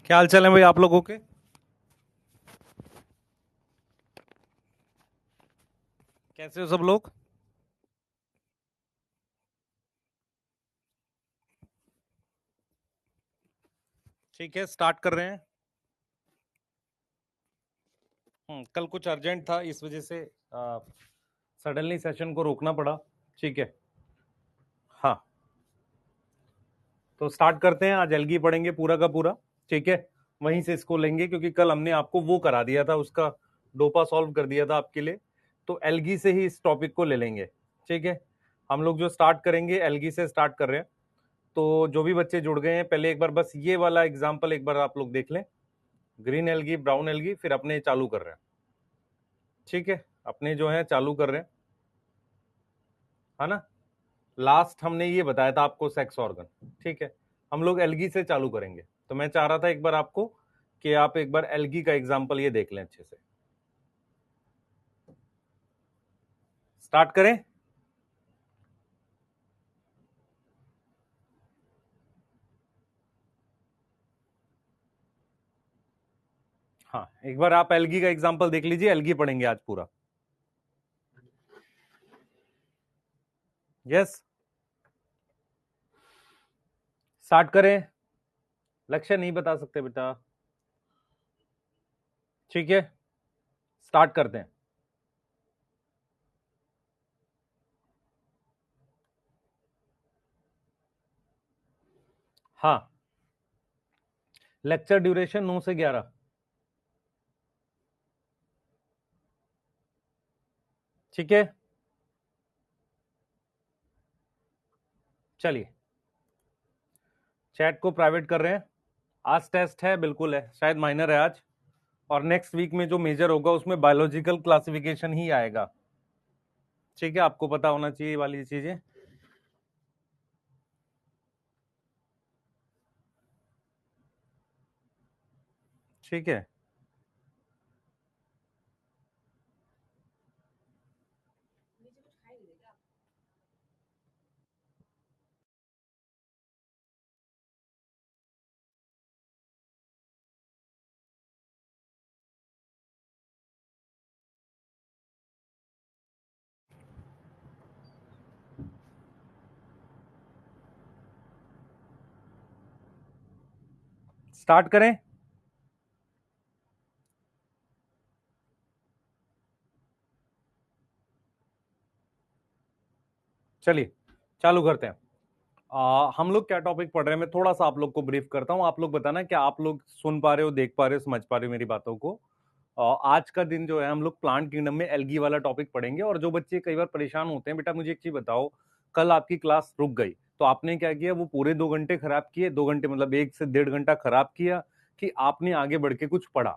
क्या हाल चाल है भाई आप लोगों के। कैसे हो सब लोग। ठीक है, स्टार्ट कर रहे हैं। कल कुछ अर्जेंट था, इस वजह से सडनली सेशन को रोकना पड़ा। ठीक है। हाँ, तो स्टार्ट करते हैं। आज एल्गी पढ़ेंगे पूरा का पूरा। ठीक है, वहीं से इसको लेंगे क्योंकि कल हमने आपको वो करा दिया था, उसका डोपा सॉल्व कर दिया था आपके लिए। तो एल्गी से ही इस टॉपिक को ले लेंगे। ठीक है, हम लोग जो स्टार्ट करेंगे एल्गी से स्टार्ट कर रहे हैं। तो जो भी बच्चे जुड़ गए हैं, पहले एक बार बस ये वाला एग्जाम्पल एक बार आप लोग देख लें। ग्रीन एल्गी, ब्राउन एल्गी, फिर अपने चालू कर रहे हैं। ठीक है, अपने जो है चालू कर रहे हैं, है ना। लास्ट हमने ये बताया था आपको सेक्स ऑर्गन। ठीक है, हम लोग एल्गी से चालू करेंगे। तो मैं चाह रहा था एक बार आपको कि आप एक बार एल्गी का एग्जांपल ये देख लें अच्छे से। स्टार्ट करें। हाँ, एक बार आप एल्गी का एग्जांपल देख लीजिए, एल्गी पढ़ेंगे आज पूरा। यस, स्टार्ट करें। लक्ष्य नहीं बता सकते बेटा। ठीक है, स्टार्ट करते हैं। हाँ, लेक्चर ड्यूरेशन 9 से 11। ठीक है, चलिए चैट को प्राइवेट कर रहे हैं। आज टेस्ट है, बिल्कुल है, शायद माइनर है आज। और नेक्स्ट वीक में जो मेजर होगा उसमें बायोलॉजिकल क्लासिफिकेशन ही आएगा। ठीक है, आपको पता होना चाहिए ये वाली चीजें। ठीक है, स्टार्ट करें। चलिए चालू करते हैं। हम लोग क्या टॉपिक पढ़ रहे हैं, मैं थोड़ा सा आप लोग को ब्रीफ करता हूँ। आप लोग बताना क्या आप लोग सुन पा रहे हो, देख पा रहे हो, समझ पा रहे हो मेरी बातों को। आज का दिन जो है हम लोग प्लांट किंगडम में एल्गी वाला टॉपिक पढ़ेंगे। और जो बच्चे कई बार परेशान होते हैं, बेटा मुझे एक चीज बताओ, कल आपकी क्लास रुक गई तो आपने क्या किया, वो पूरे 2 घंटे खराब किए। 2 घंटे मतलब 1 से 1.5 घंटा खराब किया कि आपने आगे बढ़ के कुछ पढ़ा।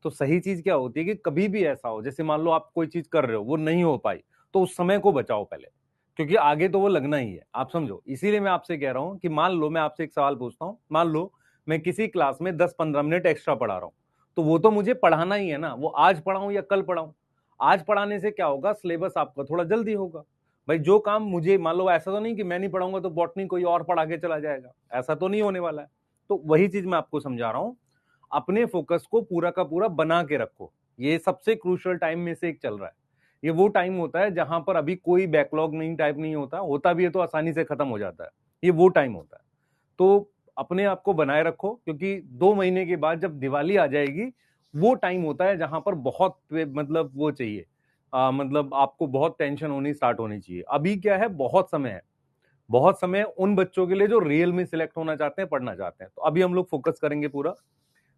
तो सही चीज क्या होती है कि कभी भी ऐसा हो, जैसे मान लो आप कोई चीज कर रहे हो वो नहीं हो पाई, तो उस समय को बचाओ पहले, क्योंकि आगे तो वो लगना ही है। आप समझो, इसीलिए मैं आपसे कह रहा हूं कि मान लो मैं आपसे एक सवाल पूछता हूं, मान लो मैं किसी क्लास में 10-15 मिनट एक्स्ट्रा पढ़ा रहा हूं, तो वो तो मुझे पढ़ाना ही है ना। वो आज पढ़ाऊं या कल पढ़ाऊं, आज पढ़ाने से क्या होगा, सिलेबस आपका थोड़ा जल्दी होगा। भाई जो काम मुझे, मान लो ऐसा तो नहीं कि मैं नहीं पढ़ाऊंगा तो बॉटनी कोई और पढ़ा के चला जाएगा, ऐसा तो नहीं होने वाला है। तो वही चीज मैं आपको समझा रहा हूं, अपने फोकस को पूरा का पूरा बना के रखो। ये सबसे क्रूशियल टाइम में से एक चल रहा है। ये वो टाइम होता है जहां पर अभी कोई बैकलॉग नहीं, टाइप नहीं होता, होता भी है तो आसानी से खत्म हो जाता है। ये वो टाइम होता है। तो अपने आप को बनाए रखो, क्योंकि 2 महीने के बाद जब दिवाली आ जाएगी, वो टाइम होता है जहां पर बहुत मतलब वो चाहिए, मतलब आपको बहुत टेंशन होनी स्टार्ट होनी चाहिए। अभी क्या है, बहुत समय है। बहुत समय उन बच्चों के लिए जो रियल में सिलेक्ट होना चाहते हैं, पढ़ना चाहते हैं। तो अभी हम लोग फोकस करेंगे पूरा।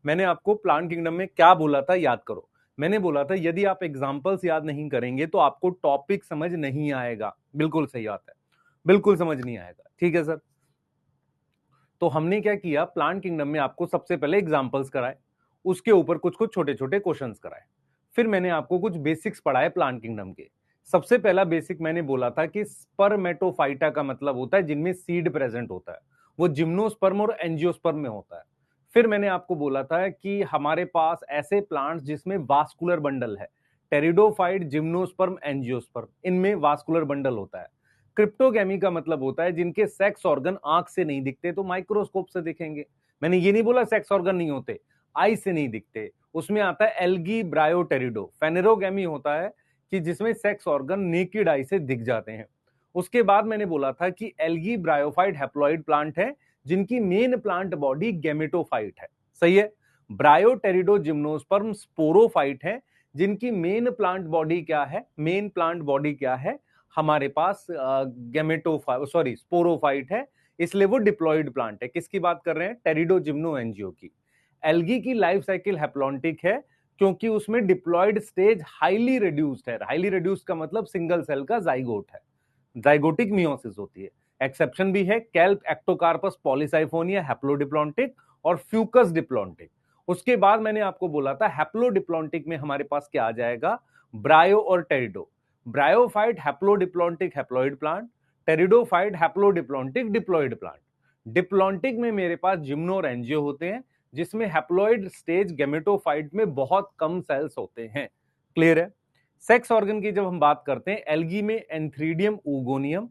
मैंने आपको प्लांट किंगडम में क्या बोला था याद करो। मैंने बोला था यदि आप एग्जांपल्स याद नहीं करेंगे तो आपको टॉपिक समझ नहीं आएगा। बिल्कुल सही बात है, बिल्कुल समझ नहीं आएगा। ठीक है सर। तो हमने क्या किया, प्लांट किंगडम में आपको सबसे पहले एग्जांपल्स कराए, उसके ऊपर कुछ कुछ छोटे छोटे क्वेश्चंस कराए। फिर मैंने आपको कुछ बेसिक्स पढ़ाए प्लांट किंगडम के। सबसे पहला बेसिक मैंने बोला था कि स्पर्मेटोफाइटा का मतलब होता है जिनमें सीड प्रेजेंट होता है, वो जिम्नोस्पर्म और एंजियोस्पर्म में होता है। फिर मैंने आपको बोला था कि हमारे पास ऐसे प्लांट्स जिसमें वास्कुलर बंडल है, टेरिडोफाइट, जिम्नोस्पर्म, एंजियोस्पर्म, इनमें वास्कुलर बंडल होता है। क्रिप्टोगैमी का मतलब होता है जिनके सेक्स ऑर्गन आंख से नहीं दिखते तो माइक्रोस्कोप से दिखेंगे। मैंने ये नहीं बोला सेक्स ऑर्गन नहीं होते, आई से नहीं दिखते, उसमें आता है एल्गी ब्रायोटेरिडो, फेनेरोगैमी होता है कि जिसमें सेक्स ऑर्गन नेकेड आई से दिख जाते हैं। उसके बाद मैंने बोला था कि एल्गी ब्रायोफाइट हैप्लॉइड प्लांट है जिनकी मेन प्लांट बॉडी गैमेटोफाइट है, सही है। ब्रायोटेरिडो जिम्नोस्पर्म स्पोरोफाइट है जिनकी मेन प्लांट बॉडी क्या है, मेन प्लांट बॉडी क्या है, हमारे पास गैमेटोफाइट सॉरी स्पोरोफाइट है, इसलिए वो डिप्लॉइड प्लांट है। किसकी बात कर रहे हैं, टेरिडो जिम्नो एनजीओ की। एल्गी की लाइफ साइकिल हैप्लॉन्टिक है क्योंकि उसमें डिप्लॉइड स्टेज हाईली रिड्यूस्ड है, हाईली रिड्यूस्ड का मतलब सिंगल सेल का जाइगोट है, जाइगोटिक मियोसिस होती है। एक्सेप्शन भी है, कैल्प एक्टोकार्पस पॉलीसाइफोनिया हैप्लोडिप्लॉन्टिक और फ्यूकस डिप्लॉन्टिक। उसके बाद मैंने आपको बोला था हैप्लोडिप्लॉन्टिक में हमारे पास क्या आ जाएगा, ब्रायो और pterido. Bryophyte haplodiplontic haploid plant, pteridophyte haplodiplontic diploid plant. Diplontic में मेरे पास जिम्नो और एंजियो होते हैं जिसमें हैप्लॉइड स्टेज गैमेटोफाइट में बहुत कम सेल्स होते हैं। क्लियर है। सेक्स ऑर्गन की जब हम बात करते हैं, एल्गी में एंथ्रीडियम ऊगोनियम,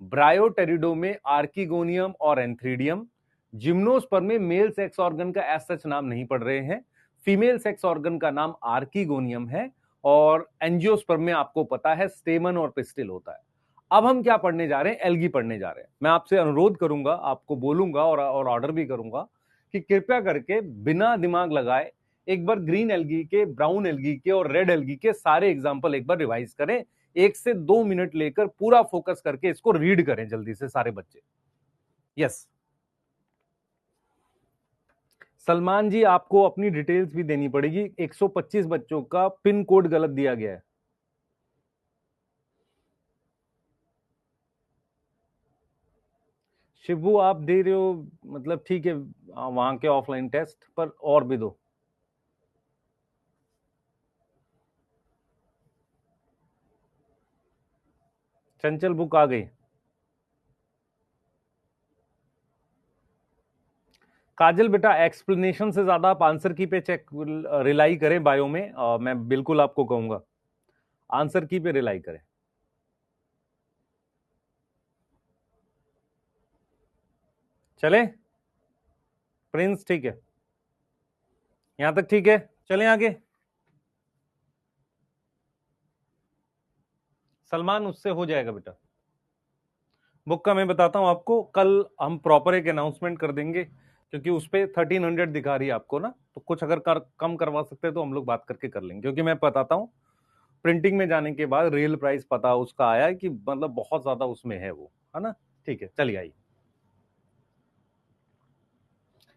ब्रायोटेरिडो में आर्किगोनियम और एंथ्रीडियम, जिम्नोस्पर्म में मेल सेक्स ऑर्गन का एज सच नाम नहीं पढ़ रहे हैं, फीमेल सेक्स ऑर्गन का नाम आर्किगोनियम है, और एंजियोस्पर्म में आपको पता है स्टेमन और पिस्टिल होता है। अब हम क्या पढ़ने जा रहे हैं, एल्गी पढ़ने जा रहे हैं। मैं आपसे अनुरोध करूंगा, आपको बोलूंगा और ऑर्डर भी करूंगा कि कृपया करके बिना दिमाग लगाए एक बार ग्रीन एल्गी के, ब्राउन एल्गी के और रेड एल्गी के सारे एग्जाम्पल एक बार रिवाइज करें। 1 से 2 मिनट लेकर पूरा फोकस करके इसको रीड करें जल्दी से सारे बच्चे। यस सलमान जी, आपको अपनी डिटेल्स भी देनी पड़ेगी। 125 बच्चों का पिन कोड गलत दिया गया है। शिबू आप दे रहे हो, मतलब ठीक है, वहां के ऑफलाइन टेस्ट पर और भी दो। चंचल बुक आ गई। काजल बेटा, एक्सप्लेनेशन से ज्यादा आप आंसर की पे चेक रिलाई करें बायो में, मैं बिल्कुल आपको कहूंगा आंसर की पे रिलाई करें। चले प्रिंस, ठीक है, यहां तक ठीक है, चलें आगे। सलमान, उससे हो जाएगा बेटा। बुक का मैं बताता हूं आपको, कल हम प्रॉपर एक अनाउंसमेंट कर देंगे क्योंकि उस पर 1300 दिखा रही है आपको ना, तो कुछ अगर कम करवा सकते हैं तो हम लोग बात करके कर लेंगे, क्योंकि मैं बताता हूँ प्रिंटिंग में जाने के बाद रियल प्राइस पता उसका आया है कि मतलब बहुत ज्यादा उसमें है वो, है ना। ठीक है, चलिए आइए,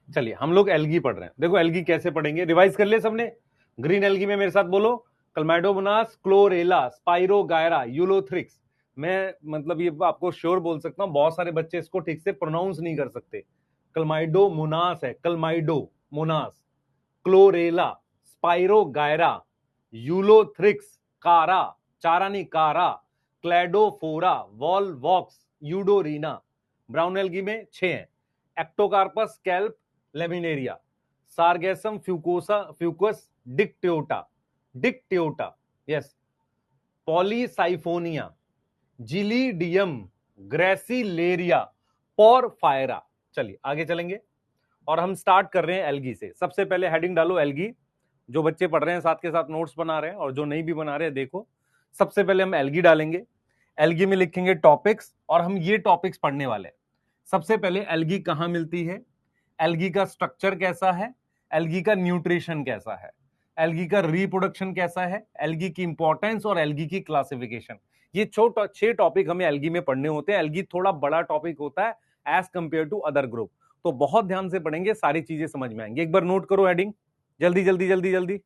चलिए हम लोग एल्गी पढ़ रहे हैं। देखो एल्गी कैसे पढ़ेंगे, रिवाइज कर ले सबने। ग्रीन एल्गी में मेरे साथ बोलो, क्लैमाइडोमोनास, क्लोरेला, स्पाइरोगायरा, यूलोथ्रिक्स। मैं मतलब ये आपको श्योर बोल सकता हूं, बहुत सारे बच्चे इसको ठीक से प्रोनाउंस नहीं कर सकते। क्लमाइडोमोनास है, Chlamydomonas, chlorella, spirogyra, Ulothrix, chara, चारानी chara, cladophora, volvox, eudorina. Brown algae में 6 हैं, एक्टोकार्पस, कैल्प, लेमिनेरिया, सार्गेसम फ्यूकोसा, fucus, dictyota, dictyota, yes, polysiphonia, gelidium, gracilaria, porphyra. चलिए आगे चलेंगे और हम स्टार्ट कर रहे हैं एल्गी से। सबसे पहले हेडिंग डालो एल्गी, जो बच्चे पढ़ रहे हैं साथ के साथ नोट्स बना रहे हैं और जो नहीं भी बना रहे हैं देखो। सबसे पहले हम एल्गी डालेंगे, एल्गी में लिखेंगे टॉपिक्स, और हम ये टॉपिक्स पढ़ने वाले हैं। सबसे पहले एल्गी कहां मिलती है, एल्गी का स्ट्रक्चर कैसा है, एल्गी का न्यूट्रिशन कैसा है, एल्गी का रिप्रोडक्शन कैसा है, एल्गी की इंपॉर्टेंस और एल्गी की क्लासिफिकेशन। ये 6 टॉपिक हमें एल्गी में पढ़ने होते हैं। एल्गी थोड़ा बड़ा टॉपिक होता है as compare to other group, तो बहुत ध्यान से पढ़ेंगे, सारी चीजें समझ में आएंगी। एक बार नोट करो हेडिंग, जल्दी जल्दी जल्दी जल्दी।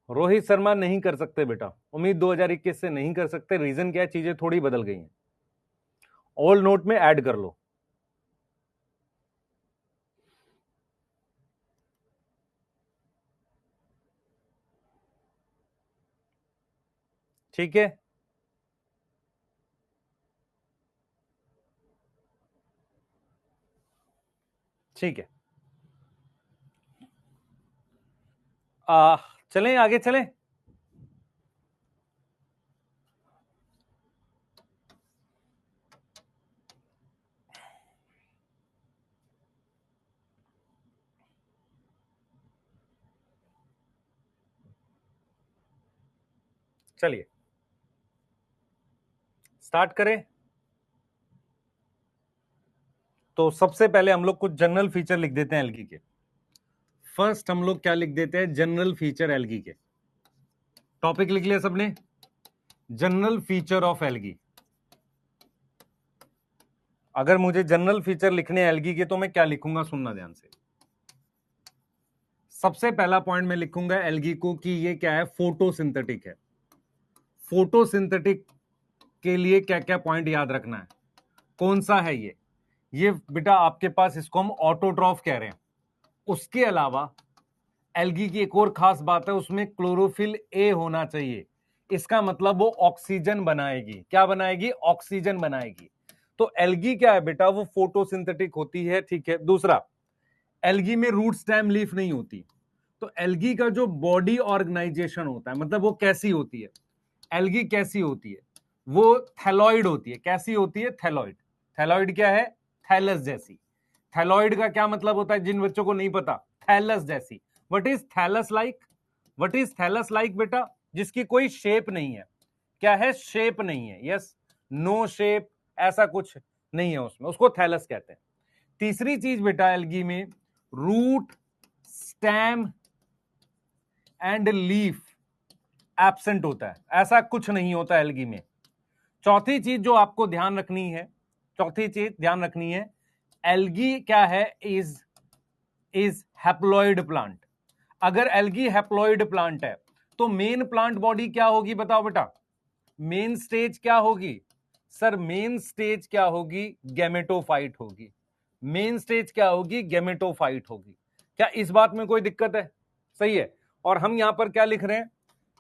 रोहित शर्मा नहीं कर सकते बेटा, उम्मीद 2021 से नहीं कर सकते। रीजन क्या है, चीजें थोड़ी बदल गई हैं, ओल्ड नोट में ऐड कर लो। ठीक है, ठीक है, आ, चलें आगे चलें। चलिए स्टार्ट करें। तो सबसे पहले हम लोग कुछ जनरल फीचर लिख देते हैं एल्गी के। फर्स्ट हम लोग क्या लिख देते हैं, जनरल फीचर एल्गी के। टॉपिक लिख लिया सबने, जनरल फीचर ऑफ एल्गी। अगर मुझे जनरल फीचर लिखने हैं एल्गी के तो मैं क्या लिखूंगा, सुनना ध्यान से। सबसे पहला पॉइंट मैं लिखूंगा एल्गी को कि ये क्या है, फोटोसिंथेटिक है। फोटोसिंथेटिक के लिए क्या क्या पॉइंट याद रखना है, कौन सा है ये बेटा आपके पास, इसको हम ऑटोट्रॉफ कह रहे हैं। उसके अलावा एल्गी की एक और खास बात है, उसमें क्लोरोफिल ए होना चाहिए। इसका मतलब वो ऑक्सीजन बनाएगी। क्या बनाएगी, ऑक्सीजन बनाएगी। तो एल्गी क्या है बेटा, वो फोटोसिंथेटिक होती है, ठीक है। दूसरा, एल्गी में रूट स्टेम लीफ नहीं होती। तो एल्गी का जो बॉडी ऑर्गेनाइजेशन होता है, मतलब वो कैसी होती है, एल्गी कैसी होती है, वो थैलॉइड होती है। कैसी होती है, थैलॉइड। थैलॉइड क्या है, थैलस जैसी। थैलॉइड का क्या मतलब होता है, जिन बच्चों को नहीं पता, थैलस जैसी। What is thallus like, what is thallus like बेटा, जिसकी कोई शेप नहीं है। क्या है, शेप नहीं है। यस, नो शेप, ऐसा कुछ नहीं है उसमें, उसको थैलस कहते हैं। तीसरी चीज बेटा एल्गी में, root stem and leaf absent होता है, ऐसा कुछ नहीं होता एल्गी में। चौथी चीज जो आपको ध्यान रखनी है, चौथी चीज ध्यान रखनी है, एल्गी क्या है, इज हैप्लॉइड प्लांट। अगर एल्गी हैप्लॉइड प्लांट है तो मेन प्लांट बॉडी क्या होगी, बताओ बेटा, मेन स्टेज क्या होगी। सर मेन स्टेज क्या होगी, गैमेटोफाइट होगी। मेन स्टेज क्या होगी, गैमेटोफाइट होगी। क्या इस बात में कोई दिक्कत है, सही है। और हम यहां पर क्या लिख रहे हैं,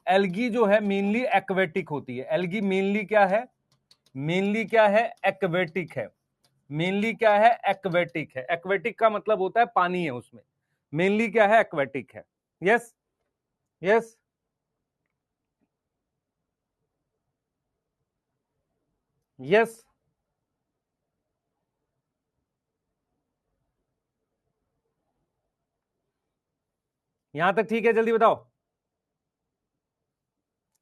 एल्गी जो है मेनली एक्वेटिक होती है। एल्गी मेनली क्या है, मेनली क्या है, एक्वेटिक है। मेनली क्या है, एक्वेटिक है। एक्वेटिक का मतलब होता है पानी है उसमें, मेनली क्या है, एक्वेटिक है। यस यस, यस, यहां तक ठीक है, जल्दी बताओ।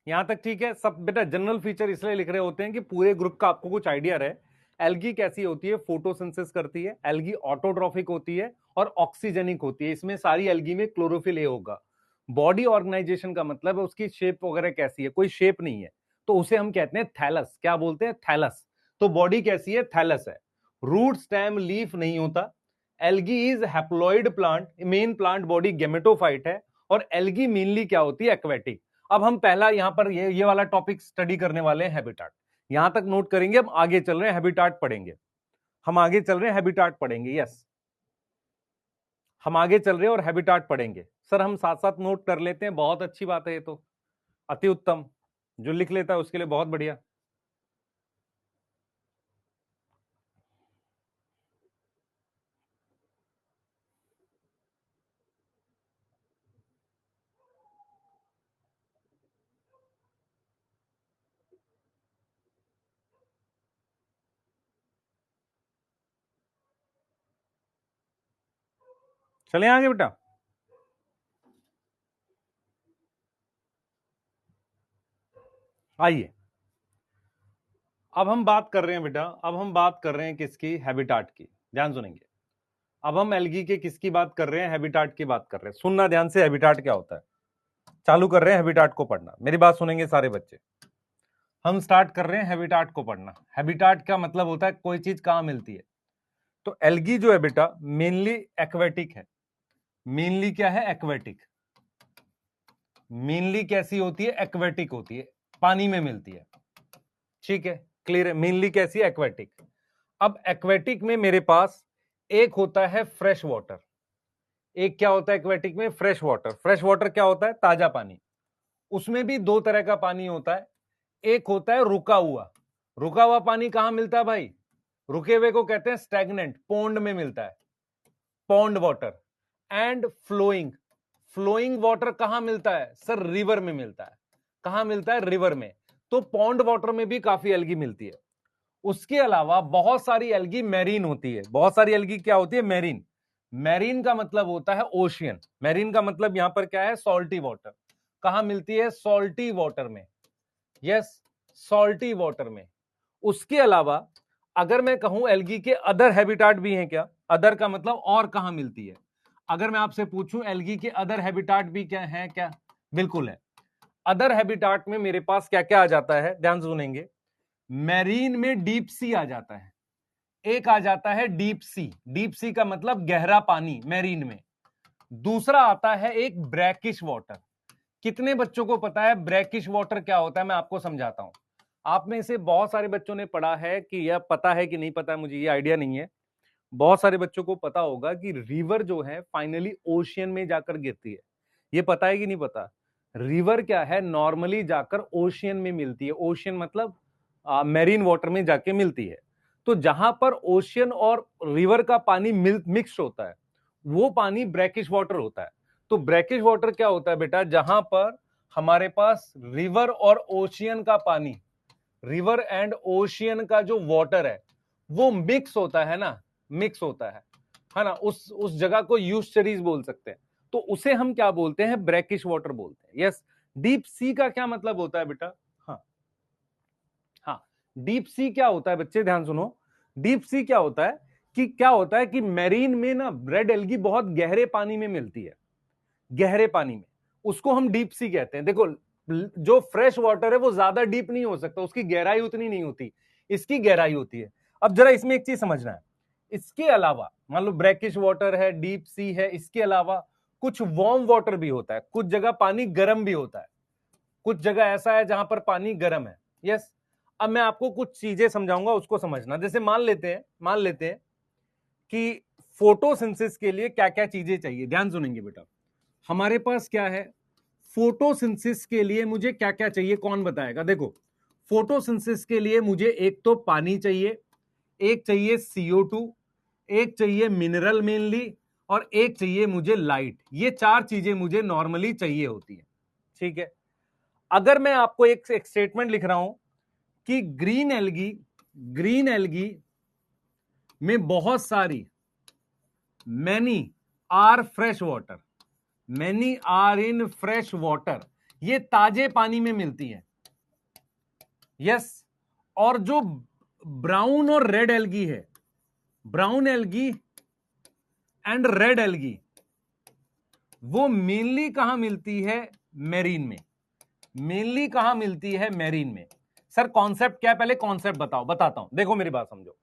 यहां तक ठीक है सब बेटा। जनरल फीचर इसलिए लिख रहे होते हैं कि पूरे ग्रुप का आपको कुछ आइडिया रहे। एल्गी कैसी होती है, फोटोसिंथेसिस करती है। एल्गी ऑटोट्रॉफिक होती है और ऑक्सीजनिक होती है। इसमें सारी एल्गी में क्लोरोफिल ए होगा। बॉडी ऑर्गेनाइजेशन का मतलब है उसकी शेप वगैरह कैसी है, कोई शेप नहीं है, तो उसे हम कहते हैं थैलस। क्या बोलते हैं, थैलस। तो बॉडी कैसी है, थैलस है। रूट स्टेम लीफ नहीं होता। Algae is haploid plant, main plant body gametophyte है। और एल्गी मेनली क्या होती है, एक्वेटिक। अब हम पहला यहां पर ये वाला टॉपिक स्टडी करने वाले हैं, हैबिटाट। यहां तक नोट करेंगे, हम आगे चल रहे हैं, हैबिटाट पढ़ेंगे। हम आगे चल रहे हैं, हैबिटाट पढ़ेंगे। यस, हम आगे चल रहे हैं और हैबिटाट पढ़ेंगे। सर हम साथ साथ नोट कर लेते हैं, बहुत अच्छी बात है ये तो, अति उत्तम। जो लिख लेता है उसके लिए बहुत बढ़िया। चले आगे बेटा। आइए, अब हम बात कर रहे हैं बेटा, अब हम बात कर रहे हैं किसकी, हैबिटाट की। ध्यान सुनेंगे। अब हम एल्गी के किसकी बात कर रहे हैं, हैबिटाट की बात कर रहे हैं। सुनना ध्यान से, हैबिटाट क्या होता है। चालू कर रहे हैं हैबिटाट को पढ़ना, मेरी बात सुनेंगे सारे बच्चे। हम स्टार्ट कर रहे हैं हैबिटाट को पढ़ना। हैबिटाट का मतलब होता है कोई चीज कहां मिलती है। तो एल्गी जो है बेटा मेनली एक्वेटिक है। मेनली क्या है, एक्वेटिक। मेनली कैसी होती है, एक्वेटिक होती है, पानी में मिलती है। ठीक है, क्लियर है। मेनली कैसी है, एक्वेटिक। अब एक्वेटिक में मेरे पास एक होता है फ्रेश वाटर। एक क्या होता है एक्वेटिक में, फ्रेश वाटर। फ्रेश वाटर क्या होता है, ताजा पानी। उसमें भी दो तरह का पानी होता है। एक होता है रुका हुआ। रुका हुआ पानी कहां मिलता है भाई, रुके हुए को कहते हैं स्टैग्नेंट, पॉन्ड में मिलता है, pond water. And flowing, flowing water कहां मिलता है सर, रिवर में मिलता है। कहां मिलता है, रिवर में। तो पॉन्ड वाटर में भी काफी एल्गी मिलती है। उसके अलावा बहुत सारी एल्गी मैरीन होती है। बहुत सारी एल्गी क्या होती है, मैरीन। मैरीन का मतलब होता है ओशियन। मैरीन का मतलब यहां पर क्या है, सॉल्टी वाटर। कहां मिलती है, सॉल्टी वाटर में। यस, सॉल्टी वाटर में। उसके अलावा अगर मैं कहूं एल्गी के अदर हैबिटाट भी हैं क्या, अदर का मतलब और कहां मिलती है, अगर मैं आपसे पूछूं एल्गी के अदर हैबिटाट भी क्या है, क्या बिल्कुल है। अदर हैबिटाट में मेरे पास क्या क्या आ जाता है, ध्यान सुनेंगे। मैरीन में डीप सी आ जाता है, एक आ जाता है डीप सी, डीप सी का मतलब गहरा पानी मैरीन में। दूसरा आता है एक ब्रैकिश वाटर। कितने बच्चों को पता है ब्रैकिश वाटर क्या होता है, मैं आपको समझाता हूं। आप में से बहुत सारे बच्चों ने पढ़ा है, कि यह पता है कि नहीं पता है, मुझे ये आइडिया नहीं है। बहुत सारे बच्चों को पता होगा कि रिवर जो है फाइनली ओशियन में जाकर गिरती है। ये पता है कि नहीं पता? रिवर क्या है, नॉर्मली जाकर ओशियन में मिलती है। ओशियन मतलब मैरीन वाटर में जाके मिलती है। तो जहां पर ओशियन और रिवर का पानी मिक्स होता है, वो पानी ब्रैकिश वाटर होता है। तो ब्रैकिश वाटर क्या होता है बेटा, जहां पर हमारे पास रिवर और ओशियन का पानी, रिवर एंड ओशियन का जो वाटर है वो मिक्स होता है ना, मिक्स होता है ना, उस जगह को यूस्चरीज बोल सकते हैं। तो उसे हम क्या बोलते हैं, ब्रैकिश वाटर बोलते हैं। यस, डीप सी का क्या मतलब होता है बेटा? हाँ हाँ, डीप सी क्या होता है बच्चे, ध्यान सुनो। डीप सी क्या होता है, कि क्या होता है कि मैरीन में ना रेड एल्गी बहुत गहरे पानी में मिलती है, गहरे पानी में, उसको हम डीप सी कहते हैं। देखो, जो फ्रेश वाटर है वो ज्यादा डीप नहीं हो सकता, उसकी गहराई उतनी नहीं होती, इसकी गहराई होती है। अब जरा इसमें एक चीज समझना है, इसके अलावा मान लो ब्रैकिश वाटर है, डीप सी है, इसके अलावा कुछ वार्म वाटर भी होता है, कुछ जगह पानी गर्म भी होता है, कुछ जगह ऐसा है जहां पर पानी गर्म है। यस, अब मैं आपको कुछ चीजें समझाऊंगा, उसको समझना। जैसे मान लेते हैं कि फोटोसिंथेसिस के लिए क्या क्या चीजें चाहिए, ध्यान सुनेंगे बेटा। हमारे पास क्या है, फोटोसिंथेसिस के लिए मुझे क्या क्या चाहिए, कौन बताएगा? देखो, फोटोसिंथेसिस के लिए मुझे एक तो पानी चाहिए, एक चाहिए CO2, एक चाहिए मिनरल मेनली, और एक चाहिए मुझे लाइट। ये चार चीजें मुझे नॉर्मली चाहिए होती है, ठीक है। अगर मैं आपको एक स्टेटमेंट लिख रहा हूं कि ग्रीन एल्गी में बहुत सारी, many are fresh water, many are in fresh water, ये ताजे पानी में मिलती है। यस, और जो ब्राउन और रेड एल्गी है, brown algae and red algae, वो मेनली कहां मिलती है, मैरीन में। मेनली कहां मिलती है, मैरीन में। सर कॉन्सेप्ट क्या है, पहले कॉन्सेप्ट बताता हूं। देखो मेरी बात समझो,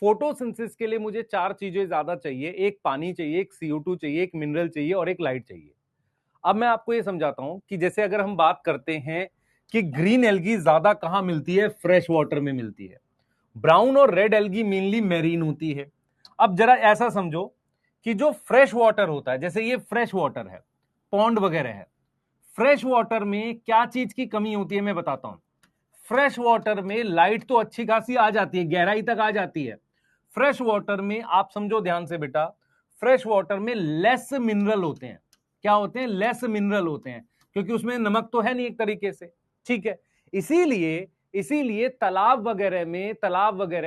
फोटोसिंथेसिस के लिए मुझे चार चीजें ज्यादा चाहिए, एक पानी चाहिए, एक CO2 चाहिए, एक मिनरल चाहिए, और एक लाइट चाहिए। अब मैं आपको यह समझाता हूं कि जैसे अगर हम बात करते हैं कि ग्रीन एल्गी ज्यादा कहां मिलती है, फ्रेश वाटर में मिलती है। ब्राउन और रेड एल्गी मेनली मैरीन होती है। अब जरा ऐसा समझो कि जो फ्रेश वाटर होता है, जैसे ये फ्रेश वाटर है, पॉन्ड वगैरह है, फ्रेश वाटर में क्या चीज की कमी होती है मैं बताता हूं। फ्रेश वाटर में लाइट तो अच्छी खासी आ जाती है, गहराई तक आ जाती है। फ्रेश वाटर में आप समझो ध्यान से बेटा, फ्रेश वाटर में लेस मिनरल होते हैं। क्या होते हैं, लेस मिनरल होते हैं, क्योंकि उसमें नमक तो है नहीं एक तरीके से, ठीक है। इसीलिए इसीलिए तालाब वगैरह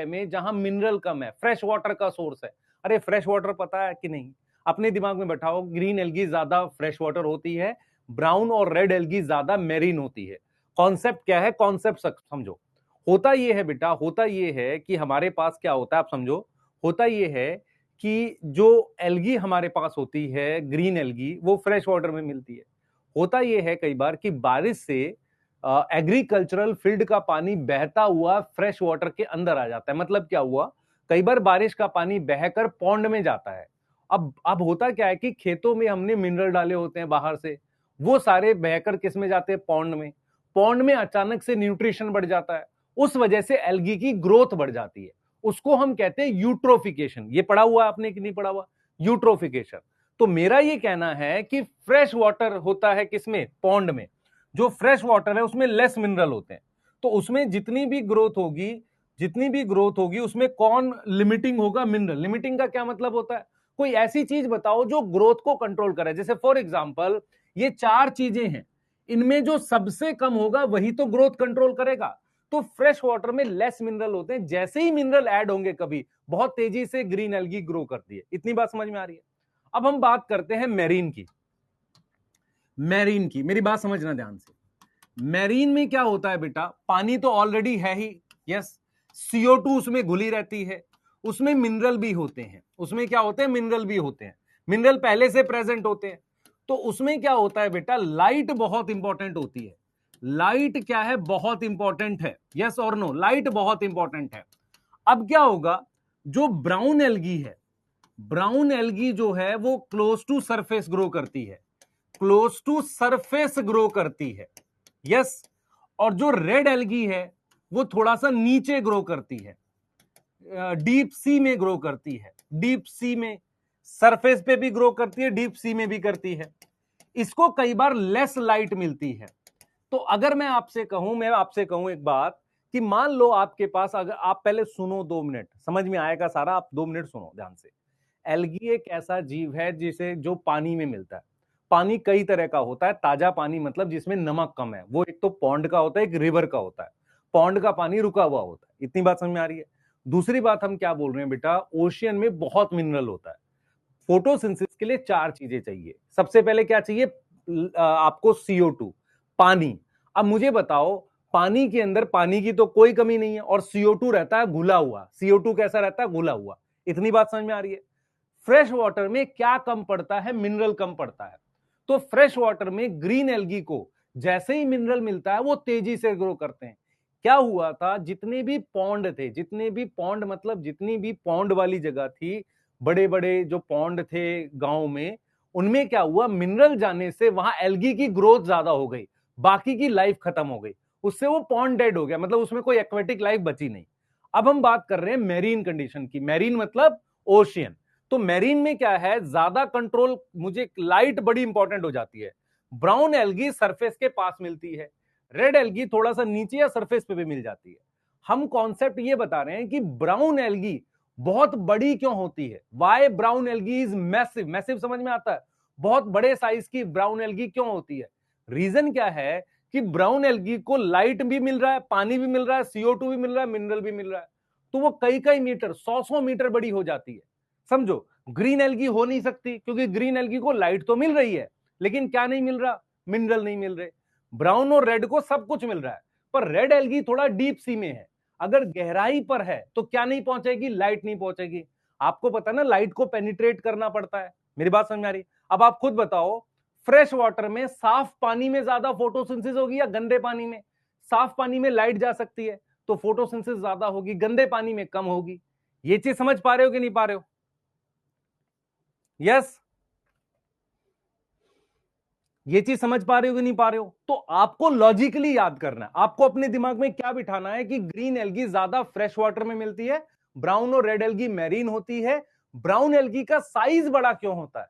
में जहां मिनरल कम है, फ्रेश वाटर का सोर्स है। अरे फ्रेश वाटर पता है कि नहीं, अपने दिमाग में बैठाओ, ग्रीन एल्गी ज्यादा फ्रेश वाटर होती है, ब्राउन और रेड एल्गी ज्यादा मैरीन होती है। कॉन्सेप्ट क्या है, कॉन्सेप्ट समझो। होता यह है बेटा, होता यह है कि हमारे पास क्या होता है, आप समझो। होता यह है कि जो एल्गी हमारे पास होती है, ग्रीन एल्गी, वो फ्रेश वाटर में मिलती है। होता यह है कई बार कि बारिश से एग्रीकल्चरल फील्ड का पानी बहता हुआ फ्रेश वाटर के अंदर आ जाता है। मतलब क्या हुआ, कई बार बारिश का पानी बहकर पॉन्ड में जाता है। अब होता क्या है कि खेतों में हमने मिनरल डाले होते हैं बाहर से, वो सारे बहकर किस में जाते हैं, पॉन्ड में। पॉन्ड में अचानक से न्यूट्रिशन बढ़ जाता है, उस वजह से एल्गी की ग्रोथ बढ़ जाती है। उसको हम कहते हैं यूट्रोफिकेशन। ये पढ़ा हुआ आपने कि नहीं पढ़ा हुआ, यूट्रोफिकेशन। तो मेरा ये कहना है कि फ्रेश वाटर होता है किसमें, पॉन्ड में। जो फ्रेश वाटर है उसमें लेस मिनरल होते हैं, तो उसमें जितनी भी ग्रोथ होगी उसमें कौन लिमिटिंग होगा, मिनरल। लिमिटिंग का क्या मतलब होता है, कोई ऐसी चीज बताओ जो ग्रोथ को कंट्रोल करे। जैसे फॉर एग्जांपल ये चार चीजें हैं, इनमें जो सबसे कम होगा वही तो ग्रोथ कंट्रोल करेगा। तो फ्रेश वाटर में लेस मिनरल होते हैं, जैसे ही मिनरल ऐड होंगे कभी, बहुत तेजी से ग्रीन एल्गी ग्रो करती है। इतनी बात समझ में आ रही है? अब हम बात करते हैं मैरीन की। मेरी बात समझना ध्यान से। मैरीन में क्या होता है बेटा, पानी तो ऑलरेडी है ही, यस, CO2 उसमें घुली रहती है, उसमें मिनरल भी होते हैं, उसमें क्या होते हैं, मिनरल भी होते हैं, मिनरल पहले से प्रेजेंट होते हैं। तो उसमें क्या होता है बेटा, लाइट बहुत इंपॉर्टेंट होती है। लाइट क्या है, बहुत इंपॉर्टेंट है, यस और नो, लाइट बहुत इंपॉर्टेंट है। अब क्या होगा, जो ब्राउन एल्गी है, ब्राउन एल्गी जो है वो क्लोज टू सरफेस ग्रो करती है, क्लोज टू सरफेस ग्रो करती है, यस। और जो रेड एल्गी है वो थोड़ा सा नीचे ग्रो करती है, डीप सी में ग्रो करती है, डीप सी में, सरफेस पे भी ग्रो करती है, डीप सी में भी करती है। इसको कई बार लेस लाइट मिलती है। तो अगर मैं आपसे कहूं एक बात, कि मान लो आपके पास, अगर आप पहले सुनो 2 मिनट, समझ में आएगा सारा, आप 2 मिनट सुनो ध्यान से। एल्गी एक ऐसा जीव है जिसे, जो पानी में मिलता है। पानी कई तरह का होता है, ताजा पानी मतलब जिसमें नमक कम है, वो एक तो पॉन्ड का होता है, एक रिवर का होता है। पॉन्ड का पानी रुका हुआ होता है, इतनी बात समझ में आ रही है। दूसरी बात हम क्या बोल रहे हैं बेटा, ओशियन में बहुत मिनरल होता है। फोटोसिंथेसिस के लिए 4 चीजें चाहिए। सबसे पहले क्या चाहिए, आपको CO2, पानी। अब मुझे बताओ, पानी के अंदर पानी की तो कोई कमी नहीं है, और CO2 रहता है घुला हुआ। CO2 कैसा रहता है, घुला हुआ। इतनी बात समझ में आ रही है। फ्रेश वाटर में क्या कम पड़ता है, मिनरल कम पड़ता है। तो फ्रेश वाटर में ग्रीन एल्गी को जैसे ही मिनरल मिलता है वो तेजी से ग्रो करते हैं। क्या हुआ था, जितने भी पॉन्ड थे, जितने भी पॉन्ड मतलब जितनी भी पॉन्ड वाली जगह थी, बड़े बड़े जो पॉन्ड थे गांव में, उनमें क्या हुआ, मिनरल जाने से वहां एल्गी की ग्रोथ ज्यादा हो गई, बाकी की लाइफ खत्म हो गई, उससे वो पॉन्ड डेड हो गया, मतलब उसमें कोई एक्वेटिक लाइफ बची नहीं। अब हम बात कर रहे हैं मैरीन कंडीशन की। मैरीन मतलब ओशियन। तो मैरीन में क्या है, ज्यादा कंट्रोल, मुझे लाइट बड़ी इंपॉर्टेंट हो जाती है। ब्राउन एल्गी सरफेस के पास मिलती है, रेड एल्गी थोड़ा सा नीचे या सरफेस पे भी मिल जाती है। हम कॉन्सेप्ट ये बता रहे हैं कि ब्राउन एल्गी बहुत बड़ी क्यों होती है, why brown algae is massive. Massive समझ में आता है, बहुत बड़े साइज की ब्राउन एल्गी क्यों होती है। रीजन क्या है कि ब्राउन एल्गी को लाइट भी मिल रहा है, पानी भी मिल रहा है, CO2 भी मिल रहा है, मिनरल भी मिल रहा है, तो वो कई कई मीटर, 100 मीटर बड़ी हो जाती है। समझो, ग्रीन एल्गी हो नहीं सकती, क्योंकि ग्रीन एल्गी को लाइट तो मिल रही है, लेकिन क्या नहीं मिल रहा, मिनरल नहीं मिल रहे। ब्राउन और रेड को सब कुछ मिल रहा है, पर रेड एल्गी थोड़ा डीप सी में है, अगर गहराई पर है तो क्या नहीं पहुंचेगी, लाइट नहीं पहुंचेगी। आपको पता ना, लाइट को पेनिट्रेट करना पड़ता है। मेरी बात समझ में आ रही। अब आप खुद बताओ, फ्रेश वाटर में, साफ पानी में ज्यादा फोटोसिंथेसिस होगी या गंदे पानी में। साफ पानी में लाइट जा सकती है तो फोटोसिंथेसिस ज्यादा होगी, गंदे पानी में कम होगी। ये चीज समझ पा रहे हो कि नहीं पा रहे हो, यस? ये चीज समझ पा रहे हो कि नहीं पा रहे हो? तो आपको लॉजिकली याद करना है, आपको अपने दिमाग में क्या बिठाना है कि ग्रीन एल्गी ज्यादा फ्रेश वाटर में मिलती है, ब्राउन और रेड एल्गी मैरीन होती है। ब्राउन एल्गी का साइज बड़ा क्यों होता है,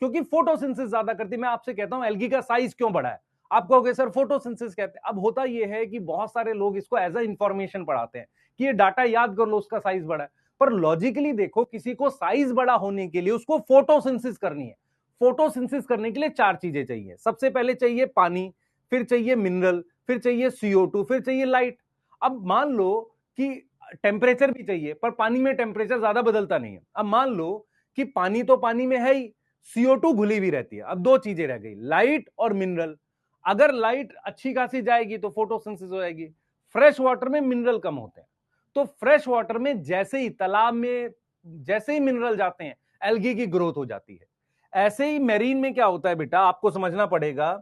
क्योंकि फोटोसिंथेसिस ज्यादा करती है। मैं आपसे कहता हूं एल्गी का साइज क्यों बड़ा है, आप कहोगे सर फोटोसिंथेसिस कहते हैं। अब होता यह है कि बहुत सारे लोग इसको एज अ इंफॉर्मेशन पढ़ाते हैं कि ये डाटा याद कर लो, उसका साइज बड़ा है। पर लॉजिकली देखो, किसी को साइज बड़ा होने के लिए उसको फोटोसिंथेसिस करनी है। फोटोसिंथेसिस करने के लिए 4 चीजें चाहिए। सबसे पहले चाहिए पानी, फिर चाहिए मिनरल, फिर चाहिए CO2, फिर चाहिए लाइट। अब मान लो कि टेम्परेचर भी चाहिए, पर पानी में टेम्परेचर ज्यादा बदलता नहीं है। अब मान लो कि पानी तो पानी में है ही, CO2 घुली भी रहती है। अब 2 चीजें रह गई, लाइट और मिनरल। अगर लाइट अच्छी खासी जाएगी तो फोटोसिंथेसिस हो जाएगी। फ्रेश वाटर में मिनरल कम होते हैं, तो फ्रेश वाटर में जैसे ही तालाब में जैसे ही मिनरल जाते हैं, एल्गी की ग्रोथ हो जाती है। ऐसे ही मैरीन में क्या होता है बेटा, आपको समझना पड़ेगा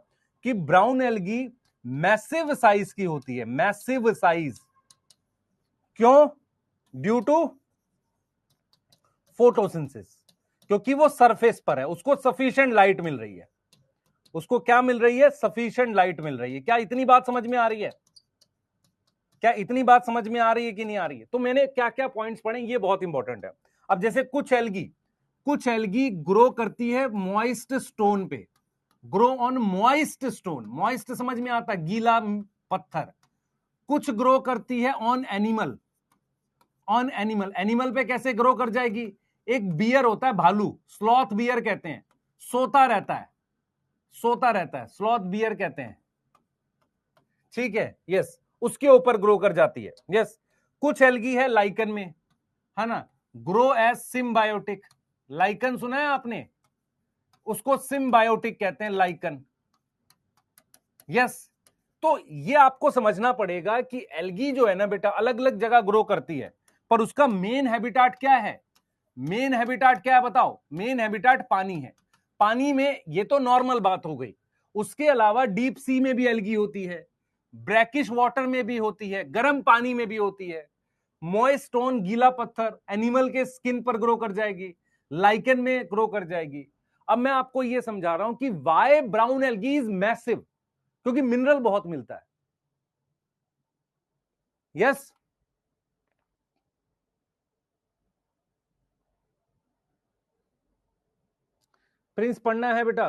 कि ब्राउन एल्गी मैसिव साइज की होती है। मैसिव साइज क्यों, ड्यू टू फोटोसिंथेसिस, क्योंकि वो सरफेस पर है, उसको सफिशिएंट लाइट मिल रही है। उसको क्या मिल रही है, सफिशिएंट लाइट मिल रही है। क्या इतनी बात समझ में आ रही है, क्या इतनी बात समझ में आ रही है कि नहीं आ रही है? तो मैंने क्या क्या पॉइंट्स पढ़े, ये बहुत इंपॉर्टेंट है। अब जैसे कुछ एल्गी ग्रो करती है मॉइस्ट स्टोन पे, grow on moist stone. Moist समझ में आता है, गीला पत्थर। कुछ ग्रो करती है on animal, on animal. Animal पे कैसे ग्रो कर जाएगी, एक बियर होता है भालू, स्लॉथ बियर कहते हैं, सोता रहता है, सोता रहता है, स्लॉथ बियर कहते हैं, ठीक है, यस, उसके ऊपर ग्रो कर जाती है, यस। कुछ एल्गी है लाइकन में, है ना, ग्रो एज सिम्बायोटिक। लाइकन सुना है आपने, उसको सिम्बायोटिक कहते हैं, लाइकन, यस। तो ये आपको समझना पड़ेगा कि एल्गी जो है ना बेटा अलग अलग जगह ग्रो करती है, पर उसका मेन हैबिटाट क्या है? मेन हैबिटाट क्या है बताओ? मेन हैबिटाट पानी है। पानी में ये तो नॉर्मल बात हो गई, उसके अलावा डीप सी में भी एल्गी होती है, ब्रैकिश वाटर में भी होती है, गर्म पानी में भी होती है, मॉइस्ट स्टोन गीला पत्थर एनिमल के स्किन पर ग्रो कर जाएगी, लाइकन में ग्रो कर जाएगी। अब मैं आपको यह समझा रहा हूं कि why brown algae is massive, क्योंकि मिनरल बहुत मिलता है। यस, प्रिंस पढ़ना है बेटा?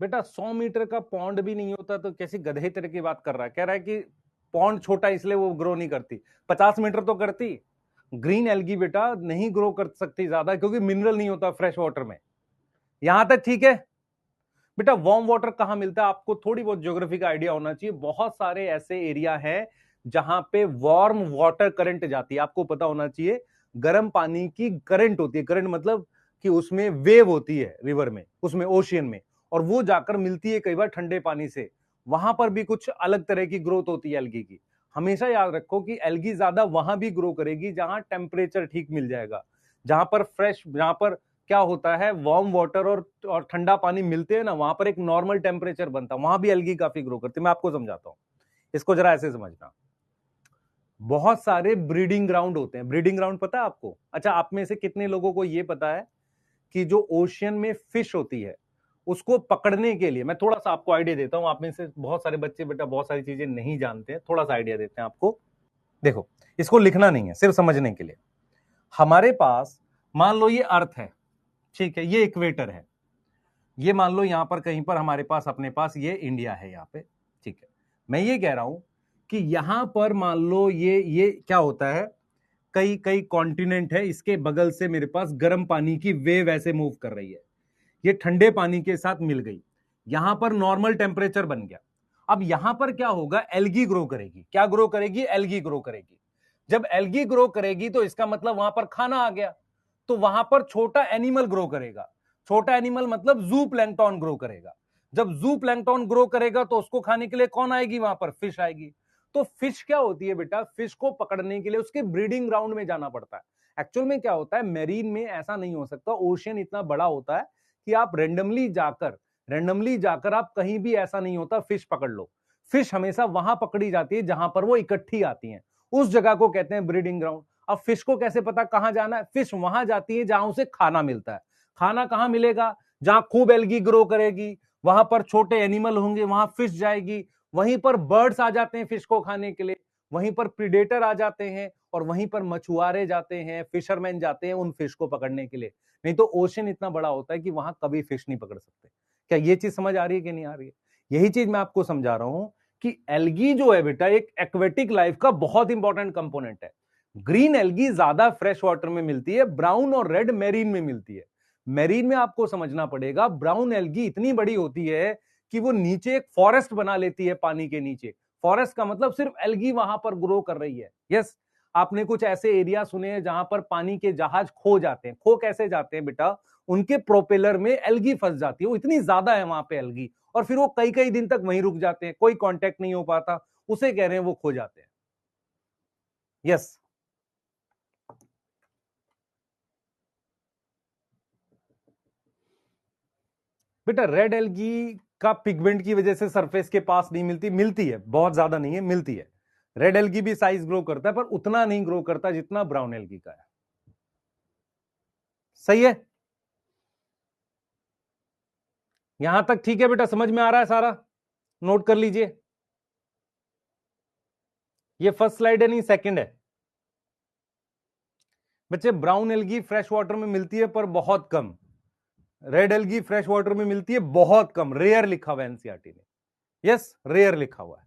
बेटा 100 मीटर का पॉन्ड भी नहीं होता तो कैसी गधे तरह की बात कर रहा है? कह रहा है कि पॉन्ड छोटा इसलिए वो ग्रो नहीं करती। 50 मीटर तो करती। ग्रीन एल्गी बेटा नहीं ग्रो कर सकती ज्यादा, क्योंकि मिनरल नहीं होता फ्रेश वाटर में। यहां तक ठीक है बेटा? वार्म वाटर कहां मिलता है? आपको थोड़ी बहुत ज्योग्राफी का आइडिया होना चाहिए। बहुत सारे ऐसे एरिया है जहां पे वार्म वाटर करंट जाती है। आपको पता होना चाहिए गर्म पानी की करंट होती है। करंट मतलब कि उसमें वेव होती है रिवर में, उसमें ओशियन में, और वो जाकर मिलती है कई बार ठंडे पानी से। वहां पर भी कुछ अलग तरह की ग्रोथ होती है एल्गी की। हमेशा याद रखो कि एल्गी ज्यादा वहां भी ग्रो करेगी जहां टेम्परेचर ठीक मिल जाएगा, जहां पर फ्रेश, जहां पर क्या होता है वार्म वाटर और ठंडा पानी मिलते हैं ना, वहां पर एक नॉर्मल टेम्परेचर बनता है, वहां भी एल्गी काफी ग्रो करती है। मैं आपको समझाता हूं, इसको जरा ऐसे समझना। बहुत सारे ब्रीडिंग ग्राउंड होते हैं। ब्रीडिंग ग्राउंड पता है आपको? अच्छा, आप में से कितने लोगों को यह पता है कि जो ओशियन में फिश होती है उसको पकड़ने के लिए, मैं थोड़ा सा आपको आइडिया देता हूं, आप में से बहुत सारे बच्चे बेटा बहुत सारी चीजें नहीं जानते हैं, थोड़ा सा आइडिया देते हैं आपको। देखो, इसको लिखना नहीं है, सिर्फ समझने के लिए। हमारे पास मान लो ये अर्थ है, ठीक है, ये इक्वेटर है, ये मान लो यहां पर कहीं पर हमारे पास, अपने पास ये इंडिया है यहां पे, ठीक है। मैं ये कह रहा हूं कि यहां पर मान लो ये क्या होता है, कई कई कॉन्टिनेंट है, इसके बगल से मेरे पास गर्म पानी की वेव ऐसे मूव कर रही है, ये ठंडे पानी के साथ मिल गई, यहां पर नॉर्मल टेम्परेचर बन गया। अब यहां पर क्या होगा, एल्गी ग्रो करेगी। क्या ग्रो करेगी? एल्गी ग्रो करेगी। जब एल्गी ग्रो करेगी तो इसका मतलब वहां पर खाना आ गया, तो वहां पर छोटा एनिमल ग्रो करेगा। छोटा एनिमल मतलब जू प्लैंक्टन ग्रो करेगा। जब जू प्लैंक्टन ग्रो करेगा तो उसको खाने के लिए कौन आएगी? वहां पर फिश आएगी। तो फिश क्या होती है बेटा? फिश को पकड़ने के लिए उसके ब्रीडिंग ग्राउंड में जाना पड़ता है। एक्चुअल में क्या होता है, मेरीन में ऐसा नहीं हो सकता, ओशियन इतना बड़ा होता है कि आप रेंडमली जाकर आप कहीं भी, ऐसा नहीं होता फिश पकड़ लो। फिश हमेशा वहां पकड़ी जाती है जहां पर वो इकट्ठी आती हैं, उस जगह को कहते हैं ब्रीडिंग ग्राउंड। अब फिश को कैसे पता कहां जाना है? फिश वहां जाती है जहां उसे खाना मिलता है। खाना कहां मिलेगा? जहां खूब एल्गी ग्रो करेगी, वहां पर छोटे एनिमल होंगे, वहां फिश जाएगी, वहीं पर बर्ड्स आ जाते हैं फिश को खाने के लिए, वहीं पर प्रीडेटर आ जाते हैं, और वहीं पर मछुआरे जाते हैं, फिशरमैन जाते हैं उन फिश को पकड़ने के लिए। नहीं तो ओशन इतना बड़ा होता है कि वहां कभी फिश नहीं पकड़ सकते। क्या ये चीज समझ आ रही है कि नहीं आ रही है? यही चीज मैं आपको समझा रहा हूं कि एल्गी जो है बेटा एक एक्वेटिक लाइफ का बहुत इंपॉर्टेंट कंपोनेंट है। ग्रीन एल्गी ज्यादा फ्रेश वाटर में मिलती है, ब्राउन और रेड मेरीन में मिलती है। मेरीन में आपको समझना पड़ेगा, ब्राउन एल्गी इतनी बड़ी होती है कि वो नीचे एक फॉरेस्ट बना लेती है पानी के नीचे। फॉरेस्ट का मतलब सिर्फ एल्गी वहां पर ग्रो कर रही है। यस, आपने कुछ ऐसे एरिया सुने हैं जहां पर पानी के जहाज खो जाते हैं। खो कैसे जाते हैं बेटा? उनके प्रोपेलर में एल्गी फंस जाती है, वो इतनी ज्यादा है वहां पे एल्गी, और फिर वो कई कई दिन तक वहीं रुक जाते हैं, कोई कांटेक्ट नहीं हो पाता, उसे कह रहे हैं वो खो जाते हैं। यस, बेटा रेड एल्गी का पिगमेंट की वजह से सरफेस के पास नहीं मिलती, मिलती है, बहुत ज्यादा नहीं है, मिलती है। रेड एल्गी भी साइज ग्रो करता है, पर उतना नहीं ग्रो करता जितना ब्राउन एल्गी का है। सही है? यहां तक ठीक है बेटा? समझ में आ रहा है सारा? नोट कर लीजिए। ये फर्स्ट स्लाइड है, नहीं सेकंड है। बच्चे, ब्राउन एल्गी फ्रेश वाटर में मिलती है पर बहुत कम। रेड एल्गी फ्रेश वाटर में मिलती है बहुत कम, रेयर लिखा हुआ है एनसीईआरटी ने। यस, रेयर लिखा हुआ है।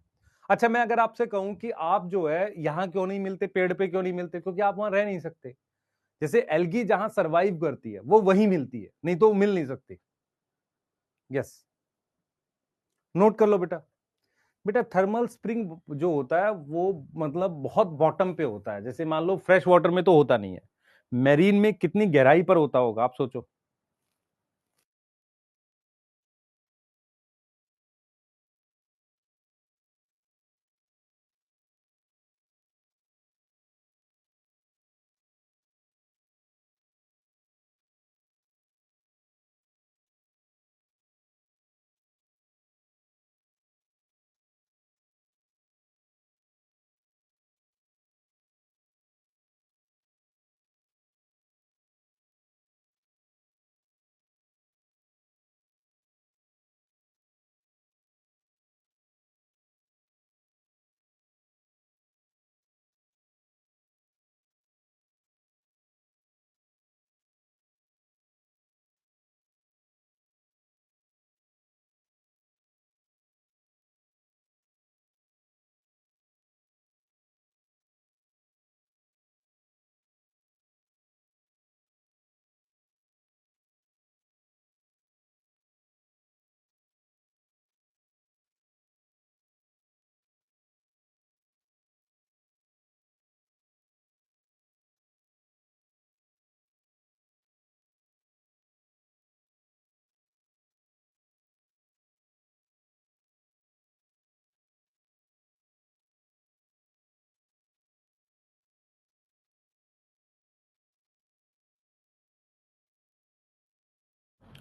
अच्छा, मैं अगर आपसे कहूं कि आप जो है यहां क्यों नहीं मिलते, पेड़ पे क्यों नहीं मिलते? क्योंकि आप वहां रह नहीं सकते। जैसे एल्गी जहां सरवाइव करती है वो वहीं मिलती है, नहीं तो मिल नहीं सकती। यस, नोट कर लो बेटा। बेटा थर्मल स्प्रिंग जो होता है वो मतलब बहुत बॉटम पे होता है, जैसे मान लो फ्रेश वाटर में तो होता नहीं है, मेरीन में कितनी गहराई पर होता होगा आप सोचो।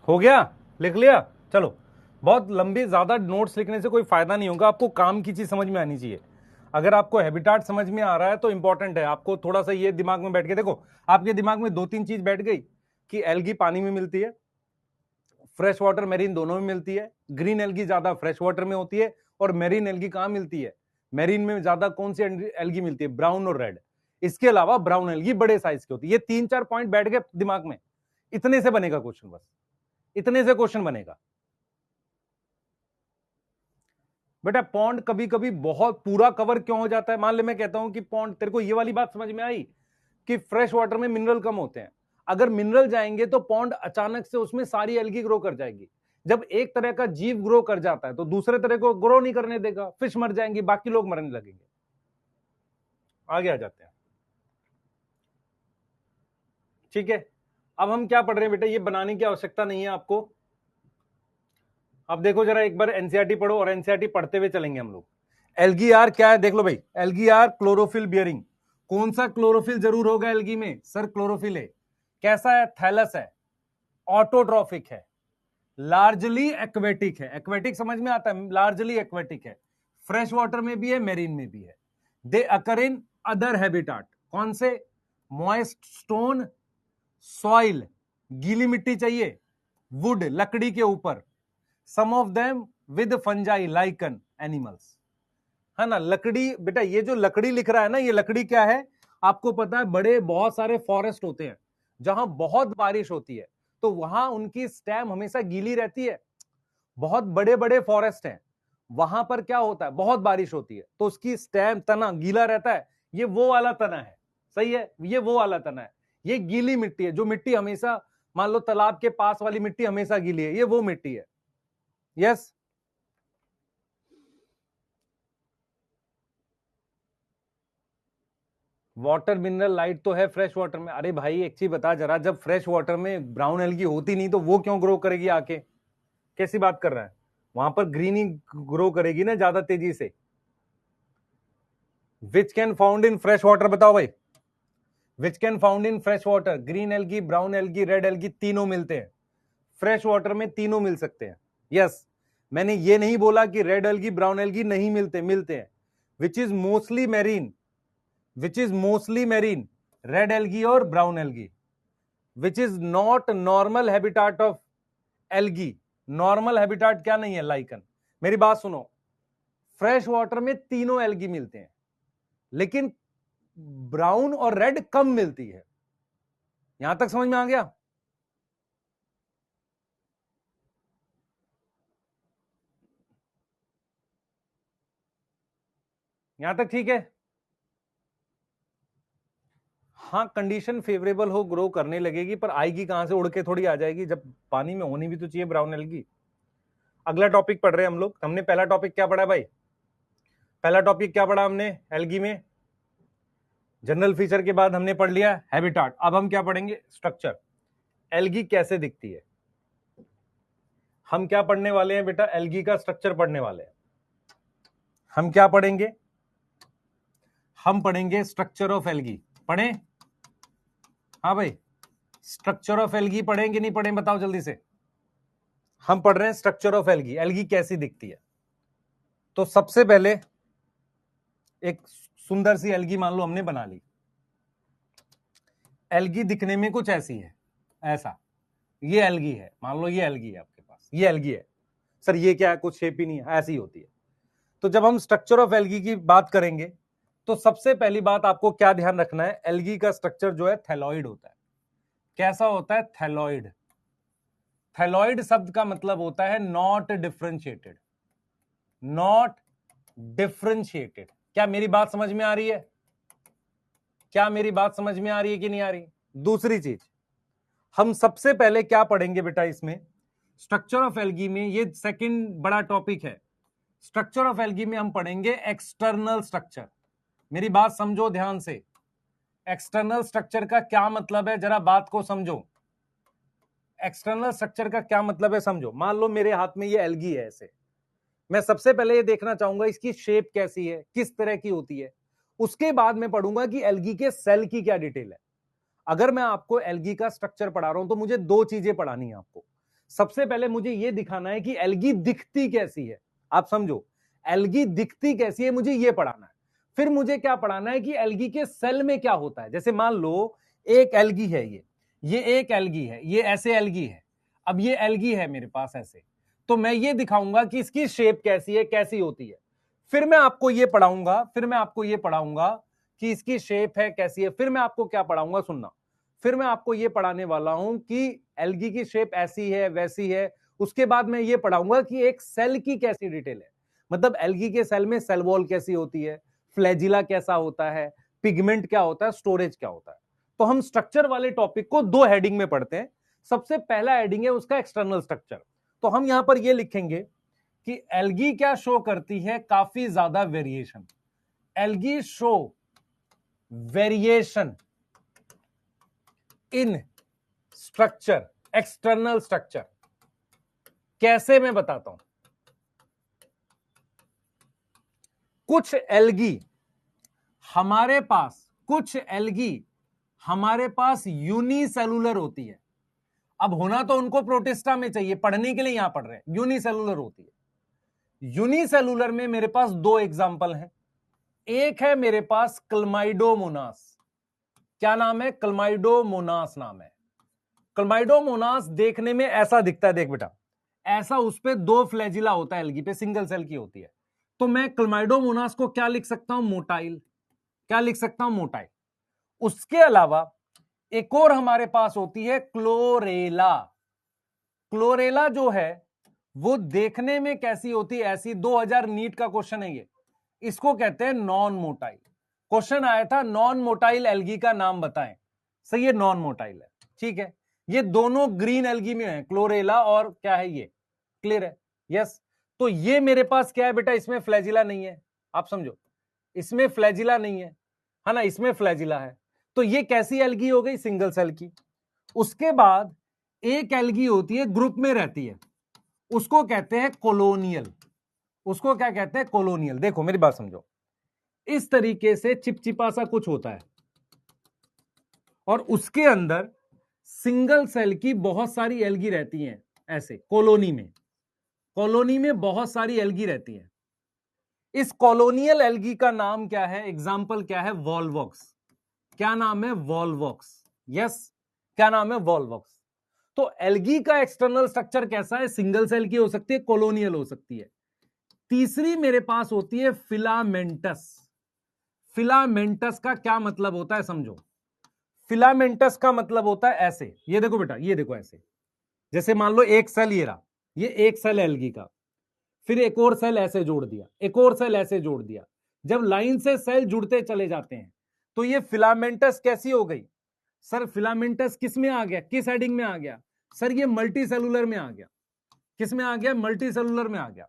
हो गया, लिख लिया। चलो, बहुत लंबी ज्यादा नोट्स लिखने से कोई फायदा नहीं होगा, आपको काम की चीज समझ में आनी चाहिए। अगर आपको हैबिटाट समझ में आ रहा है तो इंपॉर्टेंट है, आपको थोड़ा सा ये दिमाग में बैठ के देखो, आपके दिमाग में दो तीन चीज बैठ गई कि एल्गी पानी में मिलती है, फ्रेश वाटर मेरीन दोनों में मिलती है, ग्रीन एल्गी ज्यादा फ्रेश वाटर में होती है, और मेरीन एल्गी कहां मिलती है, मेरीन में ज्यादा कौन सी एल्गी मिलती है, ब्राउन और रेड। इसके अलावा ब्राउन एल्गी बड़े साइज की होती है। ये तीन चार पॉइंट बैठ गए दिमाग में, इतने से बनेगा क्वेश्चन, बस इतने से क्वेश्चन बनेगा। बेटा पॉन्ड कभी कभी बहुत पूरा कवर क्यों हो जाता है, मान ले मैं कहता हूं कि पॉन्ड, तेरे को ये वाली बात समझ में आई कि फ्रेश वाटर में मिनरल कम होते हैं, अगर मिनरल जाएंगे तो पॉन्ड अचानक से उसमें सारी एल्गी ग्रो कर जाएगी। जब एक तरह का जीव ग्रो कर जाता है तो दूसरे तरह को ग्रो नहीं करने देगा, फिश मर जाएंगी, बाकी लोग मरने लगेंगे। आगे आ जाते हैं, ठीक है। अब हम क्या पढ़ रहे हैं बेटा, ये बनाने की आवश्यकता नहीं है आपको। अब देखो जरा एक बार एनसीईआरटी पढ़ो, और एनसीईआरटी पढ़ते हुए चलेंगे हम लोग। एल्गी आर क्या है देख लो भाई, एल्गी आर क्लोरोफिल बियरिंग। कौन सा क्लोरोफिल जरूर होगा एल्गी में, सर क्लोरोफिल है। कैसा है, थैलस है, ऑटोट्रॉफिक है, लार्जली एक्वेटिक है। एक्वेटिक समझ में आता है, लार्जली एक्वेटिक है, फ्रेश वाटर में भी है, मेरीन में भी है। दे अकर इन अदर हैबिटाट, कौन से, मॉइस्ट स्टोन, सॉइल, गीली मिट्टी चाहिए, वुड लकड़ी के ऊपर, some of them with fungi lichen animals, है ना। लकड़ी, बेटा ये जो लकड़ी लिख रहा है ना, ये लकड़ी क्या है आपको पता है, बड़े बहुत सारे फॉरेस्ट होते हैं जहां बहुत बारिश होती है, तो वहां उनकी स्टेम हमेशा गीली रहती है। बहुत बड़े बड़े फॉरेस्ट हैं, वहां पर क्या होता है, बहुत बारिश होती है तो उसकी स्टेम, तना गीला रहता है। ये वो वाला तना है, सही है, ये वो वाला तना है। ये गीली मिट्टी है, जो मिट्टी हमेशा, मान लो तालाब के पास वाली मिट्टी हमेशा गीली है, ये वो मिट्टी है। यस, वाटर मिनरल लाइट तो है फ्रेश वाटर में। अरे भाई एक चीज बता जरा, जब फ्रेश वाटर में ब्राउन एल्गी होती नहीं तो वो क्यों ग्रो करेगी आके, कैसी बात कर रहा है, वहां पर ग्रीन ही ग्रो करेगी ना ज्यादा तेजी से। Which can found in fresh water, बताओ भाई, which can found in fresh water, green algae, brown algae, red algae, तीनों मिलते हैं फ्रेश वाटर में, तीनों मिल सकते हैं। यस, मैंने ये नहीं बोला कि रेड एल्गी ब्राउन एल्गी नहीं मिलते, मिलते हैं, which is mostly marine, which is mostly marine, red algae और brown algae, which is not normal habitat of algae. Normal habitat क्या नहीं है, लाइकन। मेरी बात सुनो, फ्रेश वाटर में तीनों एल्गी मिलते हैं, लेकिन ब्राउन और रेड कम मिलती है। यहां तक समझ में आ गया, यहां तक ठीक है। हाँ, कंडीशन फेवरेबल हो ग्रो करने लगेगी, पर आएगी कहां से, उड़ के थोड़ी आ जाएगी, जब पानी में होनी भी तो चाहिए ब्राउन एल्गी। अगला टॉपिक पढ़ रहे हैं हम लोग। हमने पहला टॉपिक क्या पढ़ा भाई, पहला टॉपिक क्या पढ़ा हमने एल्गी में, जनरल फीचर के बाद हमने पढ़ लिया हैबिटाट। अब हम क्या पढ़ेंगे, स्ट्रक्चर, एल्गी कैसे दिखती है। हम क्या पढ़ने वाले हैं बेटा, एल्गी का स्ट्रक्चर पढ़ने वाले हैं। हम क्या पढ़ेंगे, हम पढ़ेंगे स्ट्रक्चर ऑफ एल्गी। पढ़ें, हाँ भाई, स्ट्रक्चर ऑफ एल्गी पढ़ेंगे नहीं पढ़ें, बताओ जल्दी से। हम पढ़ रहे हैं स्ट्रक्चर ऑफ एल्गी, एल्गी कैसी दिखती है। तो सबसे पहले एक सुंदर सी एल्गी मान लो हमने बना ली। एल्गी दिखने में कुछ ऐसी है, ऐसा, ये एल्गी है, मान लो ये एल्गी है आपके पास, ये एल्गी है। सर ये क्या है, कुछ शेप ही नहीं है, ऐसी होती है। तो जब हम स्ट्रक्चर ऑफ एल्गी की बात करेंगे तो सबसे पहली बात आपको क्या ध्यान रखना है, एल्गी का स्ट्रक्चर जो है थैलॉइड होता है। कैसा होता है, थैलॉइड। थैलॉइड शब्द का मतलब होता है नॉट डिफरेंशिएटेड, नॉट डिफरेंशिएटेड। क्या मेरी बात समझ में आ रही है, क्या मेरी बात समझ में आ रही है कि नहीं आ रही। दूसरी चीज, हम सबसे पहले क्या पढ़ेंगे बेटा इसमें, स्ट्रक्चर ऑफ एल्गी में, ये सेकंड बड़ा टॉपिक है। स्ट्रक्चर ऑफ एल्गी में हम पढ़ेंगे एक्सटर्नल स्ट्रक्चर। मेरी बात समझो ध्यान से, एक्सटर्नल स्ट्रक्चर का क्या मतलब है, जरा बात को समझो। एक्सटर्नल स्ट्रक्चर का क्या मतलब है समझो। मान लो मेरे हाथ में ये एल्गी है ऐसे, मैं सबसे पहले ये देखना चाहूंगा इसकी शेप कैसी है, किस तरह की होती है। उसके बाद मैं पढ़ूंगा कि एल्गी के सेल की क्या डिटेल है। अगर मैं आपको एल्गी का स्ट्रक्चर पढ़ा रहा हूं तो मुझे दो चीजें पढ़ानी है आपको। सबसे पहले मुझे ये दिखाना है कि एल्गी दिखती कैसी है। आप समझो, एल्गी दिखती कैसी है मुझे ये पढ़ाना है। फिर मुझे क्या पढ़ाना है कि एल्गी के सेल में क्या होता है। जैसे मान लो एक एल्गी है, ये एक एल्गी है, ये ऐसे एल्गी है। अब ये एल्गी है मेरे पास ऐसे, तो मैं ये दिखाऊंगा कि इसकी शेप कैसी है, कैसी होती है। फिर मैं आपको ये पढ़ाऊंगा कि इसकी शेप है कैसी है। फिर मैं आपको क्या पढ़ाऊंगा सुनना, फिर मैं आपको ये पढ़ाने वाला हूं कि एल्गी की शेप ऐसी है वैसी है। उसके बाद मैं ये पढ़ाऊंगा कि एक सेल की कैसी डिटेल है, मतलब एल्गी के सेल में सेल वॉल कैसी होती है, फ्लैजिला कैसा होता है, पिगमेंट क्या होता है, स्टोरेज क्या होता है। तो हम स्ट्रक्चर वाले टॉपिक को दो हेडिंग में पढ़ते हैं। सबसे पहला हेडिंग है उसका एक्सटर्नल स्ट्रक्चर। तो हम यहां पर ये लिखेंगे कि एल्गी क्या शो करती है, काफी ज्यादा variation. Algae show variation in structure, external structure. कैसे मैं बताता हूं। कुछ एल्गी हमारे पास यूनिसेलुलर होती है। अब होना तो उनको प्रोटिस्टा में चाहिए, पढ़ने के लिए यहां पढ़ रहे हैं। यूनिसेलुलर होती है। यूनिसेलुलर में मेरे पास दो एग्जांपल हैं। एक है मेरे पास क्लमाइडोमोनास। क्या नाम है? क्लमाइडोमोनास नाम है। क्लमाइडोमोनास देखने में ऐसा दिखता है, देख बेटा, ऐसा उस पे दो फ्लैजिला होता है, एल्गी पे सिंगल सेल की होती है। तो मैं क्लमाइडोमोनास को क्या लिख सकता हूं? मोटाइल। क्या लिख सकता हूं? मोटाइल। उसके अलावा एक और हमारे पास होती है क्लोरेला। क्लोरेला जो है वो देखने में कैसी होती है? ऐसी। 2000 नीट का क्वेश्चन है ये। इसको कहते हैं नॉन मोटाइल। क्वेश्चन आया था नॉन मोटाइल एल्गी का नाम बताएं। सही है, नॉन मोटाइल है। ठीक है, ये दोनों ग्रीन एल्गी में है, क्लोरेला और क्या है ये, क्लियर है? यस। तो ये मेरे पास क्या है बेटा? इसमें फ्लैजिला नहीं है। आप समझो, इसमें फ्लैजिला नहीं है ना, इसमें फ्लैजिला है। तो ये कैसी एल्गी हो गई? सिंगल सेल की। उसके बाद एक एल्गी होती है, ग्रुप में रहती है, उसको कहते हैं कॉलोनियल। उसको क्या कहते हैं? कॉलोनियल। देखो मेरी बात समझो, इस तरीके से चिपचिपा सा कुछ होता है और उसके अंदर सिंगल सेल की बहुत सारी एल्गी रहती हैं ऐसे कॉलोनी में। कॉलोनी में बहुत सारी एल्गी रहती हैं। इस कॉलोनियल एल्गी का नाम क्या है? एग्जाम्पल क्या है? वॉल्वॉक्स। क्या नाम है? वॉल्वॉक्स। यस, क्या नाम है? वॉल्वॉक्स। तो एल्गी का एक्सटर्नल स्ट्रक्चर कैसा है? सिंगल सेल की हो सकती है, कॉलोनियल हो सकती है। तीसरी मेरे पास होती है फिलामेंटस। फिलामेंटस का क्या मतलब होता है समझो। फिलामेंटस का मतलब होता है ऐसे, ये देखो बेटा, ये देखो ऐसे। जैसे मान लो एक सेल ये रहा, ये एक सेल एल्गी का, फिर एक और सेल ऐसे जोड़ दिया, एक और सेल ऐसे जोड़ दिया। जब लाइन से सेल जुड़ते चले जाते हैं तो ये फिलामेंटस कैसी हो गई? सर फिलामेंटस किस में आ गया? किस हेडिंग में आ गया? सर ये मल्टी सेलुलर में आ गया। किस में आ गया? मल्टी सेलुलर में आ गया।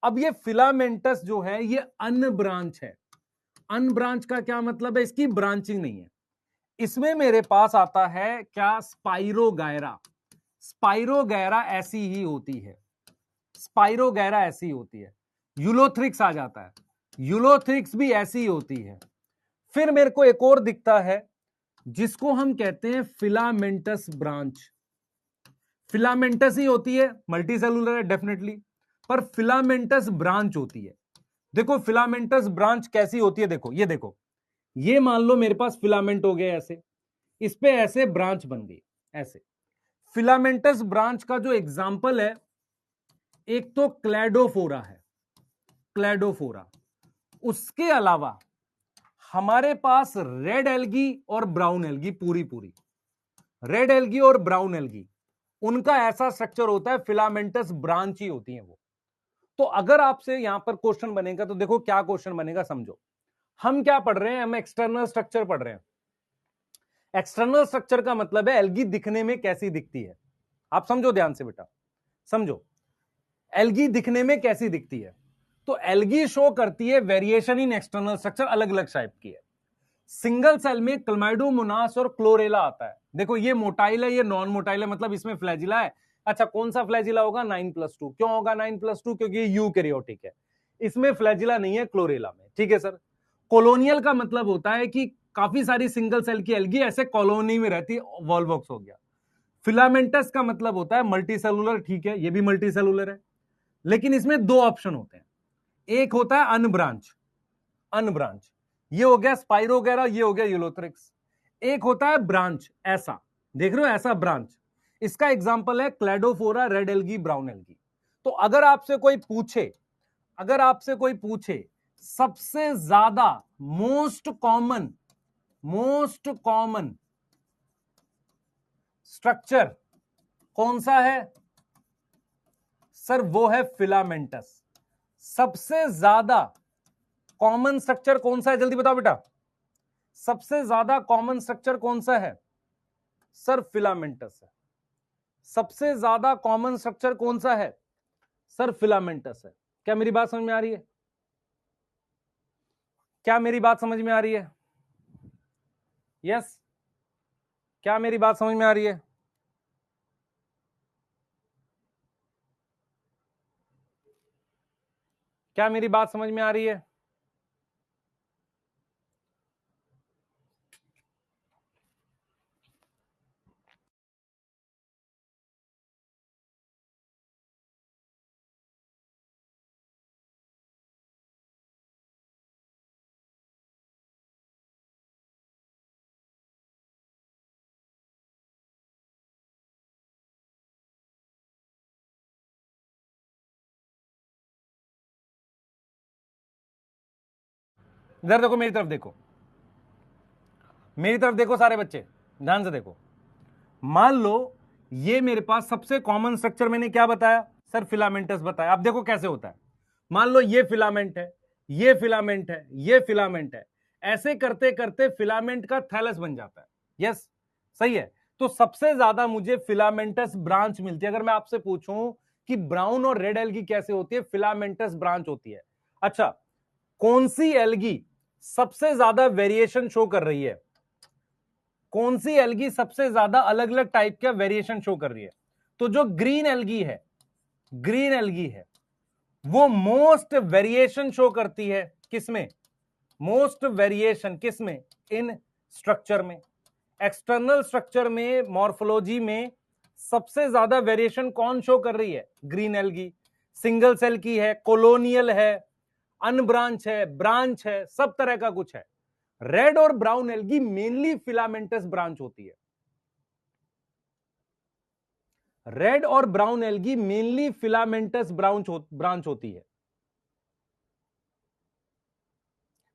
अब ये फिलामेंटस जो है ये अनब्रांच है। अनब्रांच का क्या मतलब है? इसकी ब्रांचिंग नहीं है। इसमें मेरे पास आता है क्या? स्पाइरोगायरा। स्पाइरोगायरा ऐसी ही होती है। स्पाइरोगायरा ऐसी होती है। यूलोथ्रिक्स आ जाता है, यूलोथ्रिक्स भी ऐसी ही होती है। फिर मेरे को एक और दिखता है जिसको हम कहते हैं फिलामेंटस ब्रांच। फिलामेंटस ही होती है, मल्टी सेलुलर है डेफिनेटली, पर फिलामेंटस ब्रांच होती है। देखो फिलामेंटस ब्रांच कैसी होती है, देखो ये देखो, ये मान लो मेरे पास फिलामेंट हो गया ऐसे, इस पे ऐसे ब्रांच बन गई ऐसे। फिलामेंटस ब्रांच का जो एग्जाम्पल है, एक तो क्लैडोफोरा है, क्लैडोफोरा। उसके अलावा हमारे पास रेड एल्गी और ब्राउन एल्गी, पूरी पूरी रेड एल्गी और ब्राउन एल्गी, उनका ऐसा स्ट्रक्चर होता है, फिलामेंटस ब्रांच ही होती है वो। तो अगर आपसे यहां पर क्वेश्चन बनेगा तो देखो क्या क्वेश्चन बनेगा समझो। हम क्या पढ़ रहे हैं? हम एक्सटर्नल स्ट्रक्चर पढ़ रहे हैं। एक्सटर्नल स्ट्रक्चर का मतलब है एल्गी दिखने में कैसी दिखती है। आप समझो ध्यान से बेटा, समझो एल्गी दिखने में कैसी दिखती है। तो एल्गी शो करती है वेरिएशन इन एक्सटर्नल स्ट्रक्चर, अलग अलग टाइप की है। सिंगल सेल में क्लमाइडोमोनास और क्लोरेला आता है। देखो ये मोटाइल है, ये नॉन मोटाइल है, मतलब इसमें फ्लैजिला है। अच्छा कौन सा फ्लैजिला होगा? 9+2। क्यों होगा 9+2? क्योंकि ये यूकैरियोटिक है, इसमें फ्लैजिला नहीं है क्लोरेला में। ठीक है सर। कॉलोनियल का मतलब होता है कि काफी सारी सिंगल सेल की एल्गी ऐसे कॉलोनी में रहती है, वॉल्वॉक्स हो गया। फिलामेंटस का मतलब होता है मल्टी सेलुलर, ठीक है, ये भी मल्टी सेलुलर है, लेकिन इसमें दो ऑप्शन होते हैं। एक होता है अनब्रांच, अनब्रांच, ये हो गया स्पाइरो वगैरह, ये हो गया यूलोथ्रिक्स। एक होता है ब्रांच, ऐसा देख रहे हो, ऐसा ब्रांच। इसका एग्जांपल है Cladophora, red algae, brown algae. तो अगर आपसे कोई पूछे, अगर आपसे कोई पूछे सबसे ज्यादा मोस्ट कॉमन स्ट्रक्चर कौन सा है, सर वो है फिलामेंटस। सबसे ज्यादा कॉमन स्ट्रक्चर कौन सा है, जल्दी बताओ बेटा, सबसे ज्यादा कॉमन स्ट्रक्चर कौन सा है, सर फिलामेंटस है। सबसे ज्यादा कॉमन स्ट्रक्चर कौन सा है, सर फिलामेंटस है। क्या मेरी बात समझ में आ रही है, क्या मेरी बात समझ में आ रही है, यस, क्या मेरी बात समझ में आ रही है, क्या मेरी बात समझ में आ रही है। इधर देखो, मेरी तरफ देखो, मेरी तरफ देखो सारे बच्चे, ध्यान से देखो। मान लो ये मेरे पास सबसे कॉमन स्ट्रक्चर मैंने क्या बताया, सर फिलामेंटस बताया। अब देखो कैसे होता है, मान लो ये फिलामेंट है, ये फिलामेंट है, ये फिलामेंट है, ऐसे करते करते फिलामेंट का थैलस बन जाता है। यस, सही है। तो सबसे ज्यादा मुझे फिलामेंटस ब्रांच मिलती है। अगर मैं आपसे पूछूं कि ब्राउन और रेड एल्गी कैसे होती है, फिलामेंटस ब्रांच होती है। अच्छा, कौन सी एल्गी सबसे ज्यादा वेरिएशन शो कर रही है, कौन सी एल्गी सबसे ज्यादा अलग अलग टाइप का वेरिएशन शो कर रही है, तो जो ग्रीन एल्गी है, ग्रीन एल्गी है, वो मोस्ट वेरिएशन शो करती है। किसमें, मोस्ट वेरिएशन किसमें, इन स्ट्रक्चर में, एक्सटर्नल स्ट्रक्चर में, मॉर्फोलॉजी में सबसे ज्यादा वेरिएशन कौन शो कर रही है, ग्रीन एल्गी। सिंगल सेल की है, कॉलोनियल है, अनब्रांच है, ब्रांच है, सब तरह का कुछ है। रेड और brown algae mainly filamentous branch होती है। रेड और brown algae mainly filamentous branch होती है।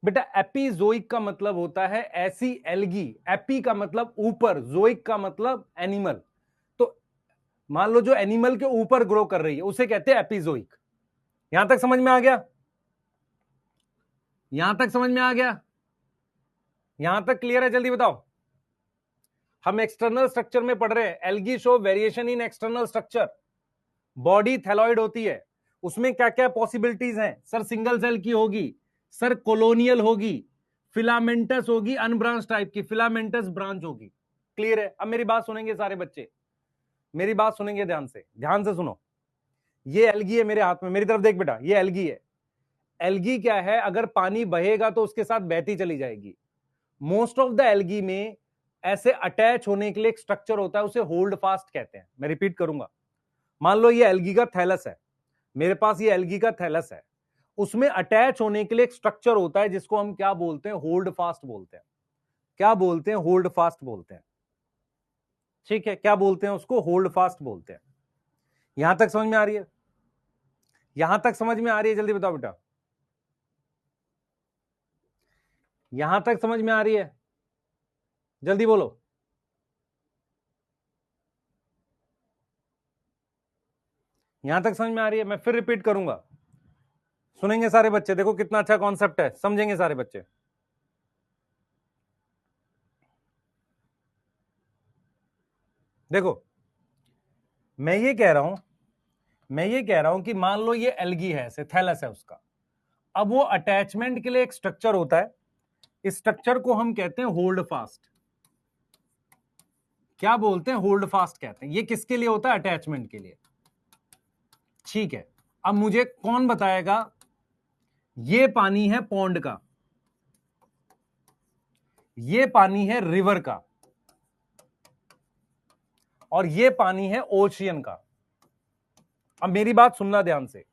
बेटा एपीजोइक का मतलब होता है ऐसी एल्गी, एपी का मतलब ऊपर, जोइक का मतलब एनिमल। तो मान लो जो एनिमल के ऊपर ग्रो कर रही है उसे कहते हैं एपीजोइक। यहां तक समझ में आ गया, यहां तक समझ में आ गया, यहां तक क्लियर है, जल्दी बताओ। हम एक्सटर्नल स्ट्रक्चर में पढ़ रहे हैं, algae show variation in external structure. Body thalloid होती है, उसमें क्या क्या पॉसिबिलिटीज हैं, सर सिंगल सेल की होगी, सर कॉलोनियल होगी, फिलामेंटस होगी, अनब्रांच टाइप की, फिलामेंटस ब्रांच होगी। क्लियर है। अब मेरी बात सुनेंगे सारे बच्चे, मेरी बात सुनेंगे ध्यान से, ध्यान से सुनो। ये एल्गी है मेरे हाथ में, मेरी तरफ देख बेटा, ये एल्गी है। एल्गी क्या है, अगर पानी बहेगा तो उसके साथ बहती चली जाएगी। मोस्ट ऑफ द एल्गी में ऐसे अटैच होने के लिए एक स्ट्रक्चर होता है, उसे होल्ड फास्ट कहते हैं। मैं रिपीट करूंगा, मान लो ये एल्गी का थैलस है, मेरे पास ये एल्गी का थैलस है, उसमें अटैच होने के लिए एक स्ट्रक्चर होता है जिसको हम क्या बोलते हैं, होल्ड फास्ट बोलते हैं। क्या बोलते हैं, होल्ड फास्ट बोलते हैं। ठीक है, क्या बोलते हैं उसको, होल्ड फास्ट बोलते हैं। यहां तक समझ में आ रही है, यहां तक समझ में आ रही है, जल्दी बताओ बेटा, यहां तक समझ में आ रही है, जल्दी बोलो। यहां तक समझ में आ रही है, मैं फिर रिपीट करूंगा, सुनेंगे सारे बच्चे, देखो कितना अच्छा कॉन्सेप्ट है, समझेंगे सारे बच्चे। देखो मैं ये कह रहा हूं, मैं ये कह रहा हूं कि मान लो ये एल्गी है, ऐसे थैलस है उसका। अब वो अटैचमेंट के लिए एक स्ट्रक्चर होता है, इस स्ट्रक्चर को हम कहते हैं होल्ड फास्ट। क्या बोलते हैं, होल्ड फास्ट कहते हैं। ये किसके लिए होता है, अटैचमेंट के लिए। ठीक है, अब मुझे कौन बताएगा, ये पानी है पॉन्ड का, ये पानी है रिवर का, और ये पानी है ओशियन का। अब मेरी बात सुनना ध्यान से।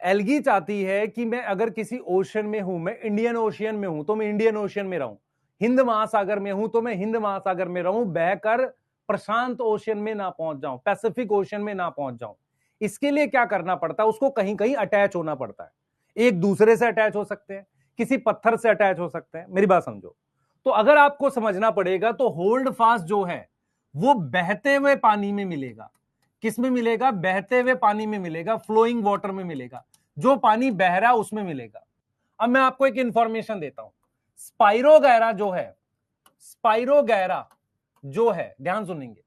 एल्गी चाहती है कि मैं अगर किसी ओशन में हूं, मैं इंडियन ओशियन में हूं तो मैं इंडियन ओशियन में रहूं, हिंद महासागर में हूं तो मैं हिंद महासागर में रहूं, बहकर प्रशांत ओशियन में ना पहुंच जाऊं, पैसिफिक ओशियन में ना पहुंच जाऊं। इसके लिए क्या करना पड़ता है, उसको कहीं कहीं अटैच होना पड़ता है। एक दूसरे से अटैच हो सकते हैं, किसी पत्थर से अटैच हो सकते हैं। मेरी बात समझो। तो अगर आपको समझना पड़ेगा तो होल्ड फास्ट जो है वो बहते हुए पानी में मिलेगा। किस में मिलेगा? बहते हुए पानी में मिलेगा, फ्लोइंग वाटर में मिलेगा। जो पानी बह रहा है उसमें मिलेगा। अब मैं आपको एक इंफॉर्मेशन देता हूं। स्पाइरोगैरा जो है, स्पाइरोगैरा जो है, ध्यान सुनेंगे,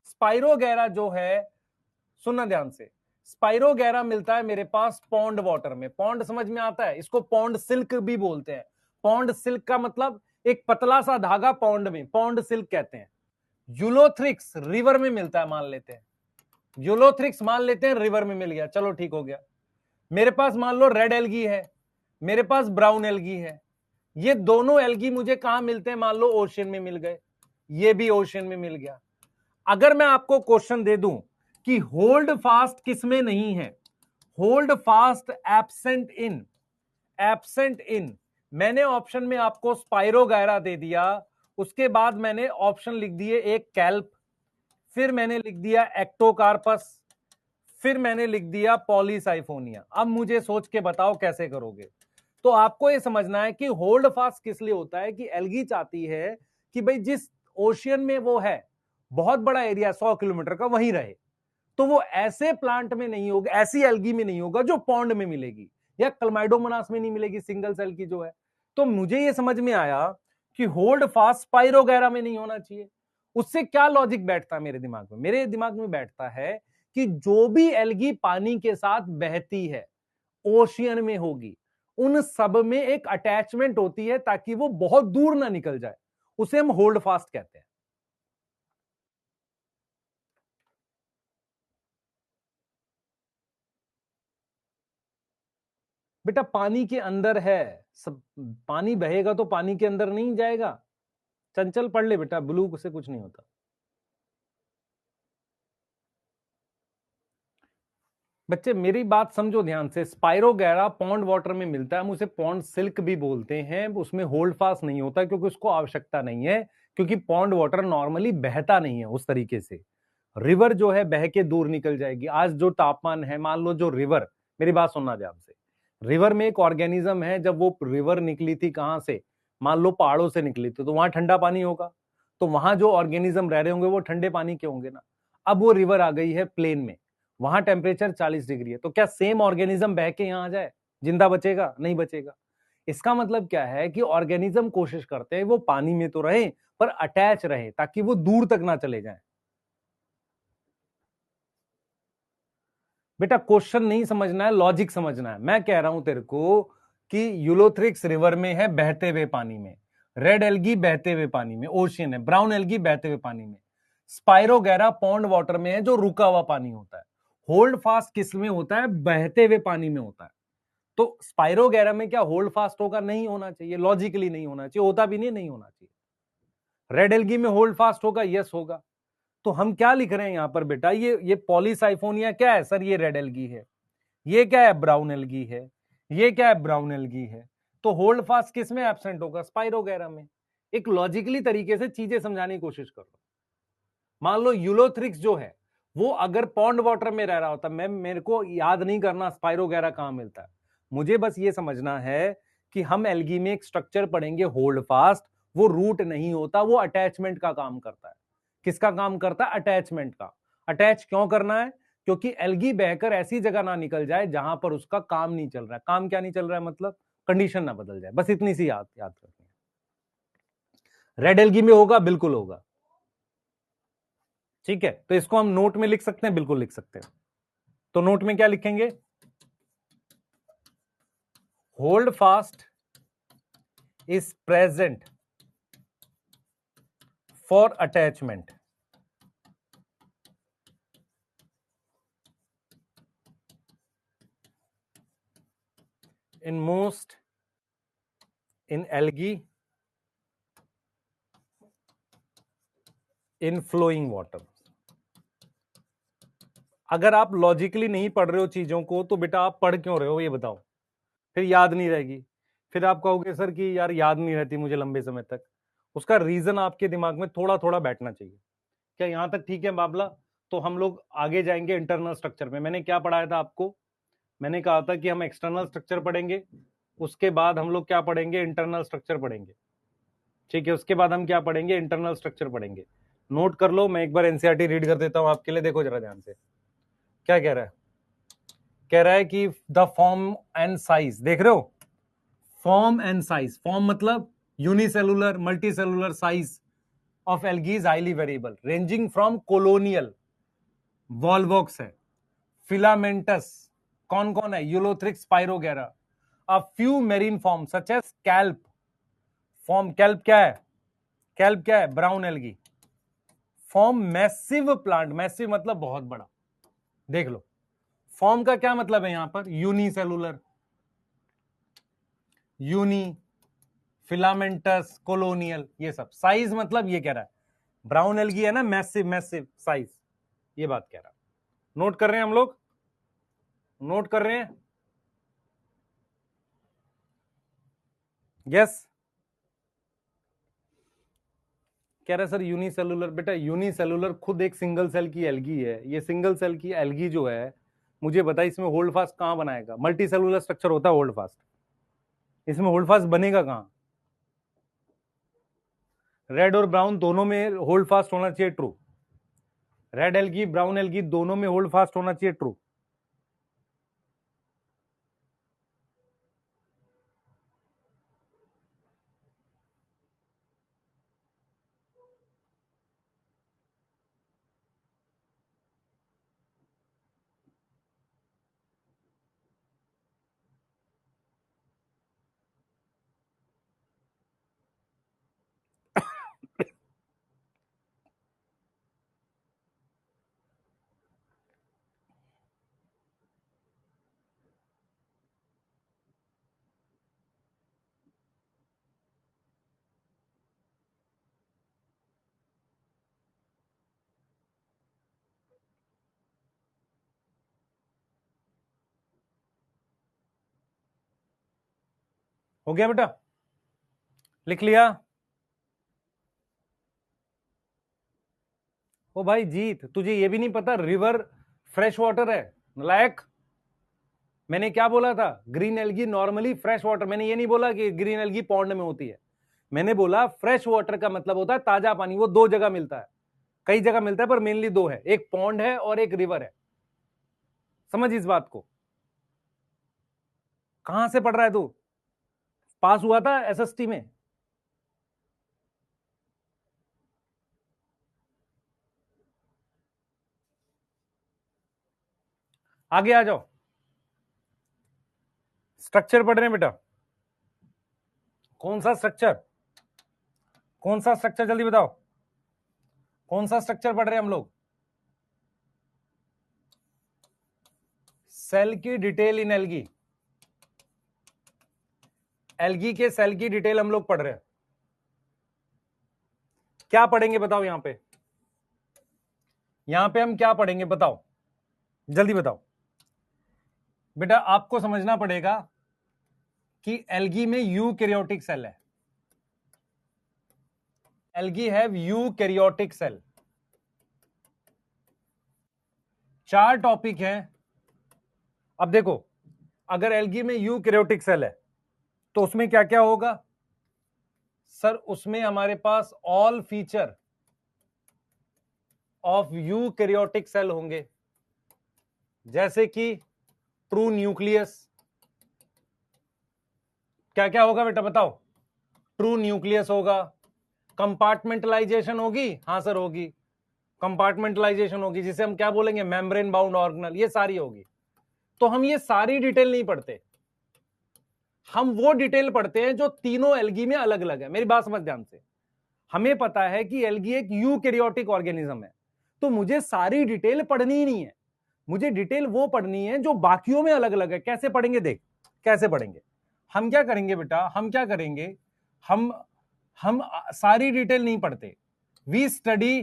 स्पाइरोगैरा जो है, सुनना ध्यान से, स्पाइरोगैरा मिलता है मेरे पास पॉन्ड वाटर में। पॉन्ड समझ में आता है? इसको पॉन्ड सिल्क भी बोलते हैं। पॉन्ड सिल्क का मतलब एक पतला सा धागा पॉन्ड में, पॉन्ड सिल्क कहते हैं। यूलोथ्रिक्स रिवर में मिलता है, मान लेते हैं। यूलोथ्रिक्स मान लेते हैं रिवर में मिल गया, चलो ठीक हो गया। मेरे पास मान लो रेड एल्गी है, मेरे पास ब्राउन एल्गी है। ये दोनों एल्गी मुझे कहां मिलते हैं? मान लो ओशियन में मिल गए, ये भी ओशियन में मिल गया। अगर मैं आपको क्वेश्चन दे दूं कि होल्ड फास्ट किसमें नहीं है, hold fast absent in, absent in, मैंने ऑप्शन में आपको स्पाइरोगैरा दे दिया, उसके बाद मैंने ऑप्शन लिख दिए एक कैल्प, फिर मैंने लिख दिया एक्टोकार्पस, फिर मैंने लिख दिया पॉलीसाइफोनिया। अब मुझे सोच के बताओ कैसे करोगे। तो आपको यह समझना है कि होल्ड फास्ट किस लिए होता है कि एल्गी चाहती है कि भाई जिस ओशियन में वो है, बहुत बड़ा एरिया 100 किलोमीटर का, वहीं रहे। तो वो ऐसे प्लांट में नहीं होगा, ऐसी एल्गी में नहीं होगा जो पॉन्ड में मिलेगी या क्लमाइडोमोनास में नहीं मिलेगी, सिंगल सेल की जो है। तो मुझे ये समझ में आया कि होल्ड फास्ट स्पाइरोगैरा में नहीं होना चाहिए। उससे क्या लॉजिक बैठता है मेरे दिमाग में? मेरे दिमाग में बैठता है कि जो भी एल्गी पानी के साथ बहती है, ओशियन में होगी, उन सब में एक अटैचमेंट होती है ताकि वो बहुत दूर ना निकल जाए। उसे हम होल्ड फास्ट कहते हैं। बेटा पानी के अंदर है सब, पानी बहेगा तो पानी के अंदर नहीं जाएगा। चंचल पढ़ ले बेटा, ब्लू से कुछ नहीं होता। बच्चे मेरी बात समझो ध्यान से। स्पाइरोगैरा पॉन्ड वाटर में मिलता है, हम उसे पॉन्ड सिल्क भी बोलते हैं। उसमें होल्ड फास्ट नहीं होता क्योंकि उसको आवश्यकता नहीं है, क्योंकि पॉन्ड वाटर नॉर्मली बहता नहीं है उस तरीके से। रिवर जो है बह के दूर निकल जाएगी। आज जो तापमान है, मान लो जो रिवर, मेरी बात सुनना ध्यान से, रिवर में एक ऑर्गेनिज्म है, जब वो रिवर निकली थी कहां से, मान लो पहाड़ों से निकली थी, तो वहां ठंडा पानी होगा, तो वहां जो ऑर्गेनिज्म रह रहे होंगे वो ठंडे पानी के होंगे ना। अब वो रिवर आ गई है प्लेन में, वहां टेम्परेचर 40 डिग्री है, तो क्या सेम ऑर्गेनिज्म बह के यहां आ जाए, जिंदा बचेगा? नहीं बचेगा। इसका मतलब क्या है कि ऑर्गेनिज्म कोशिश करते हैं वो पानी में तो रहे पर अटैच रहे, ताकि वो दूर तक ना चले जाएं। बेटा क्वेश्चन नहीं समझना है, लॉजिक समझना है। मैं कह रहा हूं तेरे को कि यूलोथ्रिक्स रिवर में है, बहते हुए पानी में। रेड एल्गी बहते हुए पानी में, ओशियन है। ब्राउन एल्गी बहते हुए पानी में। स्पाइरोगैरा पॉन्ड वाटर में है, जो रुका हुआ पानी होता है। होल्ड फास्ट किस में होता है? बहते हुए पानी में होता है। तो स्पाइरोगैरा में क्या होल्ड फास्ट होगा? नहीं होना चाहिए, लॉजिकली नहीं होना चाहिए, होता भी नहीं, नहीं होना चाहिए। रेड एल्गी में होल्ड फास्ट होगा? यस होगा। तो हम क्या लिख रहे हैं यहां पर बेटा? ये पॉलीसाइफोनिया क्या है सर? ये रेड एल्गी है। ये क्या है? ब्राउन एल्गी है। ये क्या है? ब्राउन एल्गी है। तो होल्ड फास्ट किस में एब्सेंट होगा? स्पाइरोगैरा में। एक लॉजिकली तरीके से चीजें समझाने की कोशिश करो। मान लो यूलोथ्रिक्स जो है वो अगर पॉन्ड वाटर में रह रहा होता, मैं, मेरे को याद नहीं करना स्पाइरोगैरा कहां मिलता है, मुझे बस ये समझना है कि हम एल्गी में एक स्ट्रक्चर पढ़ेंगे होल्ड फास्ट। वो रूट नहीं होता, वो अटैचमेंट का काम करता है। किसका काम करता है? अटैचमेंट का। अटैच क्यों करना है? क्योंकि एल्गी बहकर ऐसी जगह ना निकल जाए जहां पर उसका काम नहीं चल रहा है। काम क्या नहीं चल रहा है मतलब? कंडीशन ना बदल जाए, बस इतनी सी याद याद करनी है। रेड एल्गी में होगा? बिल्कुल होगा। ठीक है, तो इसको हम नोट में लिख सकते हैं, बिल्कुल लिख सकते हैं। तो नोट में क्या लिखेंगे? Hold fast is present for attachment in most in algae इनफ्लोइंग water. अगर आप लॉजिकली नहीं पढ़ रहे हो चीजों को तो बेटा आप पढ़ क्यों रहे हो ये बताओ, फिर याद नहीं रहेगी। फिर आप कहोगे सर कि यार याद नहीं रहती मुझे लंबे समय तक। उसका रीजन आपके दिमाग में थोड़ा थोड़ा बैठना चाहिए। क्या यहां तक ठीक है मामला? तो हम लोग आगे जाएंगे इंटरनल स्ट्रक्चर में। मैंने क्या पढ़ाया था आपको? मैंने कहा था कि हम एक्सटर्नल स्ट्रक्चर पढ़ेंगे, उसके बाद हम लोग क्या पढ़ेंगे? इंटरनल स्ट्रक्चर पढ़ेंगे। ठीक है, उसके बाद हम क्या पढ़ेंगे? इंटरनल स्ट्रक्चर पढ़ेंगे। नोट कर लो, मैं एक बार एनसीईआरटी रीड कर देता हूं आपके लिए, देखो जरा ध्यान से। क्या कह रहा है? कह रहा है कि द फॉर्म एंड साइज, देख रहे हो? फॉर्म एंड साइज, फॉर्म मतलब unicellular, multicellular size of algae is highly variable ranging from colonial, volvox है, फिलामेंटस, कौन कौन है? Ulothrix, spirogyra, a few marine form such as kelp form. Kelp क्या है? कैल्प क्या है? Brown algae form massive plant. Massive मतलब बहुत बड़ा। देख लो, फॉर्म का क्या मतलब है यहां पर? यूनिसेलुलर, यूनी, फिलामेंटस, कोलोनियल, ये सब। साइज मतलब ये कह रहा है ब्राउन एल्गी है ना, मैसिव, मैसिव साइज, ये बात कह रहा है। नोट कर रहे हैं हम लोग? नोट कर रहे हैं? यस। कह रहा है सर यूनिसेलुलर। बेटा यूनिसेलुलर खुद एक सिंगल सेल की एल्गी है। ये सिंगल सेल की एल्गी जो है, मुझे बता इसमें होल्ड फास्ट कहां बनाएगा? मल्टी सेलुलर स्ट्रक्चर होता है होल्ड फास्ट, इसमें होल्ड फास्ट बनेगा कहां? रेड और ब्राउन दोनों में होल्ड फास्ट होना चाहिए, true. Red algae, brown algae दोनों में होल्ड फास्ट होना चाहिए, ट्रू। हो गया बेटा? लिख लिया? ओ भाई जीत, तुझे ये भी नहीं पता रिवर फ्रेश वाटर है? नालायक। मैंने क्या बोला था? Green algae normally fresh water. मैंने ये नहीं बोला कि ग्रीन एल्गी पॉन्ड में होती है। मैंने बोला फ्रेश वाटर का मतलब होता है ताजा पानी। वो दो जगह मिलता है, कई जगह मिलता है पर मेनली दो है, एक पॉन्ड है और एक रिवर है। समझ इस बात को। कहां से पढ़ रहा है तू? पास हुआ था एसएसटी में? आगे आ जाओ। स्ट्रक्चर पढ़ रहे हैं बेटा? कौन सा स्ट्रक्चर? कौन सा स्ट्रक्चर जल्दी बताओ? कौन सा स्ट्रक्चर पढ़ रहे हैं हम लोग? सेल की डिटेल इन एल्गी। एल्गी के सेल की डिटेल हम लोग पढ़ रहे हैं। क्या पढ़ेंगे बताओ यहां पे? यहां पे हम क्या पढ़ेंगे बताओ, जल्दी बताओ। बेटा आपको समझना पड़ेगा कि एल्गी में यूकैरियोटिक सेल है। Algae have eukaryotic cell. चार टॉपिक हैं। अब देखो, अगर एल्गी में यूकैरियोटिक सेल है तो उसमें क्या क्या होगा? सर उसमें हमारे पास all feature of eukaryotic cell होंगे, जैसे कि ट्रू न्यूक्लियस। क्या क्या होगा बेटा बताओ? ट्रू न्यूक्लियस होगा। कंपार्टमेंटलाइजेशन होगी? हां सर होगी। कंपार्टमेंटलाइजेशन होगी, जिसे हम क्या बोलेंगे? मेम्ब्रेन बाउंड ऑर्गेनल, ये सारी होगी। तो हम ये सारी डिटेल नहीं पढ़ते, हम वो डिटेल पढ़ते हैं जो तीनों एल्गी में अलग अलग है। मेरी बात समझ ध्यान से। हमें पता है कि एल्गी एक यूकैरियोटिक ऑर्गेनिज्म है, तो मुझे सारी डिटेल पढ़नी ही नहीं है। मुझे डिटेल वो पढ़नी है जो बाकियों में अलग अलग है। कैसे पढ़ेंगे? देख कैसे पढ़ेंगे। हम क्या करेंगे बेटा? हम क्या करेंगे? हम सारी डिटेल नहीं पढ़ते। We study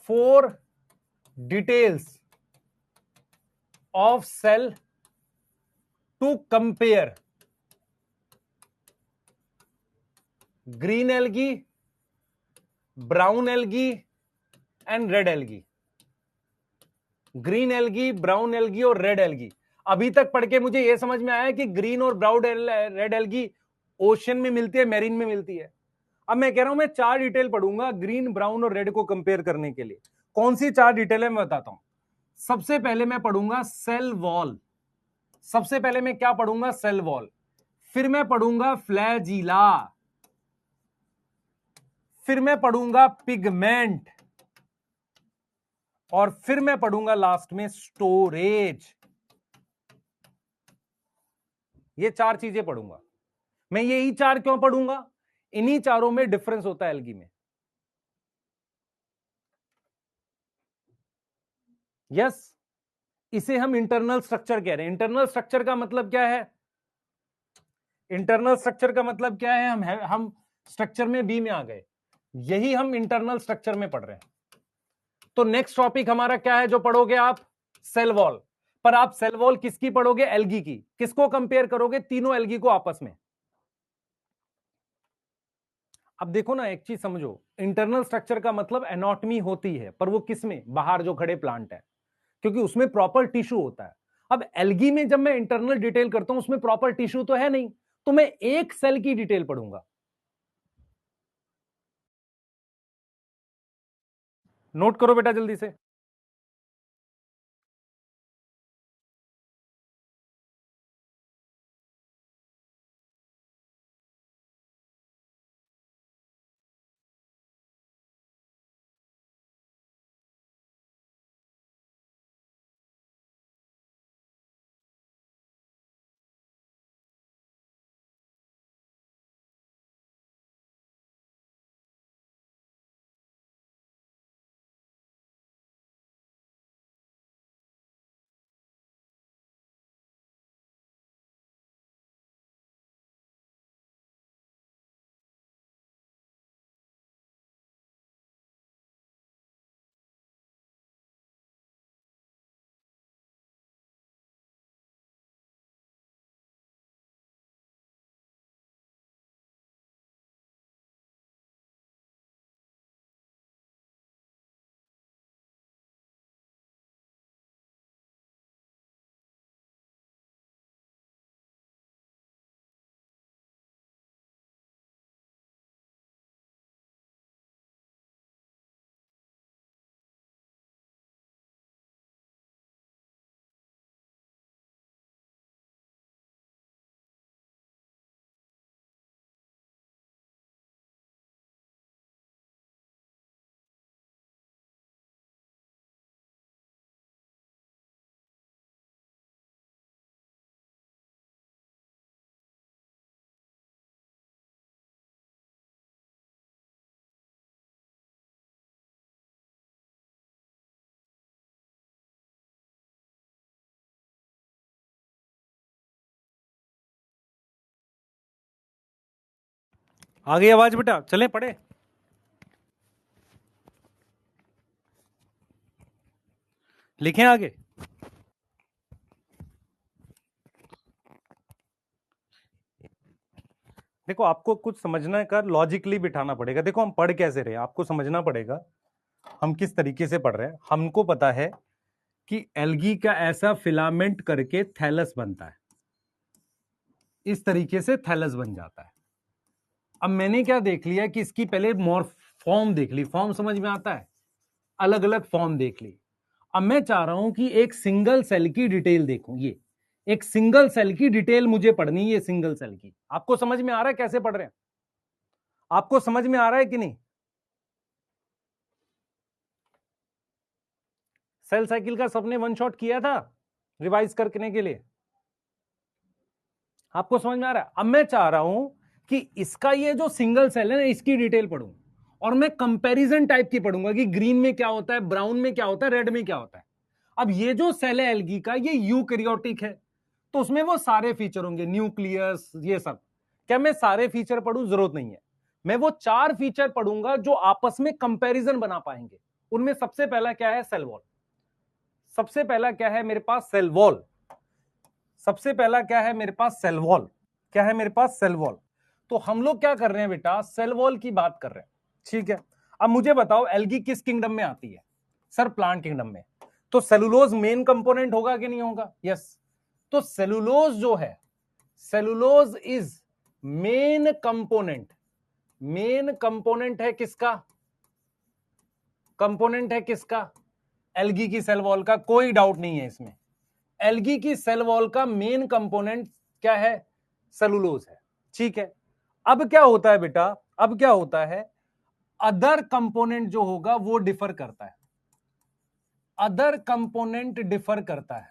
4 details of cell to compare green algae, brown algae and red algae. Green algae, brown algae और रेड एल्गी। अभी तक पढ़ के मुझे यह समझ में आया कि ग्रीन और ब्राउन रेड एल्गी ओशन में मिलती है, मेरीन में मिलती है। अब मैं कह रहा हूं मैं 4 डिटेल पढ़ूंगा ग्रीन, ब्राउन और रेड को कंपेयर करने के लिए। कौन सी 4 डिटेल है मैं बताता हूं। सबसे पहले मैं पढ़ूंगा सेल वॉल। सबसे पहले मैं क्या पढ़ूंगा? Cell wall. फिर मैं पढ़ूंगा फ्लैजिला। फिर मैं पढ़ूंगा पिगमेंट। और फिर मैं पढ़ूंगा लास्ट में स्टोरेज। ये 4 चीजें पढ़ूंगा मैं। यही 4 क्यों पढ़ूंगा? इन्हीं चारों में डिफरेंस होता है एल्गी में। यस, इसे हम इंटरनल स्ट्रक्चर कह रहे हैं। इंटरनल स्ट्रक्चर का मतलब क्या है? इंटरनल स्ट्रक्चर का मतलब क्या है? हम स्ट्रक्चर में बी में आ गए। यही हम इंटरनल स्ट्रक्चर में पढ़ रहे हैं। तो नेक्स्ट टॉपिक हमारा क्या है जो पढ़ोगे आप? Cell wall. पर आप सेल वॉल किसकी पढ़ोगे? एल्गी की। किसको कंपेयर करोगे? तीनों एल्गी को आपस में। अब देखो ना, एक चीज समझो, इंटरनल स्ट्रक्चर का मतलब एनाटॉमी होती है, पर वो किसमें? बाहर जो खड़े प्लांट है, क्योंकि उसमें प्रॉपर टिश्यू होता है। अब एल्गी में जब मैं इंटरनल डिटेल करता हूं, उसमें प्रॉपर टिश्यू तो है नहीं, तो मैं एक सेल की डिटेल पढ़ूंगा। नोट करो बेटा जल्दी से। आ गई आवाज बेटा? चले पढ़े? लिखें आगे। देखो, आपको कुछ समझना का लॉजिकली बिठाना पड़ेगा। देखो, हम पढ़ कैसे रहे आपको समझना पड़ेगा। हम किस तरीके से पढ़ रहे हैं। हमको पता है कि एल्गी का ऐसा फिलामेंट करके थैलस बनता है। इस तरीके से थैलस बन जाता है। अब मैंने क्या देख लिया कि इसकी पहले फॉर्म देख ली। फॉर्म समझ में आता है? अलग अलग फॉर्म देख ली। अब मैं चाह रहा हूं कि एक सिंगल सेल की डिटेल देखूं। ये एक सिंगल सेल की डिटेल मुझे पढ़नी है। सिंगल सेल की आपको समझ में आ रहा है कैसे पढ़ रहे हैं? आपको समझ में आ रहा है कि नहीं? सेल साइकिल का सबने वन शॉट किया था रिवाइज करने के लिए? आपको समझ में आ रहा है? अब मैं चाह रहा हूं कि इसका ये जो सिंगल सेल है ना, इसकी डिटेल पढ़ूं। और मैं कंपैरिजन टाइप की पढ़ूंगा कि ग्रीन में क्या होता है, ब्राउन में क्या होता है, रेड में क्या होता है। अब ये जो सेल है एल्गी का, ये यूकैरियोटिक है, तो उसमें वो सारे फीचर होंगे, न्यूक्लियस, ये सब। क्या मैं सारे फीचर पढ़ूं? जरूरत नहीं है। मैं वो 4 फीचर पढ़ूंगा जो आपस में कंपैरिजन बना पाएंगे। उनमें सबसे पहला क्या है? Cell wall. सबसे पहला क्या है मेरे पास? Cell wall. सबसे पहला क्या है मेरे पास? Cell wall. क्या है मेरे पास? Cell wall. तो हम लोग क्या कर रहे हैं बेटा? सेल वॉल की बात कर रहे हैं, ठीक है। अब मुझे बताओ एल्गी किस किंगडम में आती है? सर प्लांट किंगडम में। तो सेलुलोज मेन कंपोनेंट होगा कि नहीं होगा? यस। तो सेलुलोज जो है, cellulose is main component. Main component है किसका? कंपोनेंट है किसका? एल्गी की सेल वॉल का, कोई डाउट नहीं है इसमें। एल्गी की सेल वॉल का मेन कंपोनेंट क्या है? सेलुलोज है, ठीक है। अब क्या होता है बेटा? अब क्या होता है? अदर कंपोनेंट जो होगा वो डिफर करता है। अदर कंपोनेंट डिफर करता है।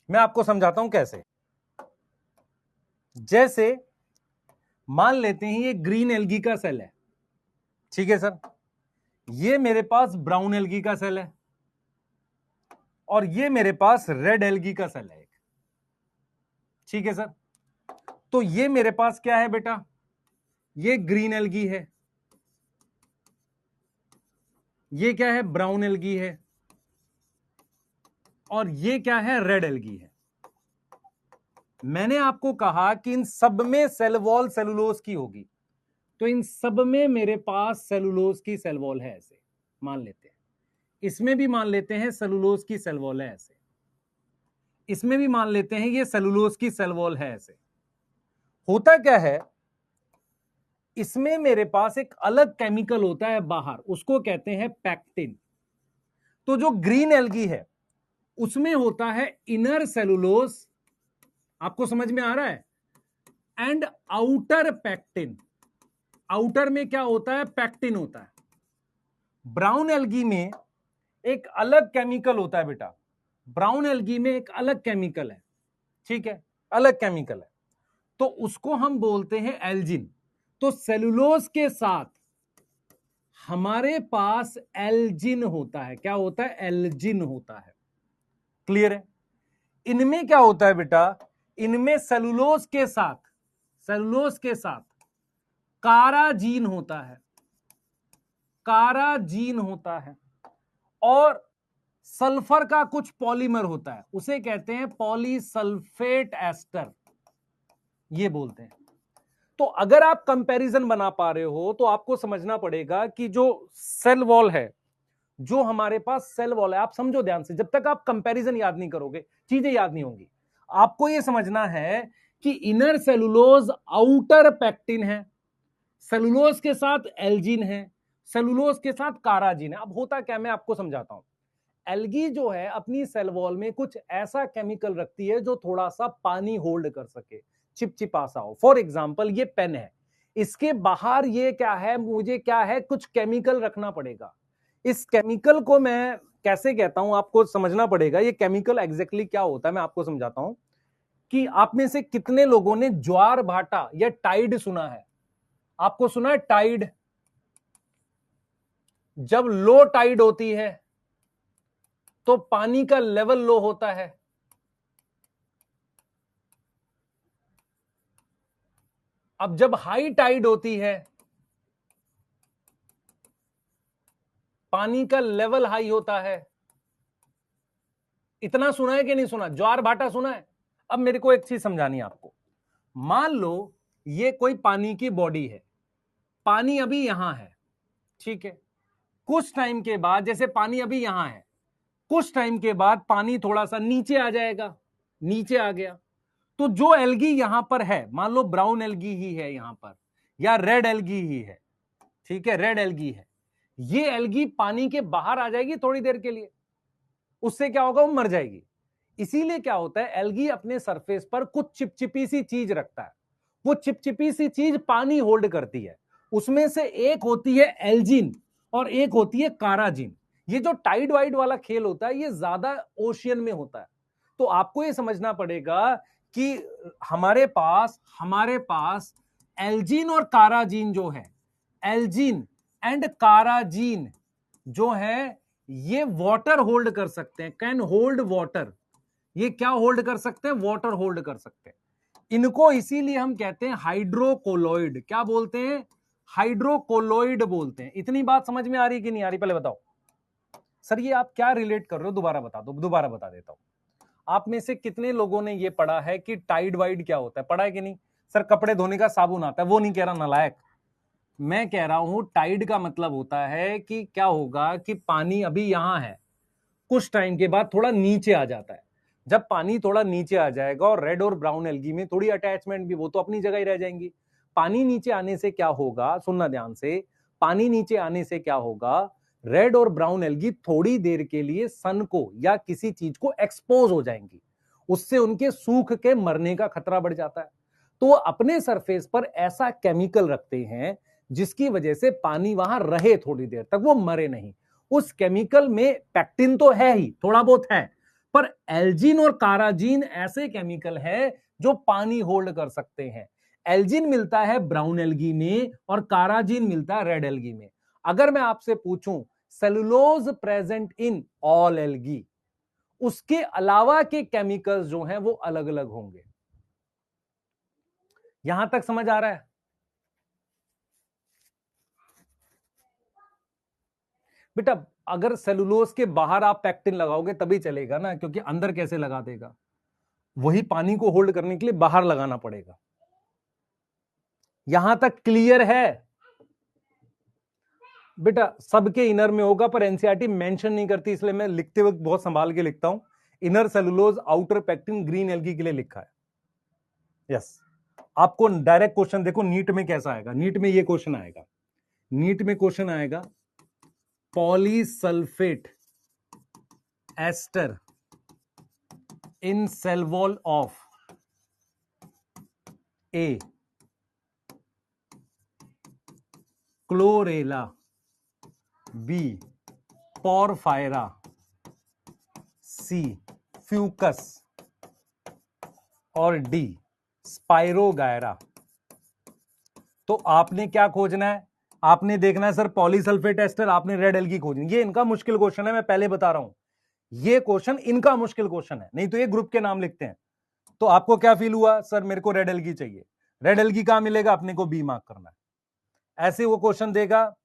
मैं आपको समझाता हूं कैसे। जैसे मान लेते हैं ये ग्रीन एल्गी का सेल है, ठीक है सर। ये मेरे पास ब्राउन एल्गी का सेल है और ये मेरे पास रेड एल्गी का सेल है एक, ठीक है सर। तो ये मेरे पास क्या है बेटा? ये ग्रीन एल्गी है, ये क्या है? ब्राउन एल्गी है, और ये क्या है? रेड एल्गी है। मैंने आपको कहा कि इन सब में सेल वॉल सेलुलोज की होगी, तो इन सब में मेरे पास सेलुलोज की सेल वॉल है, ऐसे मान लेते हैं। इसमें भी मान लेते हैं सेलुलोज की सेल वॉल है, ऐसे। इसमें भी मान लेते हैं ये सेलुलोज की सेल वॉल है, ऐसे। होता क्या है, इसमें मेरे पास एक अलग केमिकल होता है बाहर, उसको कहते हैं पैक्टिन। तो जो ग्रीन एल्गी है उसमें होता है इनर सेलुलोज, आपको समझ में आ रहा है, एंड आउटर पैक्टिन। आउटर में क्या होता है? पैक्टिन होता है। ब्राउन एल्गी में एक अलग केमिकल होता है बेटा। ब्राउन एल्गी में एक अलग केमिकल है, ठीक है, अलग केमिकल है। तो उसको हम बोलते हैं एल्जिन। तो सेलुलोज के साथ हमारे पास एल्जिन होता है। क्या होता है? एल्जिन होता है। क्लियर है? इनमें क्या होता है बेटा? इनमें सेलुलोज के साथ, सेलुलोज के साथ काराजीन होता है। काराजीन होता है और सल्फर का कुछ पॉलीमर होता है, उसे कहते हैं पॉलीसल्फेट एस्टर, ये बोलते हैं। तो अगर आप कंपैरिजन बना पा रहे हो तो आपको समझना पड़ेगा कि जो सेल वॉल है, जो हमारे पास सेल वॉल है, आप समझो ध्यान से, जब तक आप कंपैरिजन याद नहीं करोगे चीजें याद नहीं होंगी। आपको यह समझना है कि इनर सेलुलोज आउटर पैक्टिन है, सेलुलोज के साथ एल्जिन है, सेलुलोज के साथ काराजीन है। अब होता क्या, मैं आपको समझाता हूं। एल्गी जो है अपनी सेल वॉल में कुछ ऐसा केमिकल रखती है जो थोड़ा सा पानी होल्ड कर सके, चिपचिपा सा हो। फॉर एग्जांपल ये पेन है, इसके बाहर ये क्या है, मुझे क्या है, कुछ केमिकल रखना पड़ेगा। इस केमिकल को मैं कैसे कहता हूं आपको समझना पड़ेगा। ये केमिकल एग्जैक्टली क्या होता है मैं आपको समझाता हूं कि आप में से कितने लोगों ने ज्वार भाटा या टाइड सुना है? आपको सुना है टाइड? जब लो टाइड होती है तो पानी का लेवल लो होता है। अब जब हाई टाइड होती है पानी का लेवल हाई होता है। इतना सुना है कि नहीं सुना? ज्वार भाटा सुना है? अब मेरे को एक चीज समझानी है आपको। मान लो ये कोई पानी की बॉडी है, पानी अभी यहां है, ठीक है। कुछ टाइम के बाद, जैसे पानी अभी यहां है, कुछ टाइम के बाद पानी थोड़ा सा नीचे आ जाएगा, नीचे आ गया। तो जो एल्गी यहां पर है, मान लो ब्राउन एल्गी ही है यहां पर, या रेड एल्गी ही है, ठीक है, रेड एल्गी है, ये एल्गी पानी के बाहर आ जाएगी थोड़ी देर के लिए, उससे क्या होगा, वो मर जाएगी। इसीलिए क्या होता है, एल्गी अपने सरफेस पर कुछ चिपचिपी सी चीज रखता है। वो चिपचिपी सी चीज पानी होल्ड करती है। उसमें से एक होती है एल्जिन और एक होती है काराजिन। ये जो टाइड वाइड वाला खेल होता है ये ज्यादा ओशियन में होता है। तो आपको ये समझना पड़ेगा कि हमारे पास एल्जिन और काराजीन जो है, एल्जिन एंड काराजीन जो है, ये वाटर होल्ड कर सकते हैं, कैन होल्ड वाटर। ये क्या होल्ड कर सकते हैं? वाटर होल्ड कर सकते हैं। इनको इसीलिए हम कहते हैं हाइड्रोकोलोइड। क्या बोलते हैं? हाइड्रोकोलोइड बोलते हैं। इतनी बात समझ में आ रही कि नहीं आ रही, पहले बताओ। सर ये आप क्या रिलेट कर रहे हो, दोबारा बता दो, दोबारा बता देता हूं। आप में से कितने लोगों ने ये पढ़ा है कि टाइड वाइड क्या होता है? पढ़ा है कि नहीं? सर कपड़े धोने का साबुन आता है, वो नहीं कह रहा नालायक। मैं कह रहा हूं टाइड का मतलब होता है कि क्या होगा कि पानी अभी यहां है, कुछ टाइम के बाद थोड़ा नीचे आ जाता है। जब पानी थोड़ा नीचे आ जाएगा और रेड और ब्राउन एल्गी में थोड़ी अटैचमेंट भी, वो तो अपनी जगह ही रह जाएंगी। पानी नीचे आने से क्या होगा, सुनना ध्यान से, पानी नीचे आने से क्या होगा, रेड और ब्राउन एल्गी थोड़ी देर के लिए सन को या किसी चीज को एक्सपोज हो जाएंगी, उससे उनके सूख के मरने का खतरा बढ़ जाता है। तो वो अपने सरफेस पर ऐसा केमिकल रखते हैं जिसकी वजह से पानी वहां रहे थोड़ी देर तक, वो मरे नहीं। उस केमिकल में पैक्टिन तो है ही, थोड़ा बहुत है, पर एल्जिन और काराजीन ऐसे केमिकल है जो पानी होल्ड कर सकते हैं। एल्जिन मिलता है ब्राउन एल्गी में और काराजीन मिलता है रेड एल्गी में। अगर मैं आपसे पूछूं cellulose present in all algae, उसके अलावा के केमिकल्स जो हैं वो अलग अलग होंगे। यहां तक समझ आ रहा है? बेटा अगर सेलुलोज के बाहर आप पैक्टिन लगाओगे तभी चलेगा ना, क्योंकि अंदर कैसे लगा देगा? वही पानी को होल्ड करने के लिए बाहर लगाना पड़ेगा। यहां तक क्लियर है? बेटा सबके इनर में होगा, पर एनसीईआरटी मेंशन नहीं करती, इसलिए मैं लिखते वक्त बहुत संभाल के लिखता हूं। Inner cellulose outer pectin green algae के लिए लिखा है। यस। आपको डायरेक्ट क्वेश्चन देखो नीट में कैसा आएगा। नीट में ये क्वेश्चन आएगा, नीट में क्वेश्चन आएगा polysulphate ester in cell wall of A Chlorella, B Porphyra, C Fucus और डी स्पाइरोगायरा। तो आपने क्या खोजना है? आपने देखना है सर पॉलीसल्फेट एस्टर, आपने रेड एल्गी खोजनी। ये इनका मुश्किल क्वेश्चन है, मैं पहले बता रहा हूं। ये क्वेश्चन इनका मुश्किल क्वेश्चन है, नहीं तो ये ग्रुप के नाम लिखते हैं। तो आपको क्या फील हुआ? सर मेरे को रेड एल्गी चाहिए। रेड एल्गी कहां मिलेगा? अपने को बी मार्क करना है। ऐसे वो क्वेश्चन देगा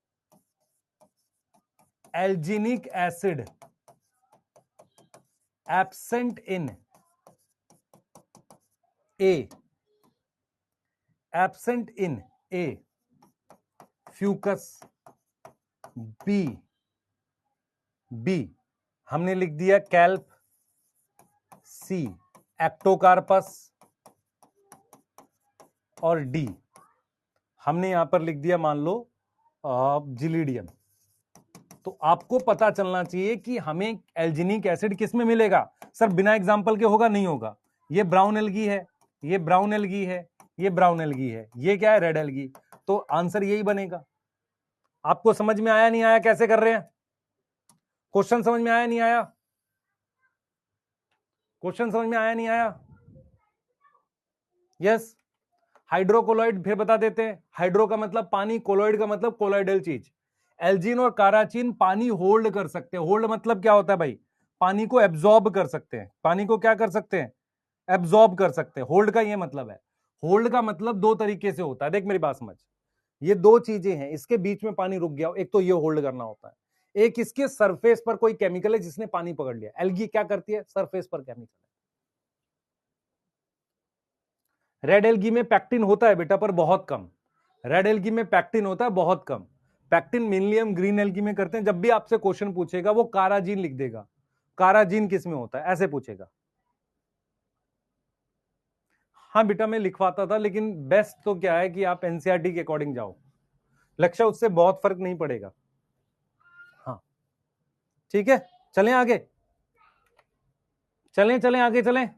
alginic acid absent in A, absent in A fucus, B B हमने लिख दिया कैल्प, सी एक्टोकार्पस और डी हमने यहां पर लिख दिया मान लो जिलीडियम। तो आपको पता चलना चाहिए कि हमें एल्जिनिक एसिड किस में मिलेगा। सर बिना एग्जांपल के होगा? नहीं होगा। ये ब्राउन एल्गी है, ये ब्राउन एल्गी है, ये ब्राउन एल्गी है, ये क्या है? Red algae. तो आंसर यही बनेगा। आपको समझ में आया नहीं आया कैसे कर रहे हैं? क्वेश्चन समझ में आया नहीं आया? क्वेश्चन समझ में आया नहीं आया? यस। हाइड्रोकोलॉइड फिर बता देते हैं। हाइड्रो का मतलब पानी, कोलॉइड का मतलब कोलॉइडल चीज। एल्जिन और काराचीन पानी होल्ड कर सकते हैं। होल्ड मतलब क्या होता है भाई? पानी को एब्जॉर्ब कर सकते हैं। पानी को क्या कर सकते हैं? एब्जॉर्ब कर सकते हैं। होल्ड का ये मतलब है। होल्ड का मतलब दो तरीके से होता है, देख मेरी बात समझ। ये दो चीजें हैं, इसके बीच में पानी रुक गया, एक तो ये होल्ड करना होता है, एक इसके सरफेस पर कोई केमिकल है जिसने पानी पकड़ लिया। एल्गी क्या करती है? सरफेस पर केमिकल है। रेड एल्गी में पैक्टिन होता है बेटा, पर बहुत कम। रेड एल्गी में पैक्टिन होता है बहुत कम। पैक्टिन मेनली हम ग्रीन एल्गी में करते हैं। जब भी आपसे क्वेश्चन पूछेगा वो काराजीन लिख देगा। काराजीन किस में होता है ऐसे पूछेगा। हाँ बेटा मैं लिखवाता था, लेकिन बेस्ट तो क्या है कि आप एनसीईआरटी के अकॉर्डिंग जाओ, लक्ष्य उससे बहुत फर्क नहीं पड़ेगा। हाँ ठीक है, चलें आगे, चलें चलें आगे चलें।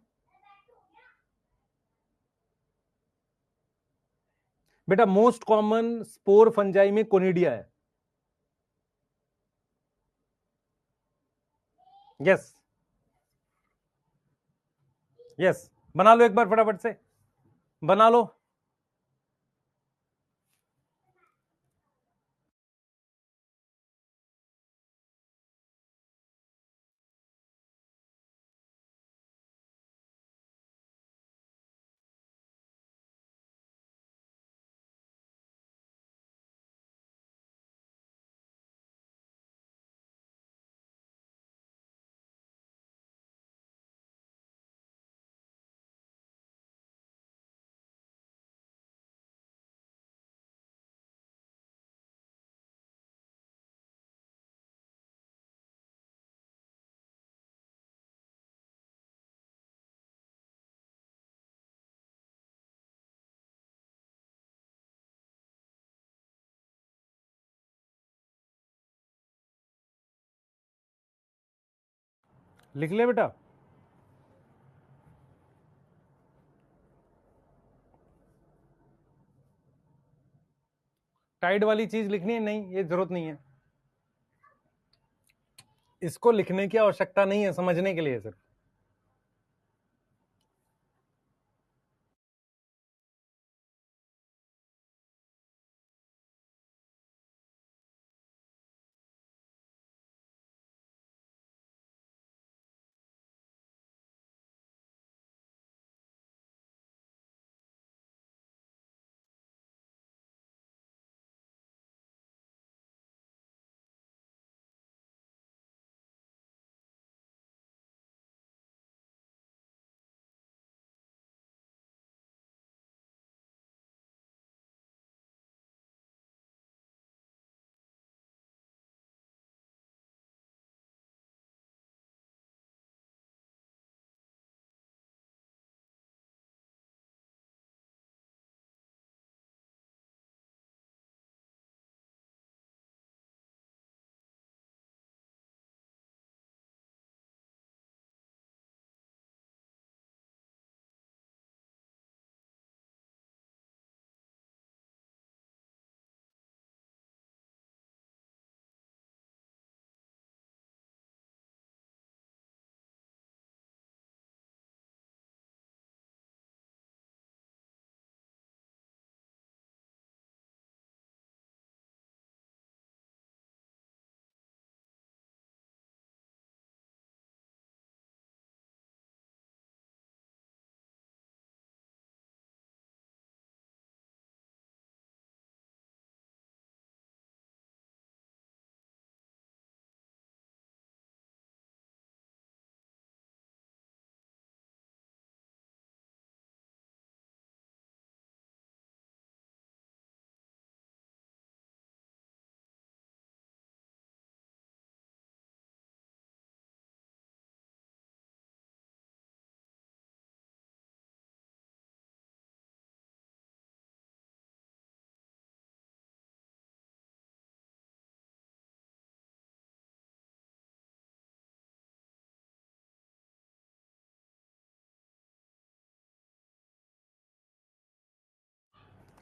बेटा मोस्ट कॉमन स्पोर फंजाई में कोनिडिया है। यस यस, बना लो एक बार फटाफट से, बना लो। लिख ले बेटा। टाइड वाली चीज लिखनी है? नहीं, ये जरूरत नहीं है, इसको लिखने की आवश्यकता नहीं है, समझने के लिए सिर्फ।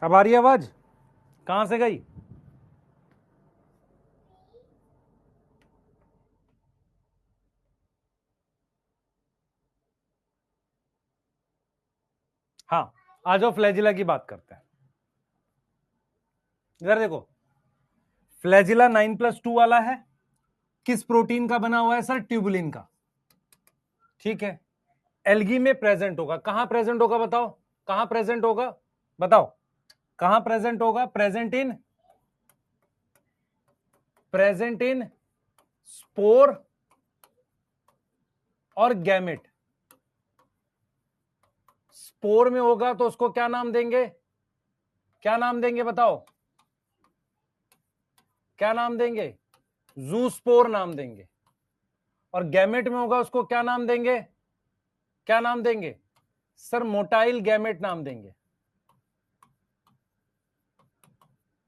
अब आ रही है आवाज? कहां से गई? हाँ, आ जाओ फ्लैजिला की बात करते हैं। इधर देखो, फ्लैजिला 9+2 वाला है, किस प्रोटीन का बना हुआ है सर? ट्यूबुलिन का। ठीक है, एल्गी में प्रेजेंट होगा, कहां प्रेजेंट होगा बताओ? कहां प्रेजेंट होगा बताओ? कहां प्रेजेंट होगा? प्रेजेंट इन स्पोर और गैमेट। स्पोर में होगा तो उसको क्या नाम देंगे? क्या नाम देंगे बताओ? क्या नाम देंगे? जूस्पोर नाम देंगे। और गैमेट में होगा उसको क्या नाम देंगे? क्या नाम देंगे सर? मोटाइल गैमेट नाम देंगे।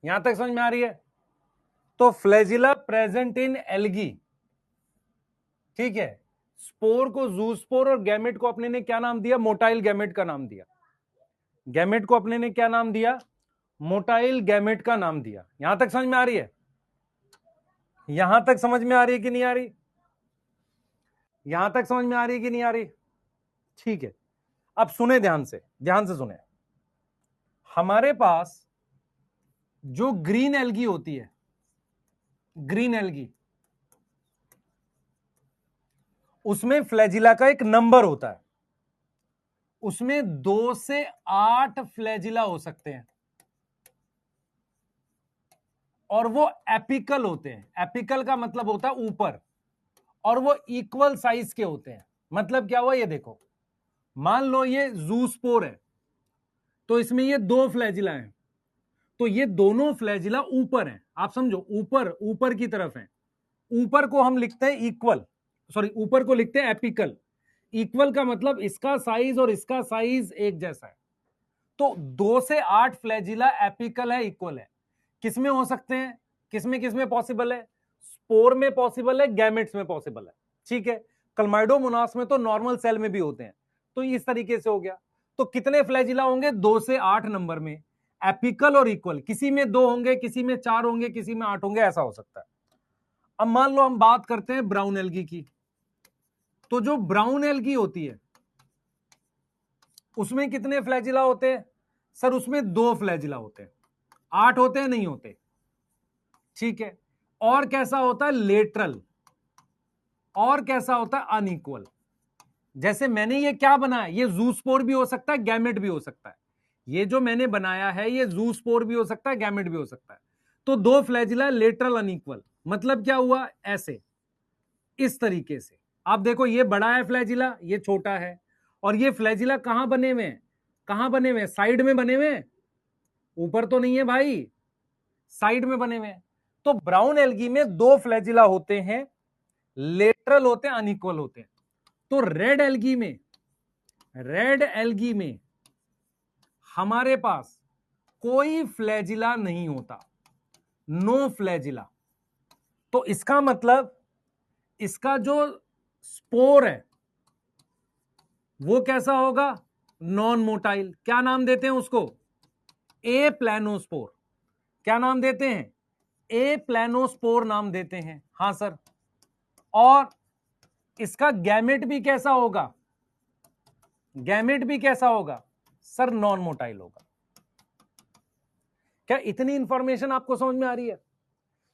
यहां तक समझ में आ रही है? तो फ्लैजिला प्रेजेंट इन एल्गी, ठीक है। स्पोर को जूस्पोर और गैमेट को अपने ने क्या नाम दिया? मोटाइल गैमेट का नाम दिया। गैमेट को अपने ने क्या नाम दिया? मोटाइल गैमेट का नाम दिया। यहां तक समझ में आ रही है? यहां तक समझ में आ रही है कि नहीं आ रही? यहां तक समझ में आ रही है कि नहीं आ रही? ठीक है, अब सुने ध्यान से, ध्यान से सुने। हमारे पास जो ग्रीन एल्गी होती है, ग्रीन एल्गी, उसमें फ्लैजिला का एक नंबर होता है। उसमें 2 से 8 फ्लैजिला हो सकते हैं और वो एपिकल होते हैं। एपिकल का मतलब होता है ऊपर, और वो इक्वल साइज के होते हैं। मतलब क्या हुआ? ये देखो, मान लो ये जूस्पोर है, तो इसमें ये 2 फ्लैजिला हैं, तो ये दोनों फ्लैजिला ऊपर हैं। आप समझो, ऊपर, ऊपर की तरफ हैं। ऊपर को हम लिखते हैं इक्वल, सॉरी, ऊपर को लिखते हैं एपिकल। इक्वल का मतलब इसका साइज और इसका साइज एक जैसा है। तो 2 से 8 फ्लैजिला एपिकल है, इक्वल है। किसमें हो सकते हैं? किसमें किसमें पॉसिबल है? स्पोर में पॉसिबल है, गैमेट्स में पॉसिबल है। ठीक है, क्लमाइडोमोनास में तो नॉर्मल सेल में भी होते हैं। तो इस तरीके से हो गया। तो कितने फ्लैजिला होंगे? 2 से 8 नंबर में, एपिकल और इक्वल। किसी में 2 होंगे, किसी में 4 होंगे, किसी में 8 होंगे, ऐसा हो सकता है। अब मान लो हम बात करते हैं ब्राउन एल्गी की। तो जो ब्राउन एल्गी होती है उसमें कितने फ्लैजिला होते हैं? सर उसमें 2 फ्लैजिला होते हैं। 8 होते हैं? नहीं होते। ठीक है। और कैसा होता है? लेटरल। और कैसा होता है? अनइक्वल। जैसे मैंने ये क्या बनाया, ये जूस्पोर भी हो सकता है, गैमेट भी हो सकता है। ये जो मैंने बनाया है ये जूस्पोर भी हो सकता है, गैमेट भी हो सकता है। तो 2 फ्लैजिला, लेटरल अनइक्वल। मतलब क्या हुआ? ऐसे, इस तरीके से। आप देखो ये बड़ा है फ्लैजिला, ये छोटा है। और ये फ्लैजिला कहां बने हुए हैं? कहां बने हुए हैं? साइड में बने हुए हैं, ऊपर तो नहीं है भाई, साइड में बने हुए हैं। तो ब्राउन एल्गी में 2 फ्लैजिला होते हैं, लेटरल होते हैं, अनइक्वल होते हैं। तो रेड एल्गी में हमारे पास कोई फ्लैजिला नहीं होता, नो फ्लैजिला। तो इसका मतलब इसका जो स्पोर है वो कैसा होगा? Non motile. क्या नाम देते हैं उसको? ए प्लानोस्पोर। क्या नाम देते हैं? ए प्लानोस्पोर नाम देते हैं। हां सर। और इसका गैमेट भी कैसा होगा? गैमेट भी कैसा होगा? सर नॉन मोटाइल होगा। क्या इतनी इंफॉर्मेशन आपको समझ में आ रही है?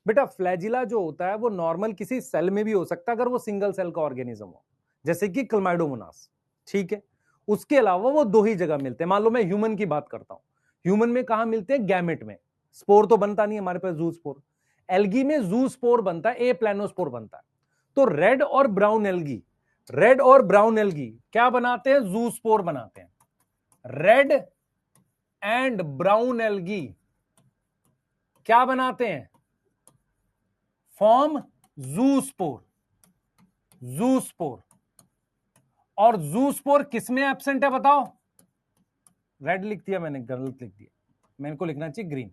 बेटा फ्लैजिला जो होता है वो नॉर्मल किसी सेल में भी हो सकता है अगर वो सिंगल सेल का ऑर्गेनिज्म हो, जैसे कि क्लमाइडोमोनास। ठीक है। उसके अलावा वो 2 ही जगह मिलते हैं। मान लो मैं ह्यूमन की बात करता हूं, ह्यूमन में कहां मिलते हैं? गैमेट में। स्पोर तो बनता नहीं हमारे पास, जू स्पोर। एल्गी में जू स्पोर बनता है, ए प्लानोस्पोर बनता है। तो रेड और ब्राउन एल्गी क्या बनाते हैं? जू स्पोर बनाते हैं। रेड एंड ब्राउन एल्गी क्या बनाते हैं? Form zoospore. जूस्पोर। और जूस्पोर किसमें एब्सेंट है बताओ? रेड लिख दिया मैंने, गलत लिख दिया, मेरे को लिखना चाहिए ग्रीन।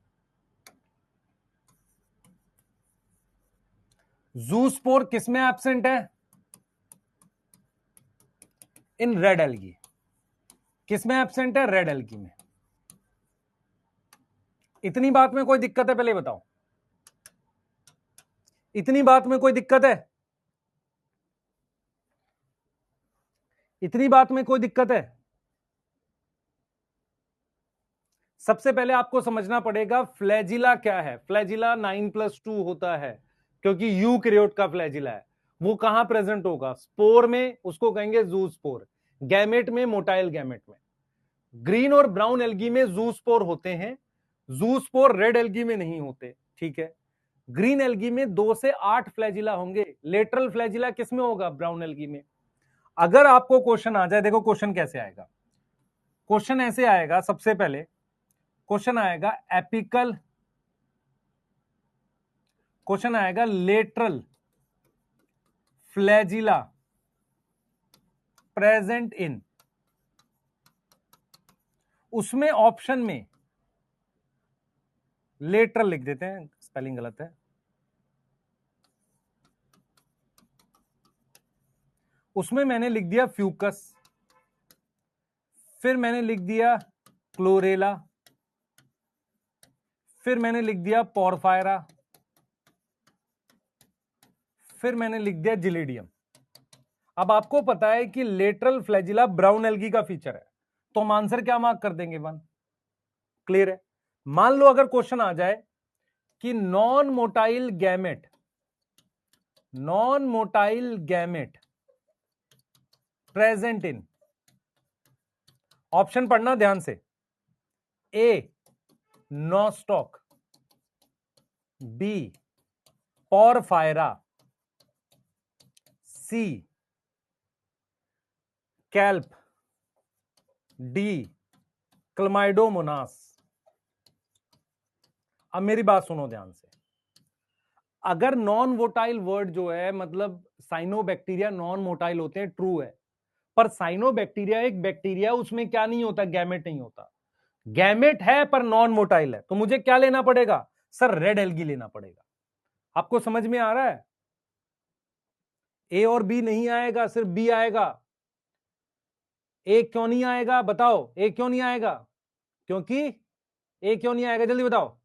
जूस्पोर किसमें एब्सेंट है? In red algae. किसमें एब्सेंट है? रेड एल्गी में। इतनी बात में कोई दिक्कत है? पहले बताओ, इतनी बात में कोई दिक्कत है? इतनी बात में कोई दिक्कत है? सबसे पहले आपको समझना पड़ेगा फ्लैजिला क्या है। फ्लैजिला 9+2 होता है क्योंकि यूकैरियोट का फ्लैजिला है। वो कहां प्रेजेंट होगा? स्पोर में, उसको कहेंगे जूस्पोर। गैमेट में, मोटाइल गैमेट में। ग्रीन और ब्राउन एल्गी में जूस्पोर होते हैं, जूस्पोर रेड एल्गी में नहीं होते। ठीक है। ग्रीन एल्गी में 2 से 8 फ्लैजिला होंगे। लेटरल फ्लैजिला किसमें होगा? ब्राउन एल्गी में। अगर आपको क्वेश्चन आ जाए, देखो क्वेश्चन कैसे आएगा। क्वेश्चन ऐसे आएगा, सबसे पहले क्वेश्चन आएगा एपिकल, क्वेश्चन आएगा लेटरल फ्लैजिला प्रेजेंट इन, उसमें ऑप्शन में लेटरल लिख देते हैं, स्पेलिंग गलत है। उसमें मैंने लिख दिया फ्यूकस, फिर मैंने लिख दिया क्लोरेला, फिर मैंने लिख दिया पोरफायरा, फिर मैंने लिख दिया जिलेडियम। अब आपको पता है कि लेटरल फ्लैजिला ब्राउन एल्गी का फीचर है, तो हम आंसर क्या मार्क कर देंगे? 1। क्लियर है? मान लो अगर क्वेश्चन आ जाए कि non motile gamete present in, option पढ़ना ध्यान से। ए नॉस्टॉक, बी पोरफायरा, सी कैल्प, डी क्लमाइडोमोनास। अब मेरी बात सुनो ध्यान से। अगर नॉन वोटाइल वर्ड जो है, मतलब साइनोबैक्टीरिया नॉन मोटाइल होते हैं, ट्रू है। पर साइनोबैक्टीरिया एक बैक्टीरिया, उसमें क्या नहीं होता? गैमेट नहीं होता। गैमेट है पर नॉन मोटाइल है, तो मुझे क्या लेना पड़ेगा? सर रेड एल्गी लेना पड़ेगा। आपको समझ में आ रहा है? ए और बी नहीं आएगा, सिर्फ बी आएगा। ए क्यों नहीं आएगा बताओ, ए क्यों नहीं आएगा? क्योंकि ए क्यों नहीं आएगा, जल्दी बताओ।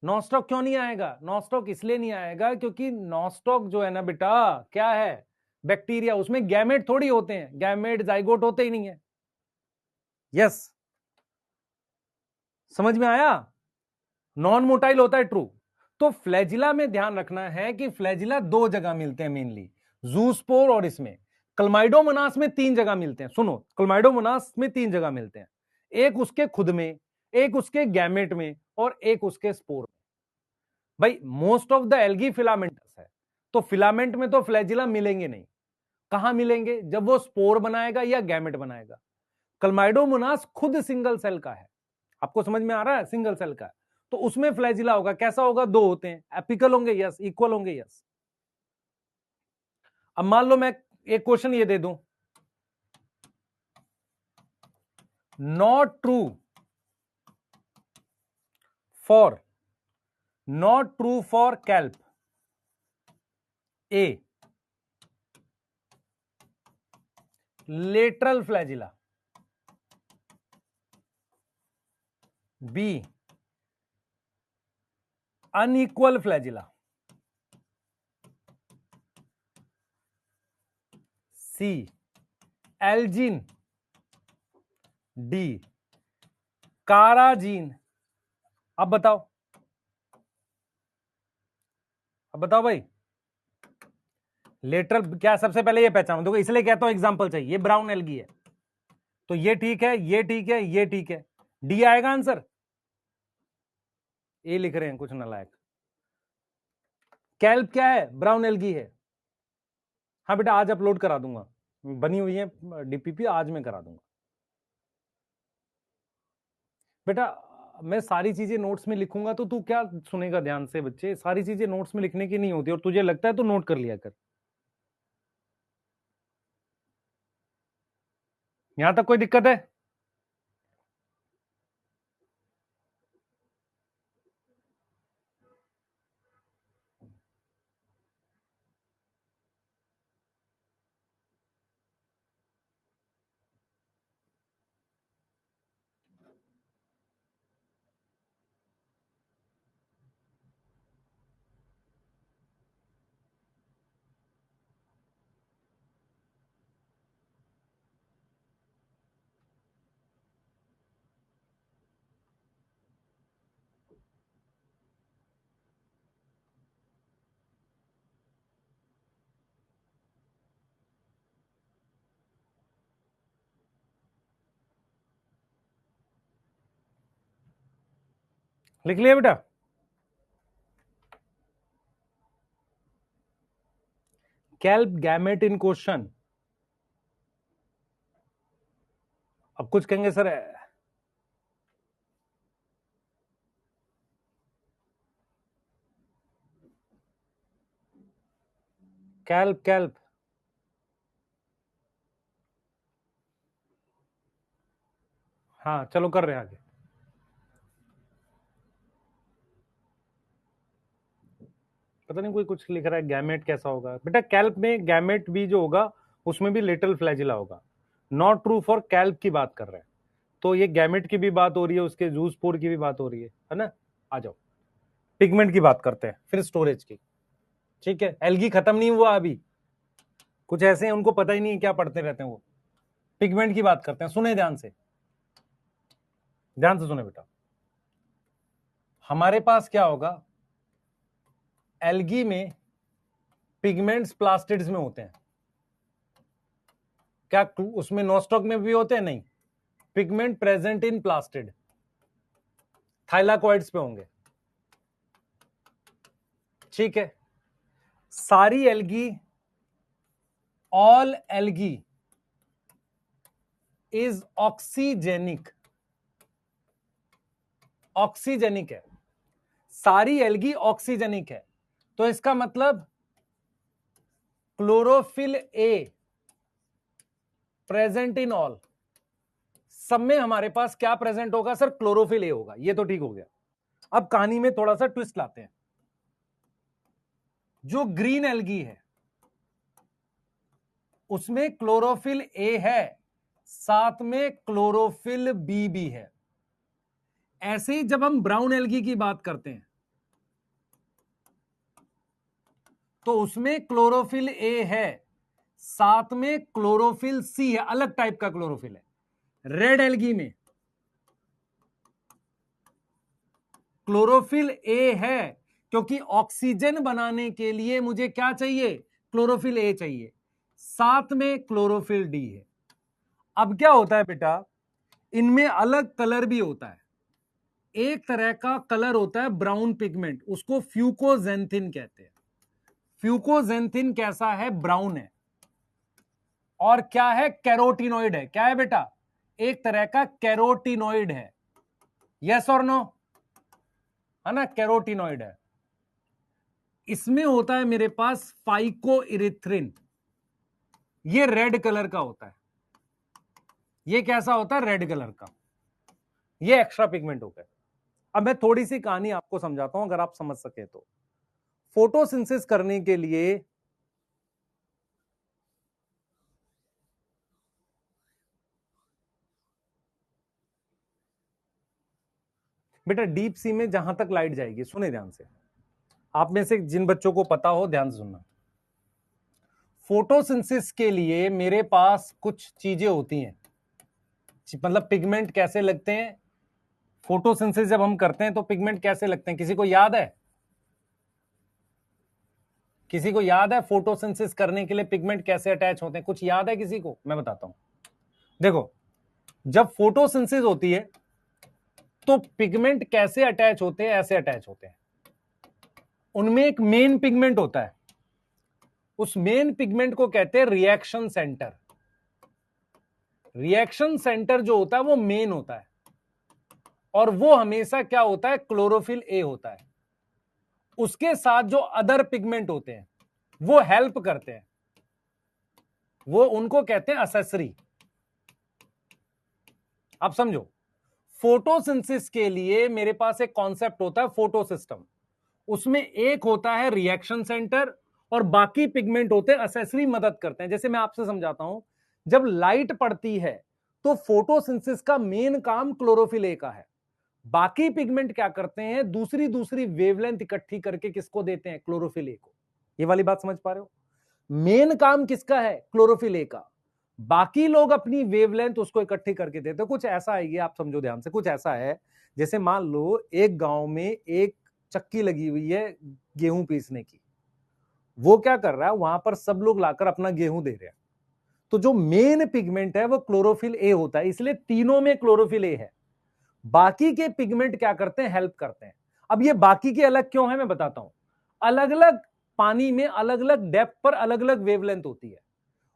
नॉस्टॉक क्यों नहीं आएगा? नॉस्टॉक इसलिए नहीं आएगा क्योंकि नॉस्टॉक जो है ना बेटा, क्या है? बैक्टीरिया। उसमें गैमेट थोड़ी होते हैं, गैमेट जाइगोट होते ही नहीं है। यस, समझ में आया? नॉन मोटाइल होता है, ट्रू। तो फ्लैजिला में ध्यान रखना है कि फ्लैजिला दो जगह मिलते हैं मेनली, जूस्पोर और इसमें। क्लमाइडोमोनास में तीन जगह मिलते हैं। सुनो, क्लमाइडोमोनास में तीन जगह मिलते हैं, एक उसके खुद में, एक उसके गैमेट में, और एक उसके स्पोर में। भाई most of the algae filamentous है, तो फिलामेंट में तो फ्लैजिला मिलेंगे नहीं। कहां मिलेंगे? जब वो स्पोर बनाएगा या गैमेट बनाएगा। क्लमाइडोमोनास खुद सिंगल सेल का है, आपको समझ में आ रहा है? सिंगल सेल का है, तो उसमें फ्लैजिला होगा। कैसा होगा? दो होते हैं, एपिकल होंगे, यस, इक्वल होंगे, यस। अब मान लो मैं एक क्वेश्चन ये दे दूं, not true for, not true for kelp A, lateral flagella, B unequal flagella, C algin, D carrageen. अब बताओ, अब बताओ भाई, लेटरल क्या? सबसे पहले ये पहचानो, देखो इसलिए कहता हूं एग्जांपल चाहिए। ये ब्राउन एल्गी है, तो ये ठीक है, ये ठीक है, ये ठीक है, डी आएगा आंसर। ए लिख रहे हैं कुछ नालायक। कैल्प क्या है? ब्राउन एल्गी है। हाँ बेटा, आज अपलोड करा दूंगा, बनी हुई है डीपीपी, आज मैं करा दूंगा बेटा। मैं सारी चीजें नोट्स में लिखूंगा तो तू क्या सुनेगा ध्यान से? बच्चे, सारी चीजें नोट्स में लिखने की नहीं होती, और तुझे लगता है तो नोट कर लिया कर। यहां तक कोई दिक्कत है? लिख लिया बेटा? कैल्प गैमेट इन क्वेश्चन। अब कुछ कहेंगे सर, कैल्प कैल्प हाँ चलो कर रहे हैं आगे। पता नहीं कोई कुछ लिख रहा है गैमेट कैसा होगा बेटा। कैल्प में गैमेट भी जो होगा उसमें भी लिटिल फ्लैजिला होगा। नॉट ट्रू फॉर कैल्प की बात कर रहे हैं, तो ये गैमेट की भी बात हो रही है, उसके जूस पोर की भी बात हो रही है ना। आ जाओ, पिगमेंट की बात करते हैं, फिर स्टोरेज की। ठीक है, एल्गी खत्म नहीं हुआ अभी, कुछ ऐसे हैं उनको पता ही नहीं क्या पढ़ते रहते हैं वो। पिगमेंट की बात करते हैं, सुने ध्यान से, ध्यान से सुने बेटा। हमारे पास क्या होगा, एल्गी में पिगमेंट्स प्लास्टिड्स में होते हैं। क्या उसमें नोस्टॉक में भी होते हैं? नहीं, pigment present in plastid, thylakoids पे होंगे। ठीक है, सारी algae, all algae is oxygenic, oxygenic है, सारी एल्गी ऑक्सीजेनिक है। तो इसका मतलब chlorophyll A present in all, सब में हमारे पास क्या प्रेजेंट होगा सर? क्लोरोफिल ए होगा। ये तो ठीक हो गया। अब कहानी में थोड़ा सा ट्विस्ट लाते हैं। जो ग्रीन एल्गी है, उसमें क्लोरोफिल ए है, साथ में क्लोरोफिल बी भी है। ऐसे ही जब हम ब्राउन एल्गी की बात करते हैं तो उसमें क्लोरोफिल ए है, साथ में क्लोरोफिल सी है, अलग टाइप का क्लोरोफिल है। रेड एल्गी में क्लोरोफिल ए है, क्योंकि ऑक्सीजन बनाने के लिए मुझे क्या चाहिए, क्लोरोफिल ए चाहिए, साथ में क्लोरोफिल डी है। अब क्या होता है बेटा, इनमें अलग कलर भी होता है। एक तरह का कलर होता है ब्राउन पिगमेंट, उसको फ्यूकोजेंथिन कहते हैं। फ्यूकोजेंथिन कैसा है, ब्राउन है। और क्या है, कैरोटिनॉइड है। क्या है बेटा, एक तरह का कैरोटिनॉइड है। यस और नो, है ना, कैरोटिनॉइड है। इसमें होता है मेरे पास फाइकोइरिथ्रिन, ये रेड कलर का होता है। ये कैसा होता है, रेड कलर का। ये एक्स्ट्रा पिगमेंट हो गया। अब मैं थोड़ी सी कहानी आपको समझाता हूं, अगर आप समझ सके तो। फोटोसिंथेसिस करने के लिए बेटा डीप सी में जहां तक लाइट जाएगी, सुने ध्यान से, आप में से जिन बच्चों को पता हो ध्यान से सुनना। फोटोसिंथेसिस के लिए मेरे पास कुछ चीजें होती हैं, मतलब पिगमेंट कैसे लगते हैं। फोटोसिंथेसिस जब हम करते हैं तो पिगमेंट कैसे लगते हैं, किसी को याद है? किसी को याद है फोटोसिंथेसिस करने के लिए पिगमेंट कैसे अटैच होते हैं? कुछ याद है किसी को? मैं बताता हूं। देखो, जब फोटोसिंथेसिस होती है तो पिगमेंट कैसे अटैच होते हैं, ऐसे अटैच होते हैं। उनमें एक मेन पिगमेंट होता है, उस मेन पिगमेंट को कहते हैं रिएक्शन सेंटर। रिएक्शन सेंटर जो होता है वो मेन होता है, और वो हमेशा क्या होता है, क्लोरोफिल ए होता है। उसके साथ जो अदर पिगमेंट होते हैं वो हेल्प करते हैं, वो उनको कहते हैं असेसरी। अब समझो, फोटोसिंथेसिस के लिए मेरे पास एक कॉन्सेप्ट होता है फोटो सिस्टम। उसमें एक होता है रिएक्शन सेंटर और बाकी पिगमेंट होते हैं असेसरी, मदद करते हैं। जैसे मैं आपसे समझाता हूं, जब लाइट पड़ती है तो फोटोसिंथेसिस का मेन काम क्लोरोफिल ए का है। बाकी पिगमेंट क्या करते हैं, दूसरी दूसरी वेवलेंथ इकट्ठी करके किसको देते हैं, क्लोरोफिल ए को। ये वाली बात समझ पा रहे हो? मेन काम किसका है, क्लोरोफिल ए का। बाकी लोग अपनी वेवलेंथ उसको इकट्ठी करके देते हैं। कुछ ऐसा है, ये आप समझो ध्यान से, कुछ ऐसा है जैसे मान लो एक गांव में एक चक्की लगी हुई है गेहूं पीसने की। वो क्या कर रहा है, वहां पर सब लोग लाकर अपना गेहूं दे रहे हैं। तो जो मेन पिगमेंट है वो क्लोरोफिल ए होता है, इसलिए तीनों में क्लोरोफिल ए है। बाकी के पिगमेंट क्या करते हैं, हेल्प करते हैं। अब ये बाकी के अलग क्यों है, मैं बताता हूं। अलग अलग पानी में अलग अलग डेप्थ पर अलग अलग वेवलेंथ होती है,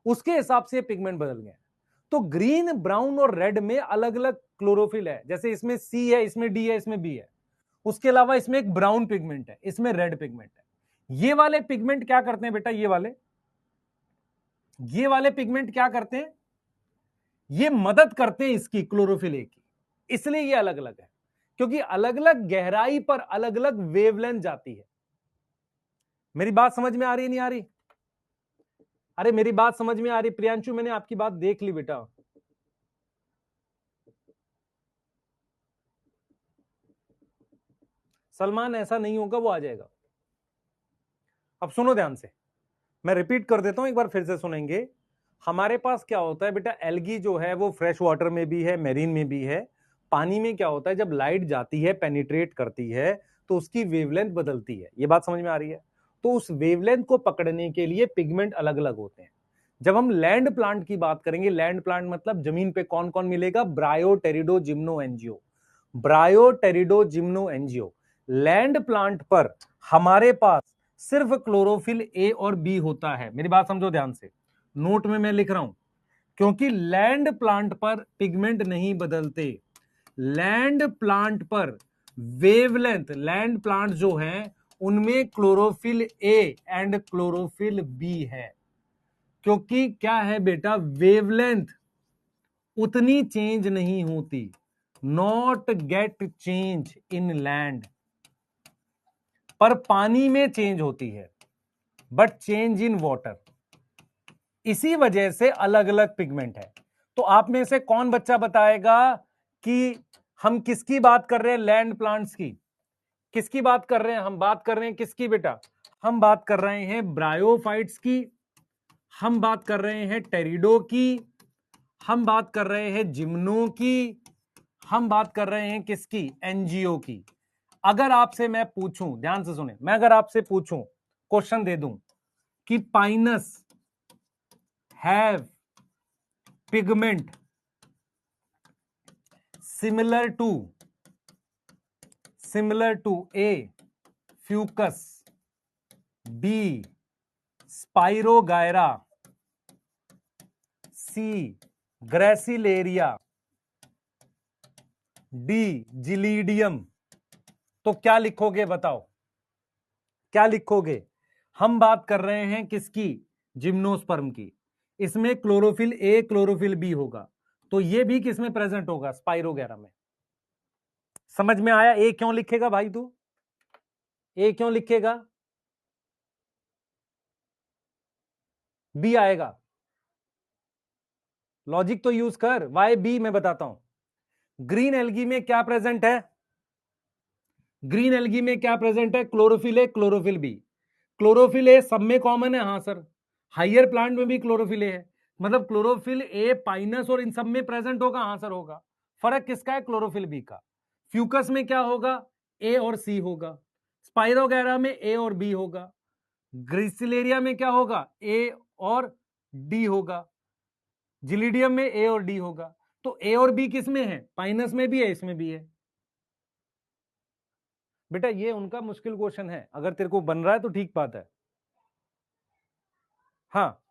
उसके हिसाब से पिगमेंट बदल गए। तो ग्रीन, ब्राउन और रेड में अलग अलग क्लोरोफिल है। जैसे इसमें सी है, इसमें डी है, इसमें बी है। उसके अलावा इसमें एक ब्राउन पिगमेंट है, इसमें रेड पिगमेंट है। ये वाले पिगमेंट क्या करते हैं बेटा, ये वाले पिगमेंट क्या करते हैं, ये मदद करते हैं इसकी, क्लोरोफिल ए की। इसलिए ये अलग अलग है, क्योंकि अलग अलग गहराई पर अलग अलग वेवलेंथ जाती है। मेरी बात समझ में आ रही नहीं आ रही? अरे मेरी बात समझ में आ रही प्रियांशु? मैंने आपकी बात देख ली बेटा। सलमान ऐसा नहीं होगा, वो आ जाएगा। अब सुनो ध्यान से, मैं रिपीट कर देता हूं, एक बार फिर से सुनेंगे। हमारे पास क्या होता है बेटा, एल्गी जो है वो फ्रेश वाटर में भी है, मेरीन में भी है। पानी में क्या होता है, जब लाइट जाती है, पेनिट्रेट करती है, तो उसकी वेवलेंथ बदलती है। ये बात समझ में आ रही है? तो उस वेवलेंथ को पकड़ने के लिए पिगमेंट अलग अलग होते हैं। जब हम लैंड प्लांट की बात करेंगे, लैंड प्लांट मतलब जमीन पे कौन कौन मिलेगा, bryo pterido gymno angio. Bryo pterido gymno angio land plant पर हमारे पास सिर्फ क्लोरोफिल ए और बी होता है। मेरी बात समझो ध्यान से, नोट में मैं लिख रहा हूं, क्योंकि लैंड प्लांट पर पिगमेंट नहीं बदलते। लैंड प्लांट पर वेवलेंथ, लैंड प्लांट जो है उनमें chlorophyll A and chlorophyll B है। क्योंकि क्या है बेटा, वेवलेंथ उतनी चेंज नहीं होती, not get change in land. पर पानी में चेंज होती है, बट चेंज इन वाटर। इसी वजह से अलग अलग पिगमेंट है। तो आप में से कौन बच्चा बताएगा कि हम किसकी बात कर रहे हैं? लैंड प्लांट्स की। किसकी बात कर रहे हैं? हम बात कर रहे हैं किसकी बेटा? हम बात कर रहे हैं ब्रायोफाइट्स की, हम बात कर रहे हैं टेरिडो की, हम बात कर रहे हैं जिम्नो की, हम बात कर रहे हैं किसकी? एनजीओ की। अगर आपसे मैं पूछूं, ध्यान से सुने, मैं अगर आपसे पूछूं, क्वेश्चन दे दूं कि pinus have pigment similar to A fucus, B spirogyra, C gracilaria, D gelidium, तो क्या लिखोगे? बताओ क्या लिखोगे? हम बात कर रहे हैं किसकी? जिम्नोस्पर्म की। इसमें क्लोरोफिल ए क्लोरोफिल बी होगा, तो ये भी किसमें प्रेजेंट होगा? स्पाइरोगैरा में। समझ में आया? ए क्यों लिखेगा भाई तू? ए क्यों लिखेगा? बी आएगा। लॉजिक तो यूज कर। वाई बी मैं बताता हूं। ग्रीन एल्गी में क्या प्रेजेंट है? ग्रीन एल्गी में क्या प्रेजेंट है? Chlorophyll A chlorophyll B. Chlorophyll A सब में कॉमन है, हाँ सर। हाइयर प्लांट में भी क्लोरोफिल ए है, मतलब क्लोरोफिल ए पाइनस और इन सब में प्रेजेंट होगा, हाँ सर होगा। फर्क किसका है? क्लोरोफिल बी का। फ्यूकस में क्या होगा? ए और सी होगा। स्पाइरोगैरा में ए और बी होगा। ग्रिसिलेरिया में क्या होगा? ए और डी होगा। जिलीडियम में ए और डी होगा। तो ए और बी किस में है? पाइनस में भी है, इसमें भी है। बेटा ये उनका मुश्किल क्वेश्चन है, अगर तेरे को बन रहा है तो ठीक बात है। हाँ,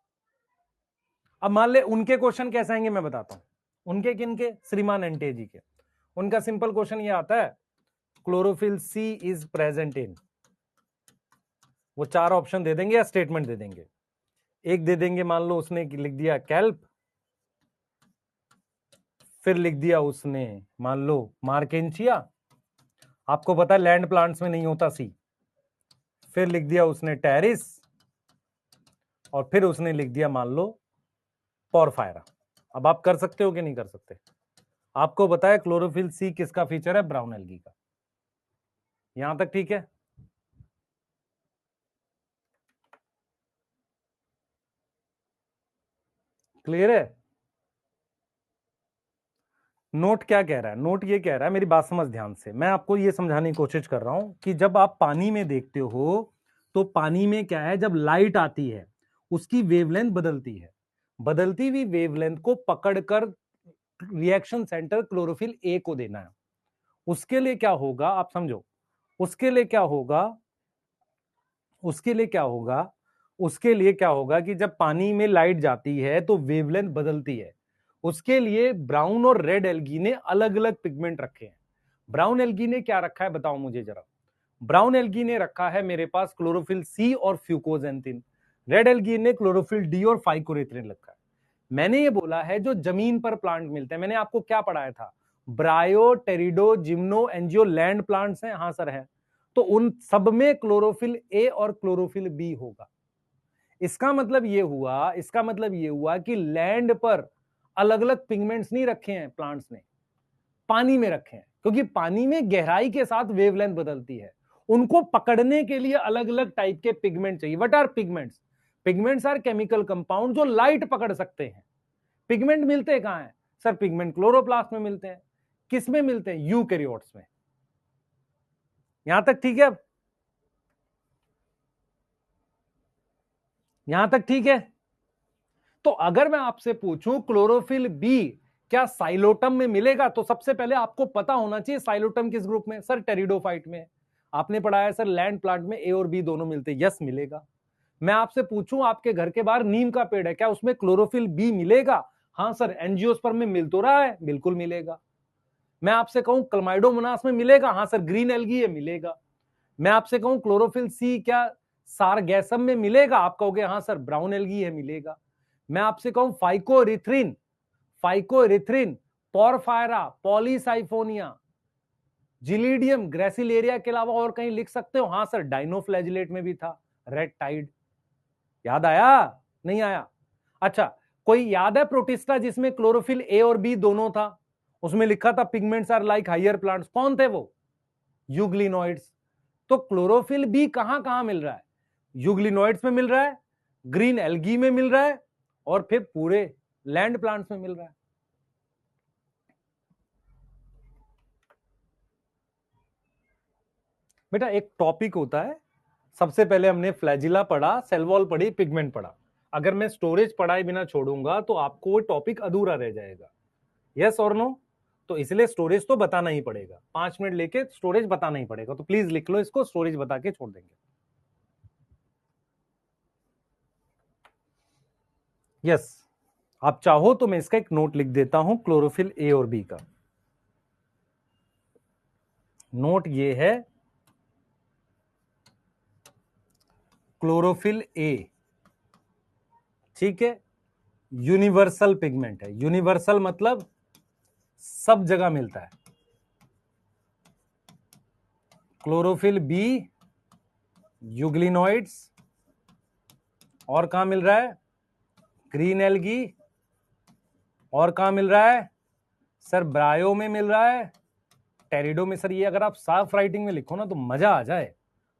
अब मान ले उनके क्वेश्चन कैसे आएंगे मैं बताता हूं। उनके किनके? श्रीमान एंटे जी के। उनका सिंपल क्वेश्चन ये आता है, chlorophyll C is present in, वो 4 ऑप्शन दे देंगे या स्टेटमेंट दे देंगे। एक दे देंगे, मान लो उसने लिख दिया कैल्प, फिर लिख दिया उसने मान लो मार्केंचिया, आपको पता है लैंड प्लांट्स में नहीं होता सी, फिर लिख दिया उसने टेरिस, और फिर उसने लिख दिया मान लो पोरफायरा। अब आप कर सकते हो कि नहीं कर सकते? आपको बताया क्लोरोफिल सी किसका फीचर है? ब्राउन एल्गी का। यहां तक ठीक है? क्लियर है? नोट क्या कह रहा है? नोट ये कह रहा है, मेरी बात समझ ध्यान से, मैं आपको ये समझाने की कोशिश कर रहा हूं कि जब आप पानी में देखते हो तो पानी में क्या है, जब लाइट आती है उसकी वेवलेंथ बदलती है। बदलती हुई वेवलेंथ को पकड़कर रिएक्शन सेंटर क्लोरोफिल ए को देना है। उसके लिए क्या होगा आप समझो, उसके लिए क्या होगा, उसके लिए क्या होगा, उसके लिए क्या होगा कि जब पानी में लाइट जाती है तो वेवलेंथ बदलती है। उसके लिए ब्राउन और रेड एल्गी ने अलग अलग पिगमेंट रखे हैं। ब्राउन एल्गी ने क्या रखा है बताओ मुझे जरा। ब्राउन एल्गी ने रखा है मेरे पास क्लोरोफिल सी और फ्यूकोजेंथिन। रेड एल्गी ने क्लोरोफिल डी और फाइकोरेथ्रिन रखा है। मैंने ये बोला है जो जमीन पर प्लांट मिलते हैं, मैंने आपको क्या पढ़ाया था? ब्रायो टेरिडो जिम्नो एंजियो लैंड प्लांट्स हैं, हाँ सर है। तो उन सब में क्लोरोफिल ए और क्लोरोफिल बी होगा। इसका मतलब ये हुआ, इसका मतलब ये हुआ कि लैंड पर अलग अलग पिगमेंट्स नहीं रखे हैं प्लांट्स ने, पानी में रखे हैं, क्योंकि पानी में गहराई के साथ वेवलेंथ बदलती है। उनको पकड़ने के लिए अलग अलग टाइप के पिगमेंट चाहिए। What are pigments? Pigments are chemical compound जो लाइट पकड़ सकते हैं। पिगमेंट मिलते कहां हैं सर? पिगमेंट क्लोरोप्लास्ट में मिलते हैं। किस में मिलते हैं? यूकैरियोट्स में। यहां तक ठीक है? यहां तक ठीक है? तो अगर मैं आपसे पूछूं क्लोरोफिल बी क्या साइलोटम में मिलेगा, तो सबसे पहले आपको पता होना चाहिए साइलोटम किस ग्रुप में? सर टेरिडोफाइट में। आपने पढ़ा है सर लैंड प्लांट में ए और बी दोनों मिलते हैं। यस मिलेगा। मैं आपसे पूछूं आपके घर के बाहर नीम का पेड़ है, क्या उसमें क्लोरोफिल बी मिलेगा? हाँ सर। एंजियोस्पर्म में मिल तो रहा है, बिल्कुल मिलेगा। मैं आपसे कहूं क्लमाइडोमोनास में मिलेगा? हाँ सर। ग्रीन एल्गी है, मिलेगा। मैं आपसे कहूं क्लोरोफिल सी क्या सारगैसम में मिलेगा? आप कहोगे हाँ सर ब्राउन एल्गी है, मिलेगा। मैं आपसे कहूं phycoerythrin, phycoerythrin, porphyra, polysiphonia, gelidium, gracilaria के अलावा और कहीं लिख सकते हो? हाँ सर डाइनोफ्लैजिलेट में भी था, रेड टाइड। याद आया? नहीं आया? अच्छा, कोई याद है प्रोटिस्टा जिसमें क्लोरोफिल ए और बी दोनों था, उसमें लिखा था pigments are like higher plants, कौन थे वो? यूग्लिनोइड्स। तो क्लोरोफिल बी कहां कहां मिल रहा है? यूग्लिनोइड्स में मिल रहा है, ग्रीन एल्गी में मिल रहा है, और फिर पूरे लैंड प्लांट्स में मिल रहा है। बेटा एक टॉपिक होता है, सबसे पहले हमने फ्लैजिला पढ़ा, सेल वॉल पढ़ी, पिगमेंट पढ़ा। अगर मैं स्टोरेज पढ़ाए बिना छोड़ूंगा तो आपको वो टॉपिक अधूरा रह जाएगा। यस और नो? तो इसलिए स्टोरेज तो बताना ही पड़ेगा, 5 मिनट लेके स्टोरेज बताना ही पड़ेगा। तो प्लीज लिख लो इसको, स्टोरेज बता के छोड़ देंगे। यस, आप चाहो तो मैं इसका एक नोट लिख देता हूं, क्लोरोफिल ए और बी का नोट ये है। क्लोरोफिल ए, ठीक है, यूनिवर्सल पिगमेंट है। यूनिवर्सल मतलब सब जगह मिलता है। क्लोरोफिल बी यूग्लिनोइड्स, और कहां मिल रहा है? Green algae. और कहां मिल रहा है सर? ब्रायो में मिल रहा है, टेरिडो में। सर ये अगर आप साफ राइटिंग में लिखो ना तो मजा आ जाए।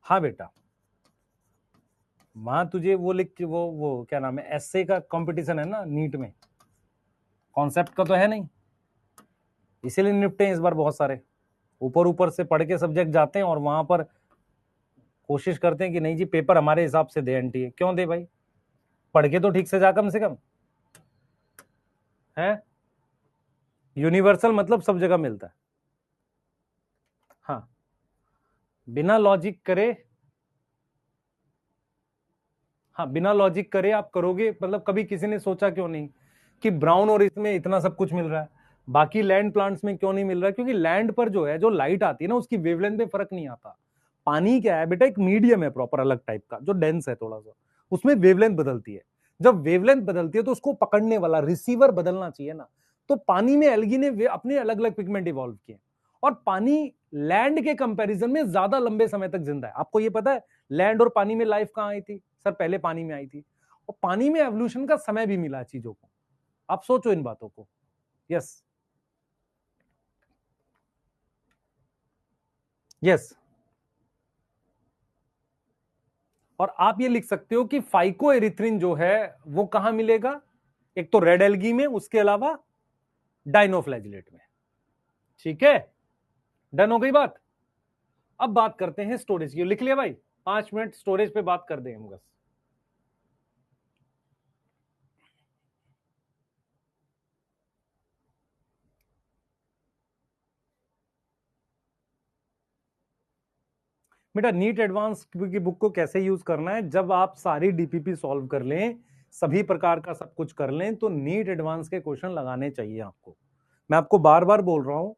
हाँ बेटा, वहां तुझे वो लिख के वो क्या नाम है, एसए का कंपटीशन है ना नीट में, कॉन्सेप्ट का तो है नहीं, इसीलिए निपटे हैं इस बार बहुत सारे। ऊपर ऊपर से पढ़ के सब्जेक्ट जाते हैं और वहां पर कोशिश करते हैं कि नहीं जी पेपर हमारे हिसाब से दे, एनटीए क्यों दे भाई, पढ़ के तो ठीक से जा कम से कम है। यूनिवर्सल मतलब सब जगह मिलता है। हाँ, बिना लॉजिक करे, हाँ बिना लॉजिक करे आप करोगे, मतलब कभी किसी ने सोचा क्यों नहीं कि ब्राउन और इसमें इतना सब कुछ मिल रहा है, बाकी लैंड प्लांट्स में क्यों नहीं मिल रहा है? क्योंकि लैंड पर जो है, जो लाइट आती है ना, उसकी वेवलेंथ में फर्क नहीं आता। पानी क्या है बेटा, एक मीडियम है प्रॉपर अलग टाइप का, जो डेंस है थोड़ा सा, उसमें वेवलेंथ बदलती है। जब वेवलेंथ बदलती है तो उसको पकड़ने वाला रिसीवर बदलना चाहिए ना। तो पानी में एल्गी ने अपने अलग अलग पिगमेंट इवॉल्व किए, और पानी लैंड के कंपैरिजन में ज्यादा लंबे समय तक जिंदा है। आपको ये पता है लैंड और पानी में लाइफ कहां आई थी? सर पहले पानी में आई थी, और पानी में एवोल्यूशन का समय भी मिला चीजों को। आप सोचो इन बातों को। Yes yes. और आप ये लिख सकते हो कि फाइको एरिथ्रिन जो है वो कहां मिलेगा? एक तो रेड एल्गी में, उसके अलावा डाइनोफ्लैजिलेट में। ठीक है, डन हो गई बात। अब बात करते हैं स्टोरेज की। लिख लिया भाई? 5 मिनट स्टोरेज पे बात कर देंगे हम बस। बेटा नीट एडवांस की बुक को कैसे यूज करना है, जब आप सारी डीपीपी सॉल्व कर लें, सभी प्रकार का सब कुछ कर लें, तो नीट एडवांस के क्वेश्चन लगाने चाहिए आपको। मैं आपको बार बार बोल रहा हूं,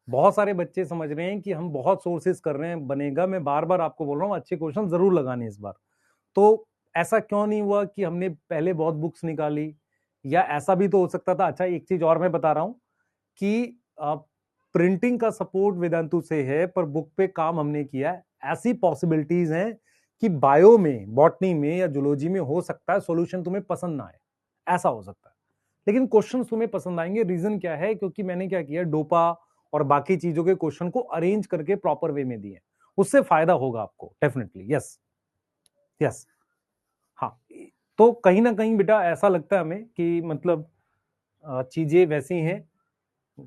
बहुत सारे बच्चे समझ रहे हैं कि हम बहुत सोर्सेज कर रहे हैं बनेगा। मैं बार बार आपको बोल रहा हूं अच्छे क्वेश्चन जरूर लगाने इस बार। तो ऐसा क्यों नहीं हुआ कि हमने पहले बहुत बुक्स निकाली, या ऐसा भी तो हो सकता था। अच्छा एक चीज और मैं बता रहा हूं कि प्रिंटिंग का सपोर्ट वेदांतु से है, पर बुक पे काम हमने किया है। ऐसी पॉसिबिलिटीज हैं कि बायो में, बॉटनी में या जूलॉजी में हो सकता है सॉल्यूशन तुम्हें पसंद ना आए, ऐसा हो सकता है, लेकिन क्वेश्चन तुम्हें पसंद आएंगे। रीजन क्या है? क्योंकि मैंने क्या किया, डोपा और बाकी चीजों के क्वेश्चन को अरेंज करके प्रॉपर वे में दिए, उससे फायदा होगा आपको डेफिनेटली। Yes yes. हाँ, तो कहीं ना कहीं बेटा ऐसा लगता है हमें कि मतलब चीजें वैसी हैं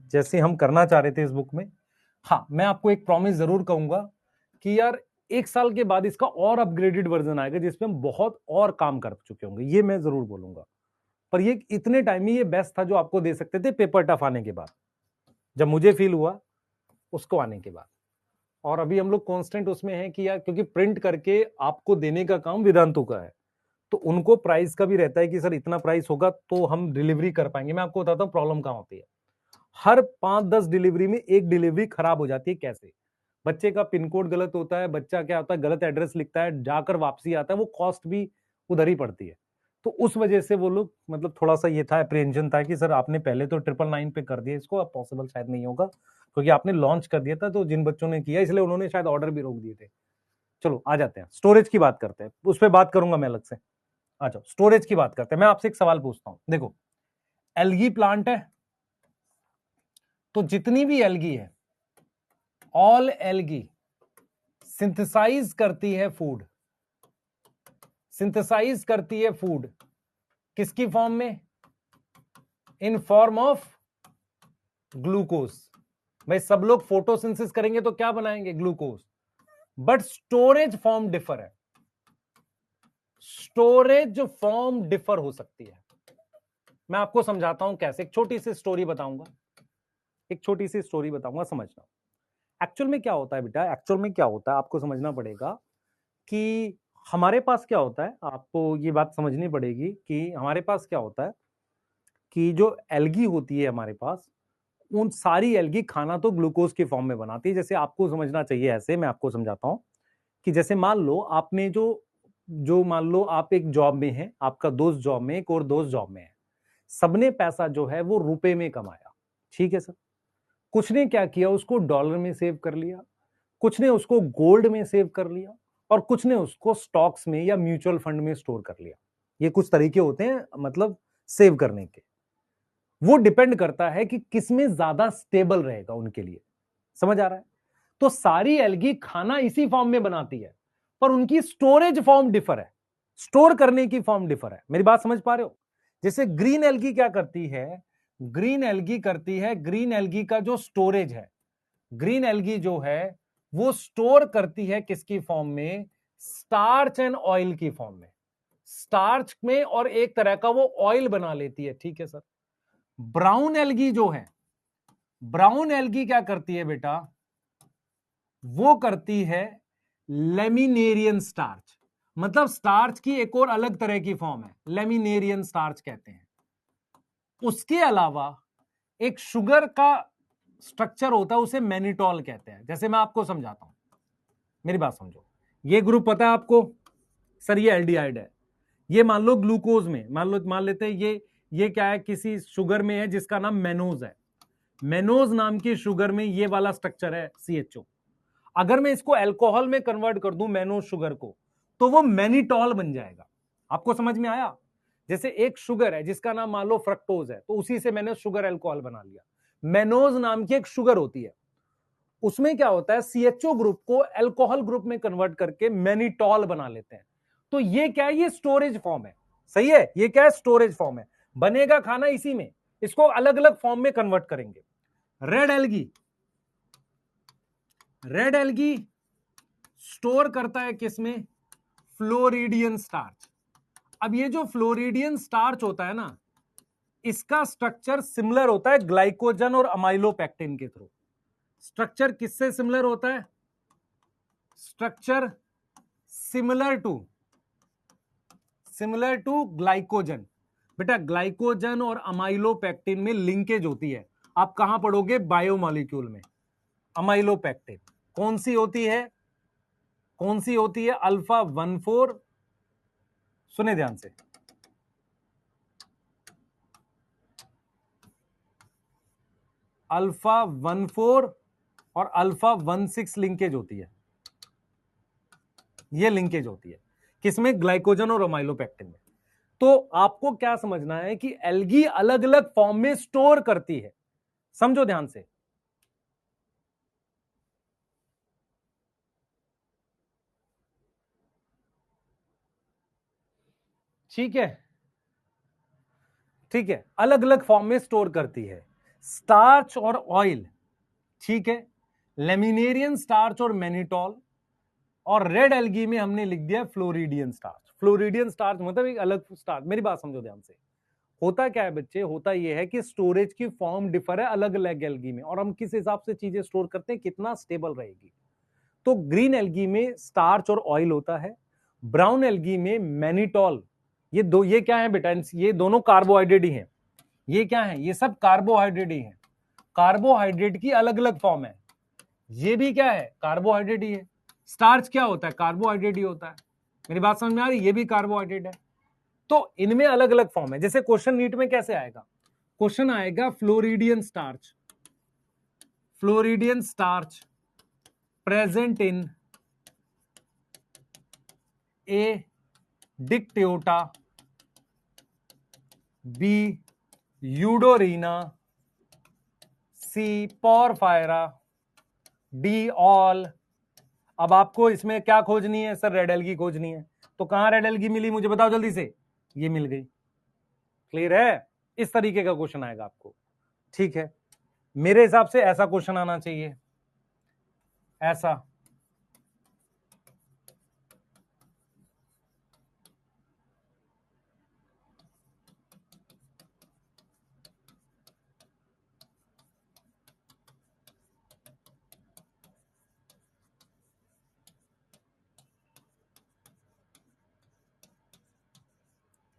जैसे हम करना चाह रहे थे इस बुक में। हाँ, मैं आपको एक प्रॉमिस जरूर कहूंगा कि यार 1 साल के बाद इसका और अपग्रेडेड वर्जन आएगा जिसमें हम बहुत और काम कर चुके होंगे, ये मैं जरूर बोलूंगा। पर ये इतने टाइम में ये बेस्ट था जो आपको दे सकते थे पेपर टफ आने के बाद, जब मुझे फील हुआ उसको आने के बाद। और अभी हम लोग कांस्टेंट उसमें हैं कि यार क्योंकि प्रिंट करके आपको देने का काम वेदांतु का है, तो उनको प्राइस का भी रहता है कि सर इतना प्राइस होगा तो हम डिलीवरी कर पाएंगे। मैं आपको बताता हूँ प्रॉब्लम कहां होती है। हर 5-10 डिलीवरी में एक डिलीवरी खराब हो जाती है। कैसे? बच्चे का पिन कोड गलत होता है, बच्चा क्या होता है गलत एड्रेस लिखता है, जाकर वापसी आता है, वो कॉस्ट भी उधर ही पड़ती है। तो उस वजह से वो लोग मतलब थोड़ा सा ये था, अप्रिहेंशन था कि सर आपने पहले तो 999 पे कर दिया इसको, अब पॉसिबल शायद नहीं होगा क्योंकि आपने लॉन्च कर दिया था। तो जिन बच्चों ने किया इसलिए उन्होंने शायद ऑर्डर भी रोक दिए थे। चलो आ जाते हैं स्टोरेज की बात करते हैं, उस पर बात करूंगा मैं अलग से। अच्छा, स्टोरेज की बात करते हैं। मैं आपसे एक सवाल पूछता हूं, देखो एल्गी प्लांट है, तो जितनी भी एल्गी है, ऑल एल्गी सिंथेसाइज करती है फूड, सिंथेसाइज करती है फूड किसकी फॉर्म में? In form of glucose. भाई सब लोग फोटोसिंथेसिस करेंगे तो क्या बनाएंगे? Glucose. But storage form differ है, स्टोरेज फॉर्म डिफर हो सकती है। मैं आपको समझाता हूं कैसे, एक छोटी सी स्टोरी बताऊंगा, एक छोटी सी स्टोरी बताऊंगा, समझना। एक्चुअल में क्या होता है बेटा, एक्चुअल में क्या होता है आपको समझना पड़ेगा कि हमारे पास क्या होता है, आपको ये बात समझनी पड़ेगी कि हमारे पास क्या होता है कि जो एल्गी होती है हमारे पास, उन सारी एल्गी खाना तो ग्लूकोज के फॉर्म में बनाती है। जैसे आपको समझना चाहिए, ऐसे मैं आपको समझाता हूं कि जैसे मान लो आपने जो जो मान लो आप एक जॉब में हैं, आपका दोस्त जॉब में, एक और दोस्त जॉब में है, सबने पैसा जो है वो रुपए में कमाया, ठीक है सर। कुछ ने क्या किया, उसको डॉलर में सेव कर लिया, कुछ ने उसको गोल्ड में सेव कर लिया, और कुछ ने उसको स्टॉक्स में या म्यूचुअल फंड में स्टोर कर लिया। ये कुछ तरीके होते हैं मतलब सेव करने के। वो डिपेंड करता है कि किसमें ज्यादा स्टेबल रहेगा उनके लिए। समझ आ रहा है? तो सारी एल्गी खाना इसी फॉर्म में बनाती है, पर उनकी स्टोरेज फॉर्म डिफर है, स्टोर करने की फॉर्म डिफर है। मेरी बात समझ पा रहे हो? जैसे ग्रीन एल्गी क्या करती है, ग्रीन एल्गी करती है, ग्रीन एल्गी का जो स्टोरेज है, ग्रीन एल्गी जो है वो स्टोर करती है किसकी फॉर्म में? स्टार्च एंड ऑयल की फॉर्म में, स्टार्च में, और एक तरह का वो ऑयल बना लेती है, ठीक है सर। ब्राउन एल्गी जो है, ब्राउन एल्गी क्या करती है बेटा? वो करती है लेमिनेरियन स्टार्च, मतलब स्टार्च की एक और अलग तरह की फॉर्म है, लेमिनेरियन स्टार्च कहते हैं। उसके अलावा एक शुगर का स्ट्रक्चर होता है, उसे मैनिटॉल कहते हैं। जैसे मैं आपको समझाता हूं, मेरी बात समझो। ये ग्रुप पता है आपको सर, ये एल्डिहाइड है। ये मान लो ग्लूकोज में, मान लेते हैं ये क्या है, किसी शुगर में है जिसका नाम मेनोज है। मेनोज नाम की शुगर में ये वाला स्ट्रक्चर है CHO। अगर मैं इसको अल्कोहल में कन्वर्ट कर दूं मेनोज शुगर को, तो वो मैनिटॉल बन जाएगा। आपको समझ में आया? जैसे एक शुगर है जिसका नाम मान लो फ्रक्टोज है, तो उसी से मैंने शुगर अल्कोहल बना लिया। मेनोज नाम की एक शुगर होती है, उसमें क्या होता है, CHO ग्रुप को अल्कोहल ग्रुप में कन्वर्ट करके मैनिटॉल बना लेते हैं। तो ये क्या है? ये स्टोरेज फॉर्म है, सही है। ये क्या है? स्टोरेज फॉर्म है। बनेगा खाना इसी में, इसको अलग अलग फॉर्म में कन्वर्ट करेंगे। Red algae, red algae store करता है किसमें? Floridean starch. अब ये जो फ्लोरिडियन स्टार्च होता है ना, इसका स्ट्रक्चर सिमिलर होता है ग्लाइकोजन और अमाइलोपेक्टिन के थ्रू। स्ट्रक्चर किससे सिमिलर होता है? Structure similar to glycogen. बेटा ग्लाइकोजन और अमाइलोपेक्टिन में लिंकेज होती है, आप कहां पढ़ोगे? बायोमॉलिक्यूल में। अमाइलोपेक्टिन कौन सी होती है? कौन सी होती है? अल्फा 1,4, सुने ध्यान से, अल्फा 1,4 और अल्फा 1,6 लिंकेज होती है। ये लिंकेज होती है किसमें? ग्लाइकोजन और अमाइलोपेक्टिन में। तो आपको क्या समझना है कि एल्गी अलग अलग फॉर्म में स्टोर करती है, समझो ध्यान से। ठीक है, ठीक है, अलग अलग फॉर्म में स्टोर करती है, स्टार्च और ऑयल, ठीक है, लेमिनेरियन स्टार्च और मैनिटॉल, और रेड एल्गी में हमने लिख दिया फ्लोरिडियन स्टार्च। फ्लोरिडियन स्टार्च मतलब एक अलग स्टार्च। मेरी बात समझो ध्यान से। होता क्या है बच्चे, होता यह है कि स्टोरेज की फॉर्म डिफर है अलग अलग एल्गी में, और हम किस हिसाब से चीजें स्टोर करते हैं, कितना स्टेबल रहेगी। तो ग्रीन एल्गी में स्टार्च और ऑयल होता है, ब्राउन एल्गी में मैनिटॉल। ये क्या है बेटा? ये दोनों कार्बोहाइड्रेट ही हैं। ये क्या है? ये सब कार्बोहाइड्रेट ही हैं। कार्बोहाइड्रेट की अलग अलग फॉर्म है। ये भी क्या है? कार्बोहाइड्रेट ही है। स्टार्च क्या होता है? कार्बोहाइड्रेट ही होता है। मेरी बात समझ में आ रही? ये भी कार्बोहाइड्रेट है। तो इनमें अलग अलग फॉर्म है। जैसे क्वेश्चन नीट में कैसे आएगा? क्वेश्चन आएगा floridean starch, floridean starch present in A dictyota B eudorina, C porphyra, D all. अब आपको इसमें क्या खोजनी है सर? रेड एल्गी खोजनी है। तो कहां रेड एल्गी मिली मुझे बताओ जल्दी से। ये मिल गई। क्लियर है? इस तरीके का क्वेश्चन आएगा आपको। ठीक है, मेरे हिसाब से ऐसा क्वेश्चन आना चाहिए, ऐसा।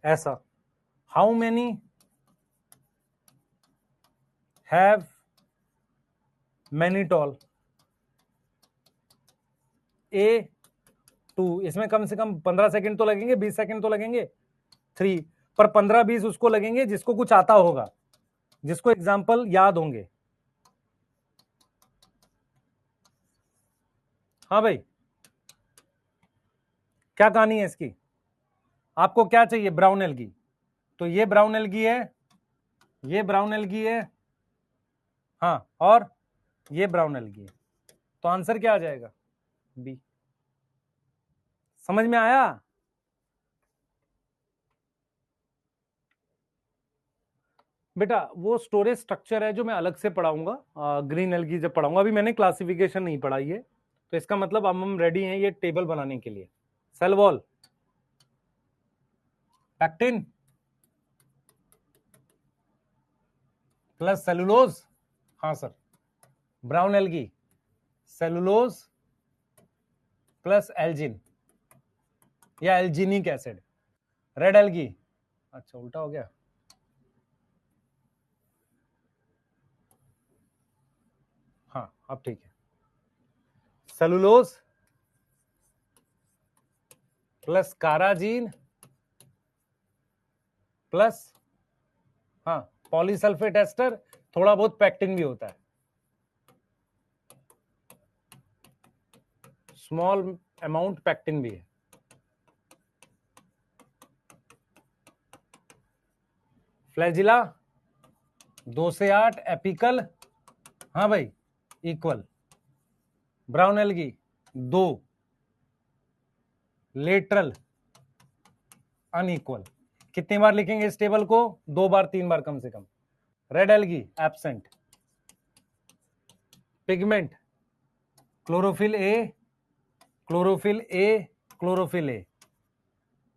ऐसा, हाउ मेनी हैव मैनिटॉल? ए 2। इसमें कम से कम 15 सेकंड तो लगेंगे, 20 सेकंड तो लगेंगे। 3 पर 15-20 उसको लगेंगे जिसको कुछ आता होगा, जिसको एग्जाम्पल याद होंगे। हाँ भाई, क्या कहानी है इसकी? आपको क्या चाहिए? Brown algae. तो ये ब्राउन एल्गी है, ये ब्राउन एल्गी है, हाँ, और ये ब्राउन एल्गी है। तो आंसर क्या आ जाएगा? बी। समझ में आया? बेटा वो स्टोरेज स्ट्रक्चर है जो मैं अलग से पढ़ाऊंगा, ग्रीन एल्गी जब पढ़ाऊंगा। अभी मैंने क्लासिफिकेशन नहीं पढ़ाई है, तो इसका मतलब अब हम रेडी हैं ये टेबल बनाने के लिए। Cell wall, pectin plus cellulose, हाँ sir. Brown algae, cellulose plus algin या एल्जिनिक एसिड। रेड एल्गी, अच्छा उल्टा हो गया। हाँ अब ठीक है। सेलुलोज प्लस काराजीन प्लस, हाँ, पॉलीसल्फेट एस्टर, थोड़ा बहुत पैक्टिन भी होता है, स्मॉल अमाउंट पैक्टिन भी है। फ्लैजिला 2 से 8, एपिकल, हाँ भाई, equal. Brown algae 2, lateral unequal. कितनी बार लिखेंगे इस टेबल को? 2 बार 3 बार कम से कम। Red algae absent. Pigment, chlorophyll A, chlorophyll A, chlorophyll A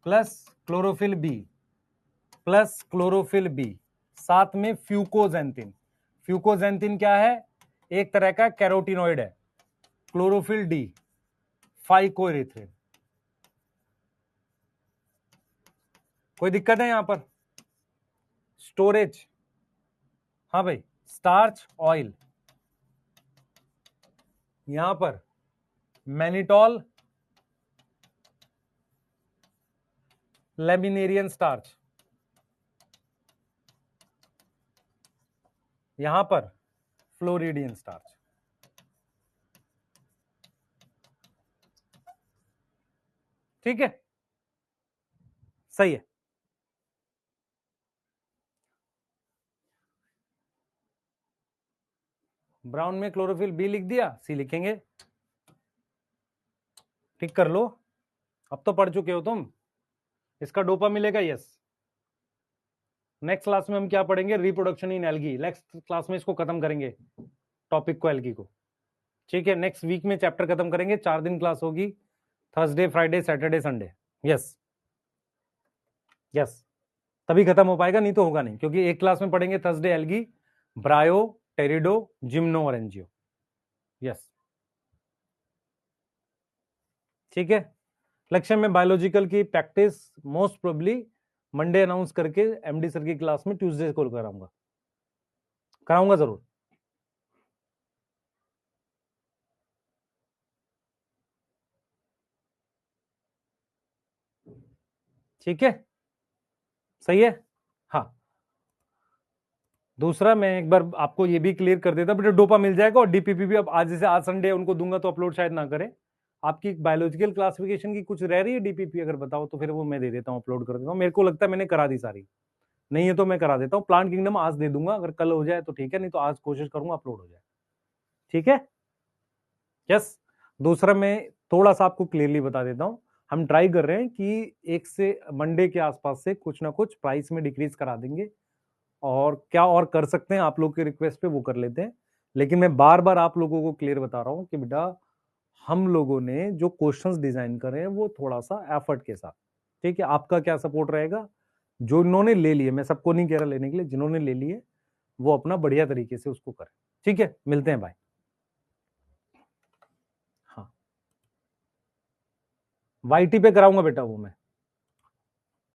plus chlorophyll B plus chlorophyll B, साथ में फ्यूकोजेंथिन। फ्यूकोजेंथिन क्या है? एक तरह का कैरोटिनॉइड है। Chlorophyll D, phycoerythrin. कोई दिक्कत है यहां पर? स्टोरेज, हाँ भाई, स्टार्च ऑयल, यहां पर मैनिटॉल, लेमिनेरियन स्टार्च, यहां पर फ्लोरिडियन स्टार्च। ठीक है, सही है। ब्राउन में क्लोरोफिल बी लिख दिया, सी लिखेंगे। ठीक कर लो, अब तो पढ़ चुके हो तुम। इसका डोपा मिलेगा, यस। नेक्स्ट क्लास में हम क्या पढ़ेंगे? Reproduction in algae. Next class में इसको खत्म करेंगे, टॉपिक को, एल्गी को। ठीक है, नेक्स्ट वीक में चैप्टर खत्म करेंगे। 4 दिन क्लास होगी, Thursday, Friday, Saturday, Sunday. Yes yes, तभी खत्म हो पाएगा, नहीं तो होगा नहीं, क्योंकि एक क्लास में पढ़ेंगे थर्सडे एल्गी, ब्रायो, टेरिडो, जिम्नो और एनजियो। यस, ठीक है। लक्ष्य में बायोलॉजिकल की practice most probably Monday announce करके एमडी सर की क्लास में ट्यूसडे को कराऊंगा जरूर। ठीक है, सही है। हाँ, दूसरा मैं एक बार आपको ये भी क्लियर कर देता, बेटा डोपा मिल जाएगा और डीपीपी भी। अब आज जैसे आज संडे उनको दूंगा तो अपलोड शायद ना करें। आपकी बायोलॉजिकल क्लासिफिकेशन की कुछ रह रही है डीपीपी, अगर बताओ तो फिर वो मैं दे देता हूँ, अपलोड कर देता हूँ। मेरे को लगता है मैंने करा दी सारी। नहीं है तो मैं करा देता हूँ। प्लांट किंगडम आज दे दूंगा, अगर कल हो जाए तो ठीक है, नहीं तो आज कोशिश करूंगा अपलोड हो जाए। ठीक है, यस। दूसरा मैं थोड़ा सा आपको क्लियरली बता देता हूं, हम ट्राई कर रहे हैं कि एक से मंडे के आसपास से कुछ ना कुछ प्राइस में डिक्रीज करा देंगे, और क्या और कर सकते हैं आप लोग के रिक्वेस्ट पे वो कर लेते हैं। लेकिन मैं बार बार आप लोगों को क्लियर बता रहा हूं कि बेटा हम लोगों ने जो क्वेश्चंस डिजाइन करे हैं वो थोड़ा सा एफर्ट के साथ, ठीक है, आपका क्या सपोर्ट रहेगा। जो इन्होंने ले लिए, मैं सबको नहीं कह रहा लेने के लिए, जिन्होंने ले लिए वो अपना बढ़िया तरीके से उसको करें। ठीक है, मिलते हैं, बाय। हाँ, वाईटी पे कराऊंगा बेटा वो मैं।